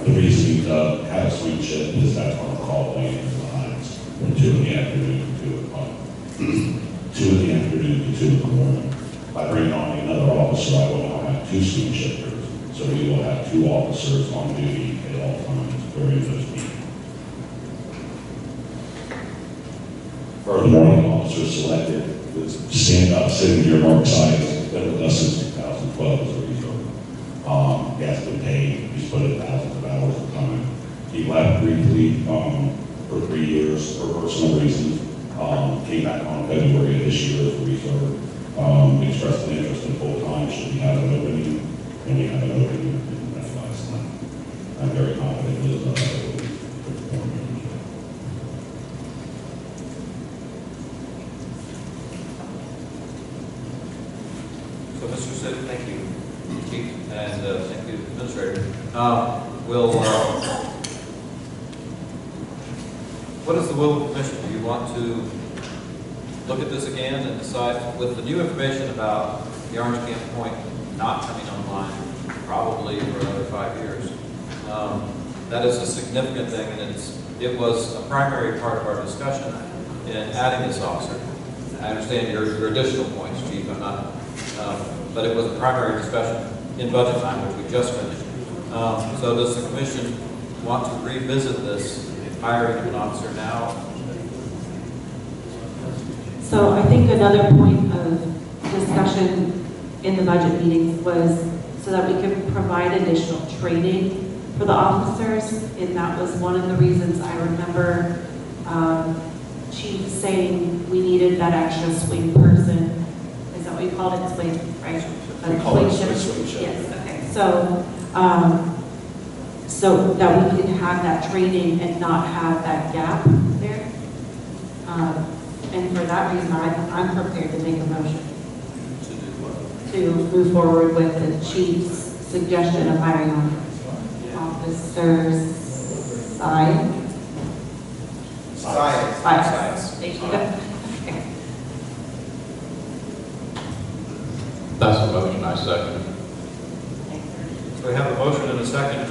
The reason we have a swing shift is that's when the call lane is the highest, from 2 in the afternoon to 2 o'clock. 2 in the afternoon to 2 in the morning. By bringing on another officer, I will now have 2 swing shifters, so we will have 2 officers on duty at all times during those meetings. Furthermore, the officer selected sitting here, Mark Sykes, been with us since 2012 as a reserve. He has been paid, he's put in thousands of hours of time. He left briefly for 3 years for personal reasons. Came back on February of this year as a reserve. Expressed an interest in full-time should we have an opening, and we have an opening in that last night. I'm very confident he will perform. So, Mr. Sid, thank you, Chief, and thank you, Administrator. What is the will of the commission? Do you want to look at this again and decide, with the new information about the Orange Camp Point not coming online, probably for another 5 years, that is a significant thing, and it was a primary part of our discussion in adding this officer. I understand your additional points, Chief. I'm not. But it was a primary discussion in budget time, which we just finished. So does the commission want to revisit this, hiring an officer now? So I think another point of discussion in the budget meetings was so that we could provide additional training for the officers, and that was one of the reasons I remember Chief saying we needed that extra swing person. Is that what you called it? Swing, right? We call it swing shift. Yes, okay. So that we can have that training and not have that gap there. And for that reason, I'm prepared to make a motion to move forward with the chief's suggestion of hiring officers. Science. Thank you. Okay. That's the motion, I second. So we have a motion and a second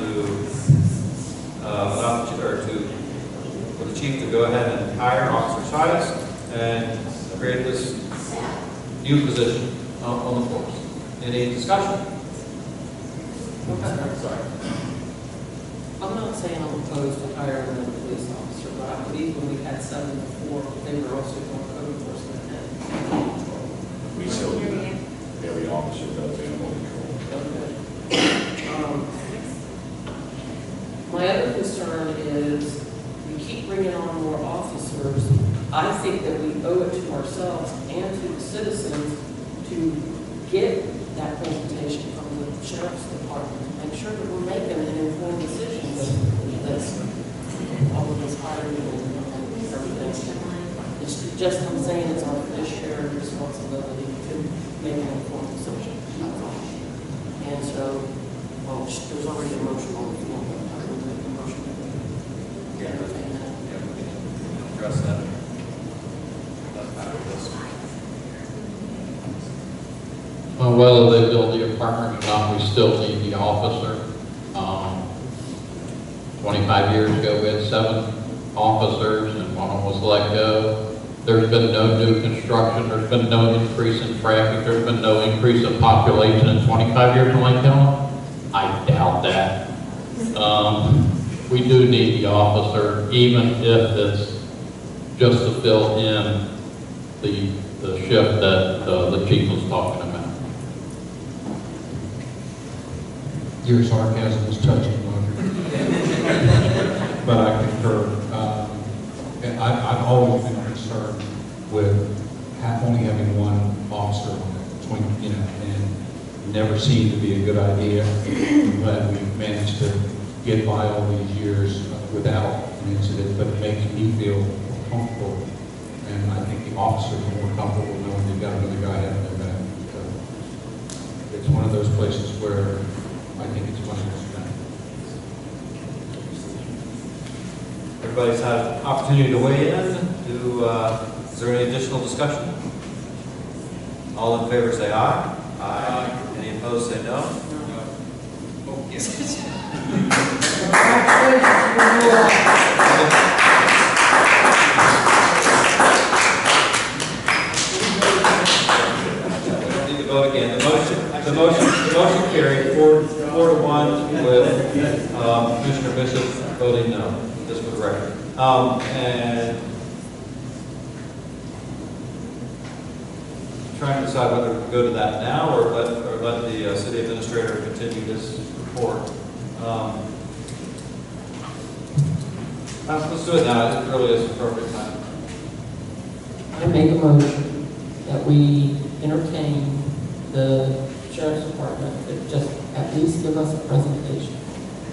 for the chief to go ahead and hire Officer Silas and create this new position on the force. Any discussion? Sorry. I'm not saying I'm opposed to hiring another police officer, but I believe when we had 7 before, they were also doing code enforcement. We still do that. Every officer does animal control. My other concern I think that we owe it to ourselves and to the citizens to get that presentation from the sheriff's department, to make sure that we're making an informed decision that's all of this hiring and everything. It's just, I'm saying it's our fiduciary responsibility to make an informed decision. That's all. And so, well, there's already a motion on the floor, but I'm going to make a motion. Yeah, we can address that. Well, whether they build the apartment or not, we still need the officer. 25 years ago, we had 7 officers and one of them was let go. There's been no new construction, there's been no increase in traffic, there's been no increase in population in 25 years in Lake County. I doubt that. We do need the officer, even if it's just to fill in the shift that the chief was talking about. Your sarcasm was touching, Roger. But I concur. And I've always been concerned with only having one officer on it, and never seemed to be a good idea. I'm glad we managed to get by all these years without an incident, but it makes me feel comfortable. And I think the officers are more comfortable knowing they've got another guy having their back. So it's one of those places where I think it's money well spent. Everybody's had an opportunity to weigh in. Is there any additional discussion? All in favor say aye. Aye. Any opposed say no. Oh, yes. Need to vote again. The motion carried 4-1 with Commissioner Bishop voting no. Just for the record. And trying to decide whether to go to that now or let the city administrator continue this report. Let's do it now. It really is appropriate time. I make a motion that we entertain the sheriff's department to just at least give us a presentation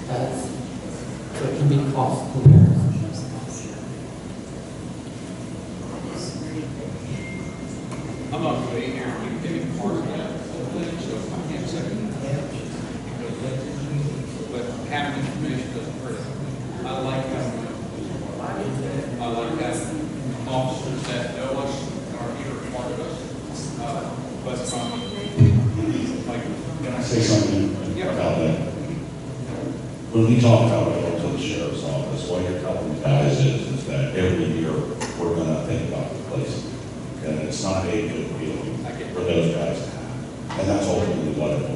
as so it can be cost comparison. I'm not really here to give part of that, so I can't second that. But having information doesn't hurt it. I like having officers that know us and are here part of us. But Can I say something about that? When we talk about going to the sheriff's office, what you're telling the guys is that every year we're going to think about replacing. And it's not a good feeling for those guys to have. And that's ultimately what it was.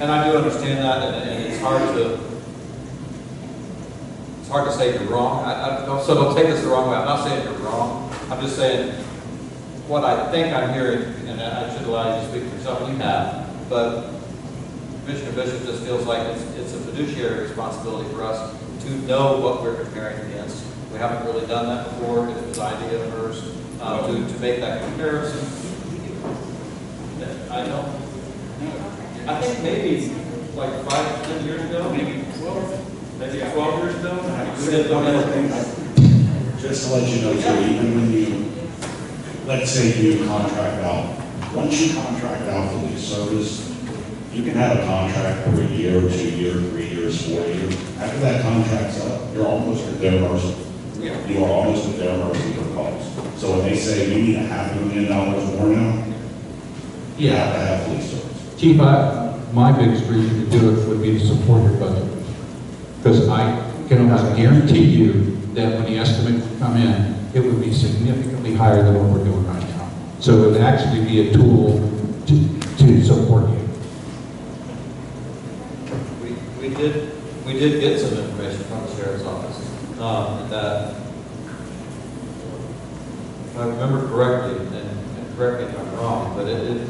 And I do understand that, and it's hard to say you're wrong. So don't take this the wrong way. I'm not saying you're wrong. I'm just saying what I think I'm hearing, and I should allow you to speak for yourself. You have, but Commissioner Bishop just feels like it's a fiduciary responsibility for us to know what we're comparing against. We haven't really done that before. It was an idea of hers to make that comparison. I don't. I think maybe like 5 to 10 years ago, maybe 12 years ago. We did one of the things. Just to let you know too, even when you, let's say you contract out, once you contract out for lease service, you can have a contract for a year, 2 years, 3 years, 4 years. After that contract's up, you're almost at their mercy. Yeah. You are almost at their mercy for costs. So when they say we need $500,000 more now, you have to have police service. Chief, my biggest reason to do it would be to support your budget. Because I can almost guarantee you that when the estimate would come in, it would be significantly higher than what we're doing right now. So it would actually be a tool to support you. We did get some information from the sheriff's office that, if I remember correctly, and correct me if I'm wrong, but it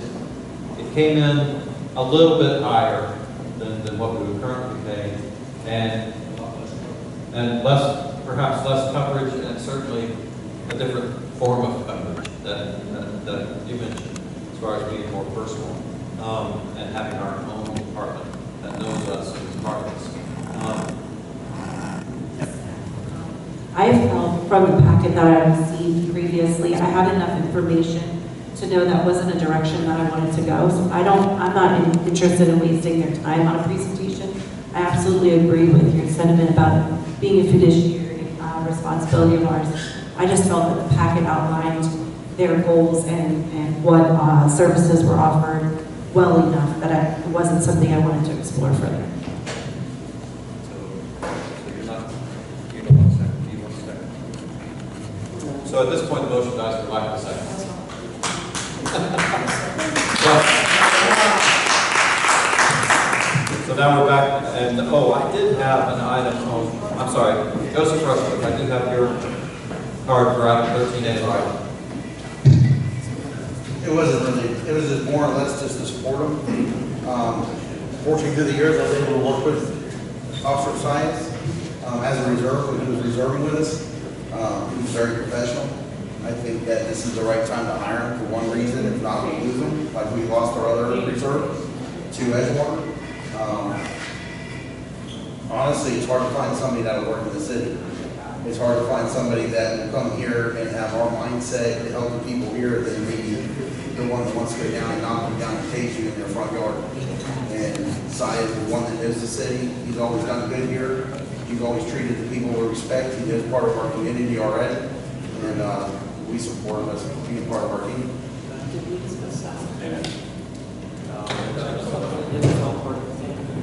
came in a little bit higher than what we were currently paying, and and perhaps less coverage, and certainly a different form of coverage that you mentioned, as far as being more personal, and having our own department that knows us as part of us. I have felt from the packet that I received previously, I had enough information to know that wasn't a direction that I wanted to go. So I'm not interested in wasting their time on a presentation. I absolutely agree with your sentiment about being a fiduciary responsibility of ours. I just felt that the packet outlined their goals and what services were offered well enough that it wasn't something I wanted to explore further. So at this point, the motion dies for lack of a second. So now we're back, and I did have an item. I'm sorry, Joseph Rushwood, I do have your card for item 13A. Right. It wasn't really, it was just more or less just to support them. Fortunately, through the years, I was able to work with Officer of Science as a reserve, when he was reserving with us. He was very professional. I think that this is the right time to hire him for one reason. If not, we lose him, like we lost our other reserve to Edgewater. Honestly, it's hard to find somebody that will work in the city. It's hard to find somebody that will come here and have our mindset to help the people here than be the one that wants to go down and knock them down and cage you in their front yard. And Cy is the one that knows the city. He's always done good here. He's always treated the people with respect. He is part of our community already. And we support him as being part of our team. Amen.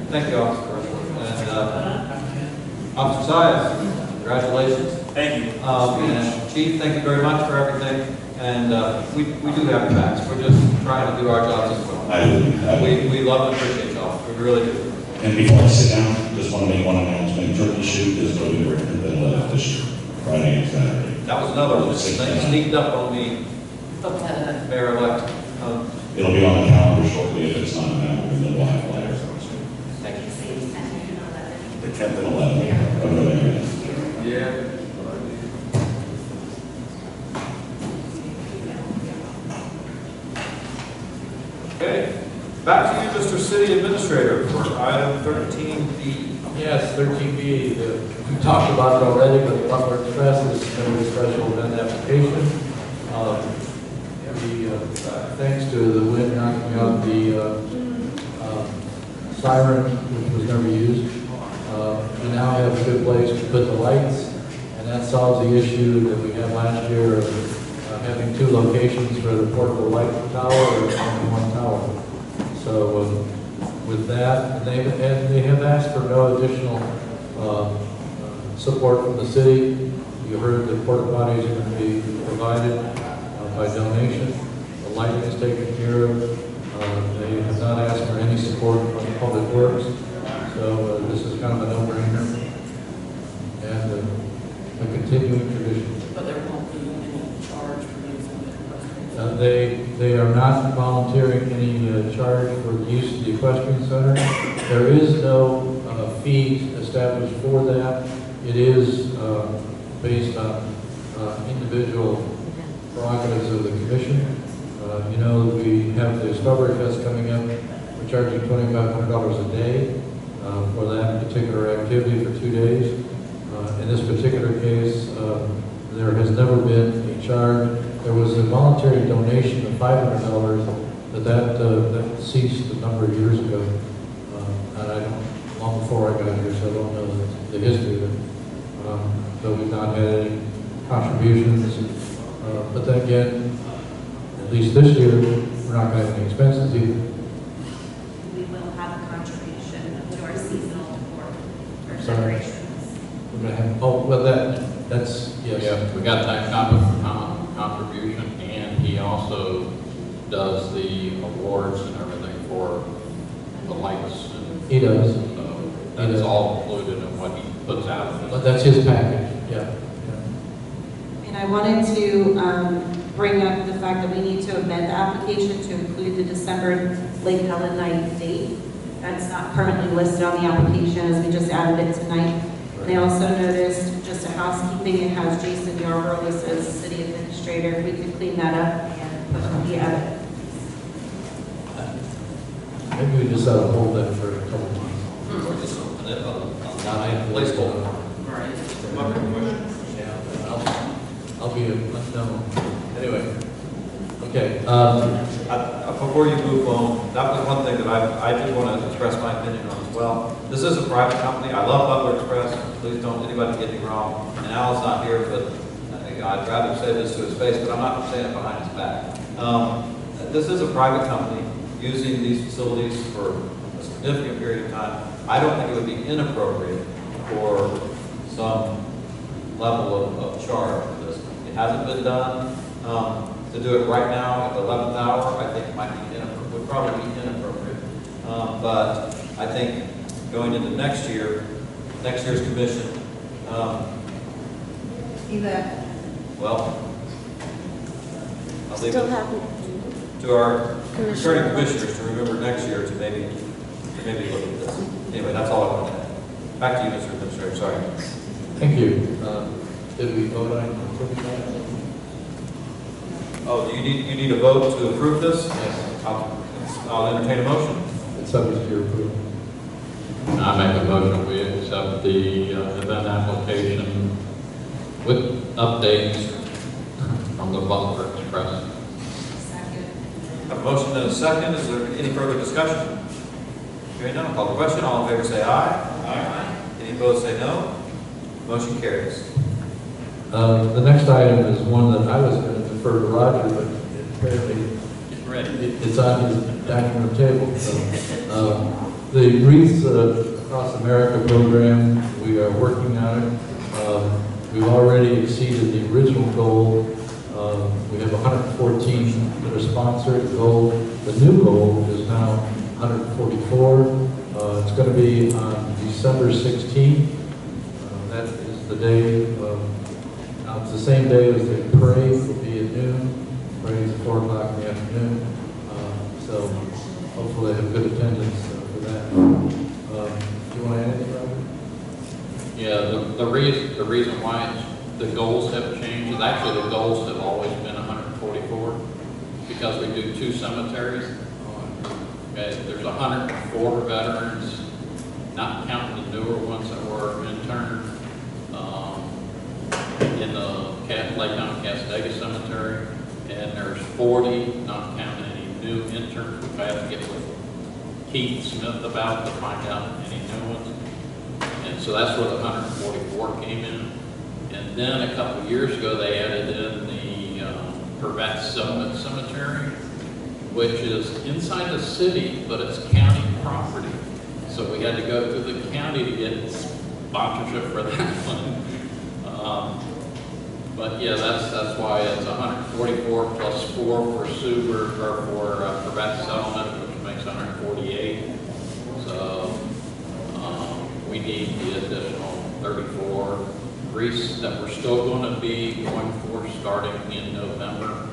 Thank you, Officer. And Officer Sias, congratulations. Thank you. And Chief, thank you very much for everything. And we do have your backs. We're just trying to do our jobs as well. We love and appreciate y'all. We really do. And before I sit down, just want to make one announcement. Turkey shoot is going to be written in the this year, Friday and Saturday. That was another one. They sneaked up on me, Mayor-elect. It'll be on the calendar shortly if it's not now, and then we'll have flyers. The 10th and 11th of November. Yeah. Okay. Back to you, Mr. City Administrator, for item 13B. Yes, 13B, we talked about it already, but Butler Express is going to be a special event application. Thanks to the wind knocking out the siren, which was never used, we now have a good place to put the lights, and that solves the issue that we had last year of having two locations for the portable light tower or only one tower. So with that, they have asked for no additional support from the city. You heard that porta potties are going to be provided by donation. The lighting is taken care of. They have not asked for any support from Public Works. So this is kind of a no-brainer and a continuing tradition. But there won't be any charge for using the equestrian. They are not volunteering any charge for the use of the equestrian center. There is no fee established for that. It is based on individual prerogatives of the commission. You know, we have the Strawberry Fest coming up. We're charging $2,500 a day for that particular activity for 2 days. In this particular case, there has never been a charge. There was a voluntary donation of $500, but that ceased a number of years ago. And I don't, long before I got here, so I don't know the history of it. But we've not had any contributions. But then again, at least this year, we're not going to have any expenses either. We will have a contribution to our seasonal decor for Sorry. decorations. We're going to have, oh, well, that's, yes. Yeah, we got that contribution, and he also does the awards and everything for the lights. And He does. so that's all included in what he puts out. But that's his package, yeah. And I wanted to bring up the fact that we need to amend the application to include the December Lake Helen night date. That's not currently listed on the application as we just added it tonight. And I also noticed, just a housekeeping, it has Jason Yarborough listed as city administrator. If we could clean that up and put the edit. Maybe we just ought to hold that for a couple months. Or just open it up on Placeholder. Right. Yeah, I'll be unknown. Anyway, okay. Before you move on, that was one thing that I did want to express my opinion on as well. This is a private company. I love Butler Express. Please don't anybody get me wrong. And Al's not here, but I'd rather say this to his face, but I'm not saying it behind his back. This is a private company using these facilities for a significant period of time. I don't think it would be inappropriate for some level of charge for this. It hasn't been done. To do it right now at the 11th hour, I think might be would probably be inappropriate. But I think going into next year's commission, well, I'll leave Still it have to our returning commissioners to remember next year to maybe look at this. Anyway, that's all I wanted to add. Back to you, Mr. Administrator. Sorry. Thank you. Did we vote on approving that? Oh, do you need a vote to approve this? Yes. I'll entertain a motion. It's subject to your approval. I make a motion we accept the event application with updates from the Butler Express. Have a motion and a second. Is there any further discussion? Hearing none, I'll call the question. All in favor say aye. Aye. Any opposed say no. Motion carries. The next item is one that I was going to defer to Roger, but apparently it's on his dining room table. So, the Wreaths Across America program, we are working on it. We've already exceeded the original goal. We have 114 that are sponsored. The new goal is now 144. It's going to be on December 16th. That is the day. It's the same day as the parade. Will be at noon. Parade is at 4 o'clock in the afternoon. So hopefully they have good attendance for that. Do you want to add anything, Robert? Yeah, the reason why the goals have changed is actually the goals have always been 144 because we do 2 cemeteries. Okay, there's 104 veterans, not counting the newer ones that were interned in the Lake County Cassadaga Cemetery, and there's 40, not counting any new interns. We have to get with Keith Smith about to find out any new ones. And so that's where the 144 came in. And then a couple of years ago, they added in the Corvette Summit Cemetery, which is inside the city, but it's county property. So we had to go through the county to get sponsorship for that one. But yeah, that's why it's 144 plus 4 for Suber, or for Corvette Settlement, which makes 148. So we need the additional 34 wreaths that we're still going to be going for starting in November.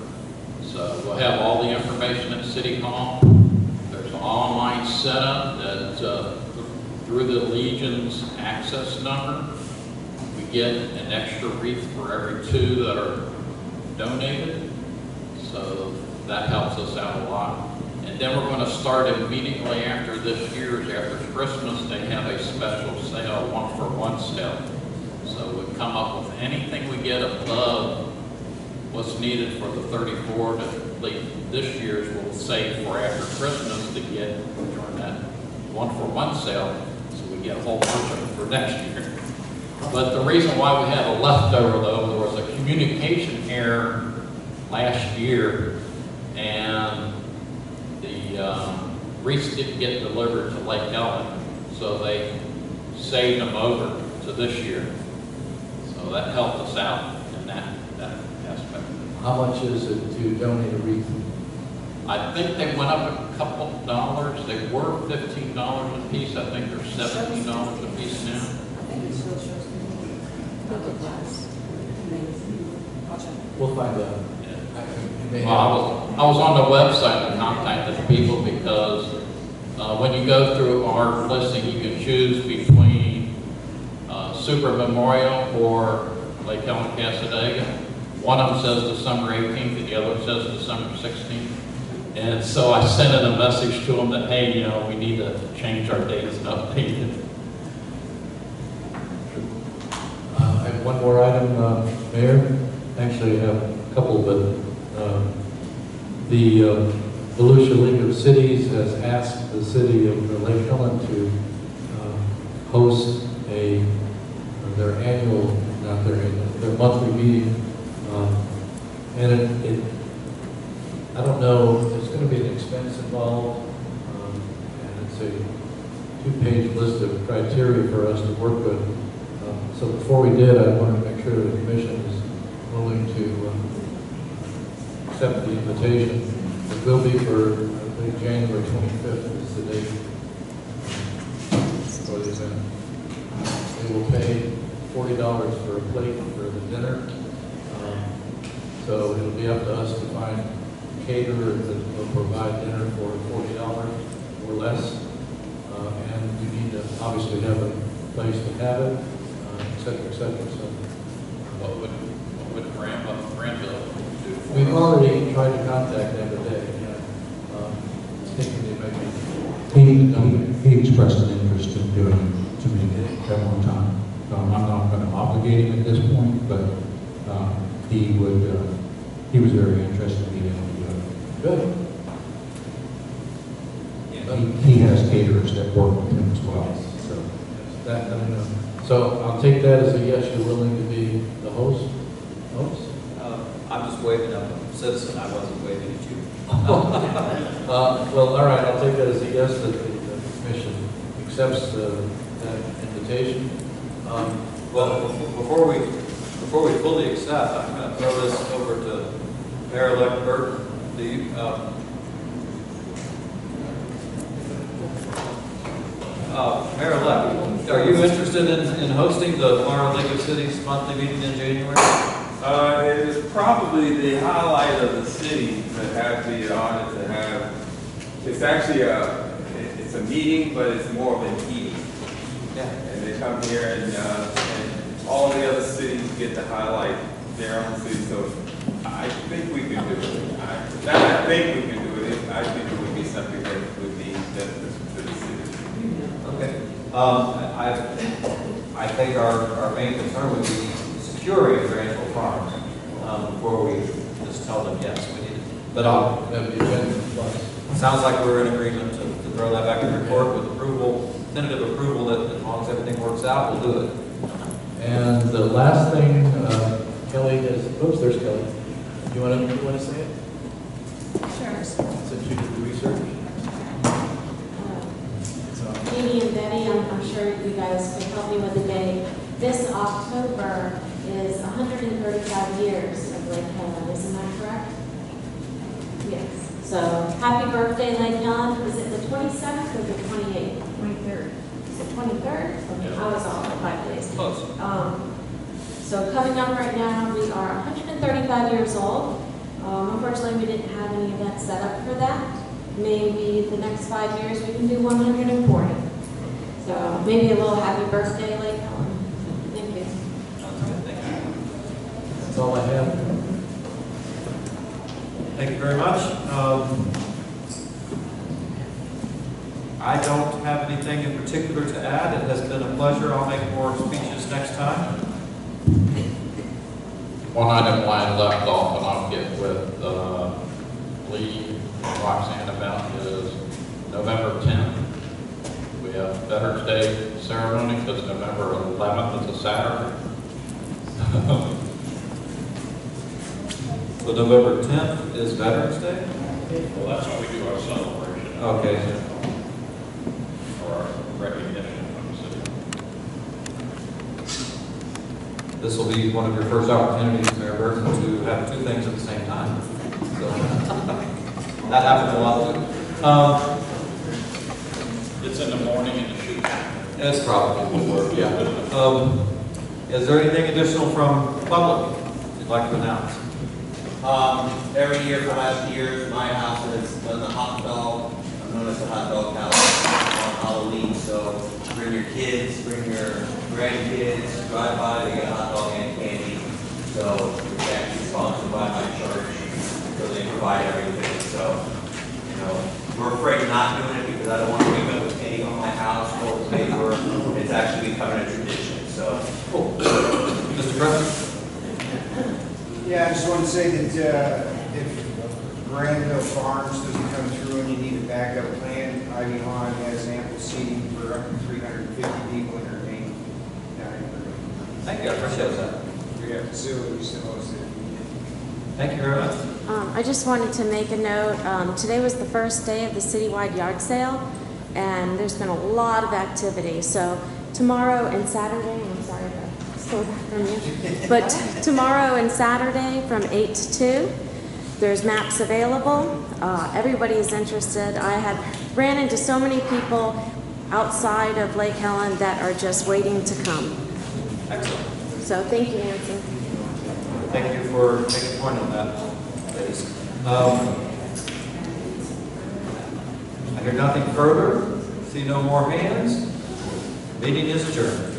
So we'll have all the information at City Hall. There's an online setup that through the Legion's access number, we get an extra wreath for every 2 that are donated. So that helps us out a lot. And then we're going to start immediately after this year's, after Christmas, they have a special sale, 1-for-1 sale. So we come up with anything we get above what's needed for the 34 to complete this year's, we'll save for after Christmas to get during that 1-for-1 sale. So we get a whole bunch of them for next year. But the reason why we have a leftover, though, there was a communication error last year, and the wreaths didn't get delivered to Lake Helen, so they saved them over to this year. So that helped us out in that aspect. How much is it to donate a wreath? I think they went up a couple of dollars. They were $15 a piece. I think they're $17 a piece now. We'll find out. Well, I was on the website and contacted people because when you go through our listing, you can choose between super memorial for Lake Helen Cassadaga. One of them says December 18th, and the other says December 16th. And so I sent in a message to them that, hey, you know, we need to change our dates and update it. I have one more item, Mayor. Actually, I have a couple, but the Volusia League of Cities has asked the city of Lake Helen to host their annual, not their monthly meeting. And I don't know, there's going to be an expense involved, and it's a 2-page list of criteria for us to work with. So before we did, I wanted to make sure the commission is willing to accept the invitation. It will be for, I think, January 25th is the date for the event. They will pay $40 for a plate for the dinner. So it'll be up to us to find a caterer that will provide dinner for $40 or less. And you need to obviously have a place to have it, et cetera, et cetera. So What would Granville do? we've already tried to contact them today. Thinking they might be. He expressed an interest in doing it to me at one time. I'm not going to obligate him at this point, but he was very interested in being able to do it. Good. He has caterers that work with him as well. So that, I don't know. So I'll take that as a yes, you're willing to be the host? I'm just waving at a citizen, I wasn't waving at you. Well, all right, I'll take that as a yes, that the commission accepts that invitation. Well, before we fully accept, I'm going to throw this over to Mayor-elect Burton. Do you, Mayor-elect, are you interested in hosting the Florida League of Cities monthly meeting in January? It is probably the highlight of the city to have the honor to have. It's actually it's a meeting, but it's more of an eating. Yeah. And they come here and all the other cities get to highlight their own city. So I think we can do it. I think we can do it. I think it would be something that would be beneficial to the city. Okay. I think our main concern would be securing Granville Farms before we just tell them yes, we need it. But That'd be a benefit plus. sounds like we're in agreement to throw that back in the court with approval, tentative approval that as long as everything works out, we'll do it. And the last thing, Kelly has, oops, there's Kelly. You want to say it? Sure. Since you did the research? Amy and Betty, I'm sure you guys can help me with the date. This October is 135 years of Lake Helen, isn't that correct? Yes. So happy birthday, Lake Helen. Was it the 27th or the 28th? 23rd. Is it 23rd? Okay, I was off by 5 days. Close. So coming up right now, we are 135 years old. Unfortunately, we didn't have any events set up for that. Maybe the next 5 years we can do 140. So maybe a little happy birthday, Lake Helen. Thank you. That's all I have. Thank you very much. I don't have anything in particular to add. It has been a pleasure. I'll make more speeches next time. One item line left off, and I'll get with Lee and Roxanne about is November 10th. We have Veterans Day ceremony because November 11th is a Saturday. So November 10th is Veterans Day? Well, that's when we do our celebration. Okay. Or our recognition from the city. This will be one of your first opportunities, Mayor Burton, to have two things at the same time. So that happens a lot too. It's in the morning in the shoot. It's probably will work, yeah. Is there anything additional from the public you'd like to announce? Every year for the last years, my house has done the hot dog. I'm known as the hot dog house on Halloween, so bring your kids, bring your grandkids, drive by, they get a hot dog and candy. So it's actually sponsored by my church, so they provide everything. So, you know, we're afraid of not doing it because I don't want to wake up with cake on my house, full of paper. It's actually becoming a tradition, so. Cool. Mr. President? Yeah, I just want to say that if Granville Farms doesn't come through and you need a backup plan, Ivy Lawn has ample seating for up to 350 people in their main dining room. Thank you, I appreciate that. We have facilities to host it. Thank you very much. I just wanted to make a note. Today was the first day of the citywide yard sale, and there's been a lot of activity. So tomorrow and Saturday, I'm sorry if I stole that from you, but tomorrow and Saturday from 8 to 2, there's maps available. Everybody is interested. I have ran into so many people outside of Lake Helen that are just waiting to come. Excellent. So thank you, Nancy. Thank you for taking point on that, ladies. I hear nothing further. See no more hands. Meeting is adjourned.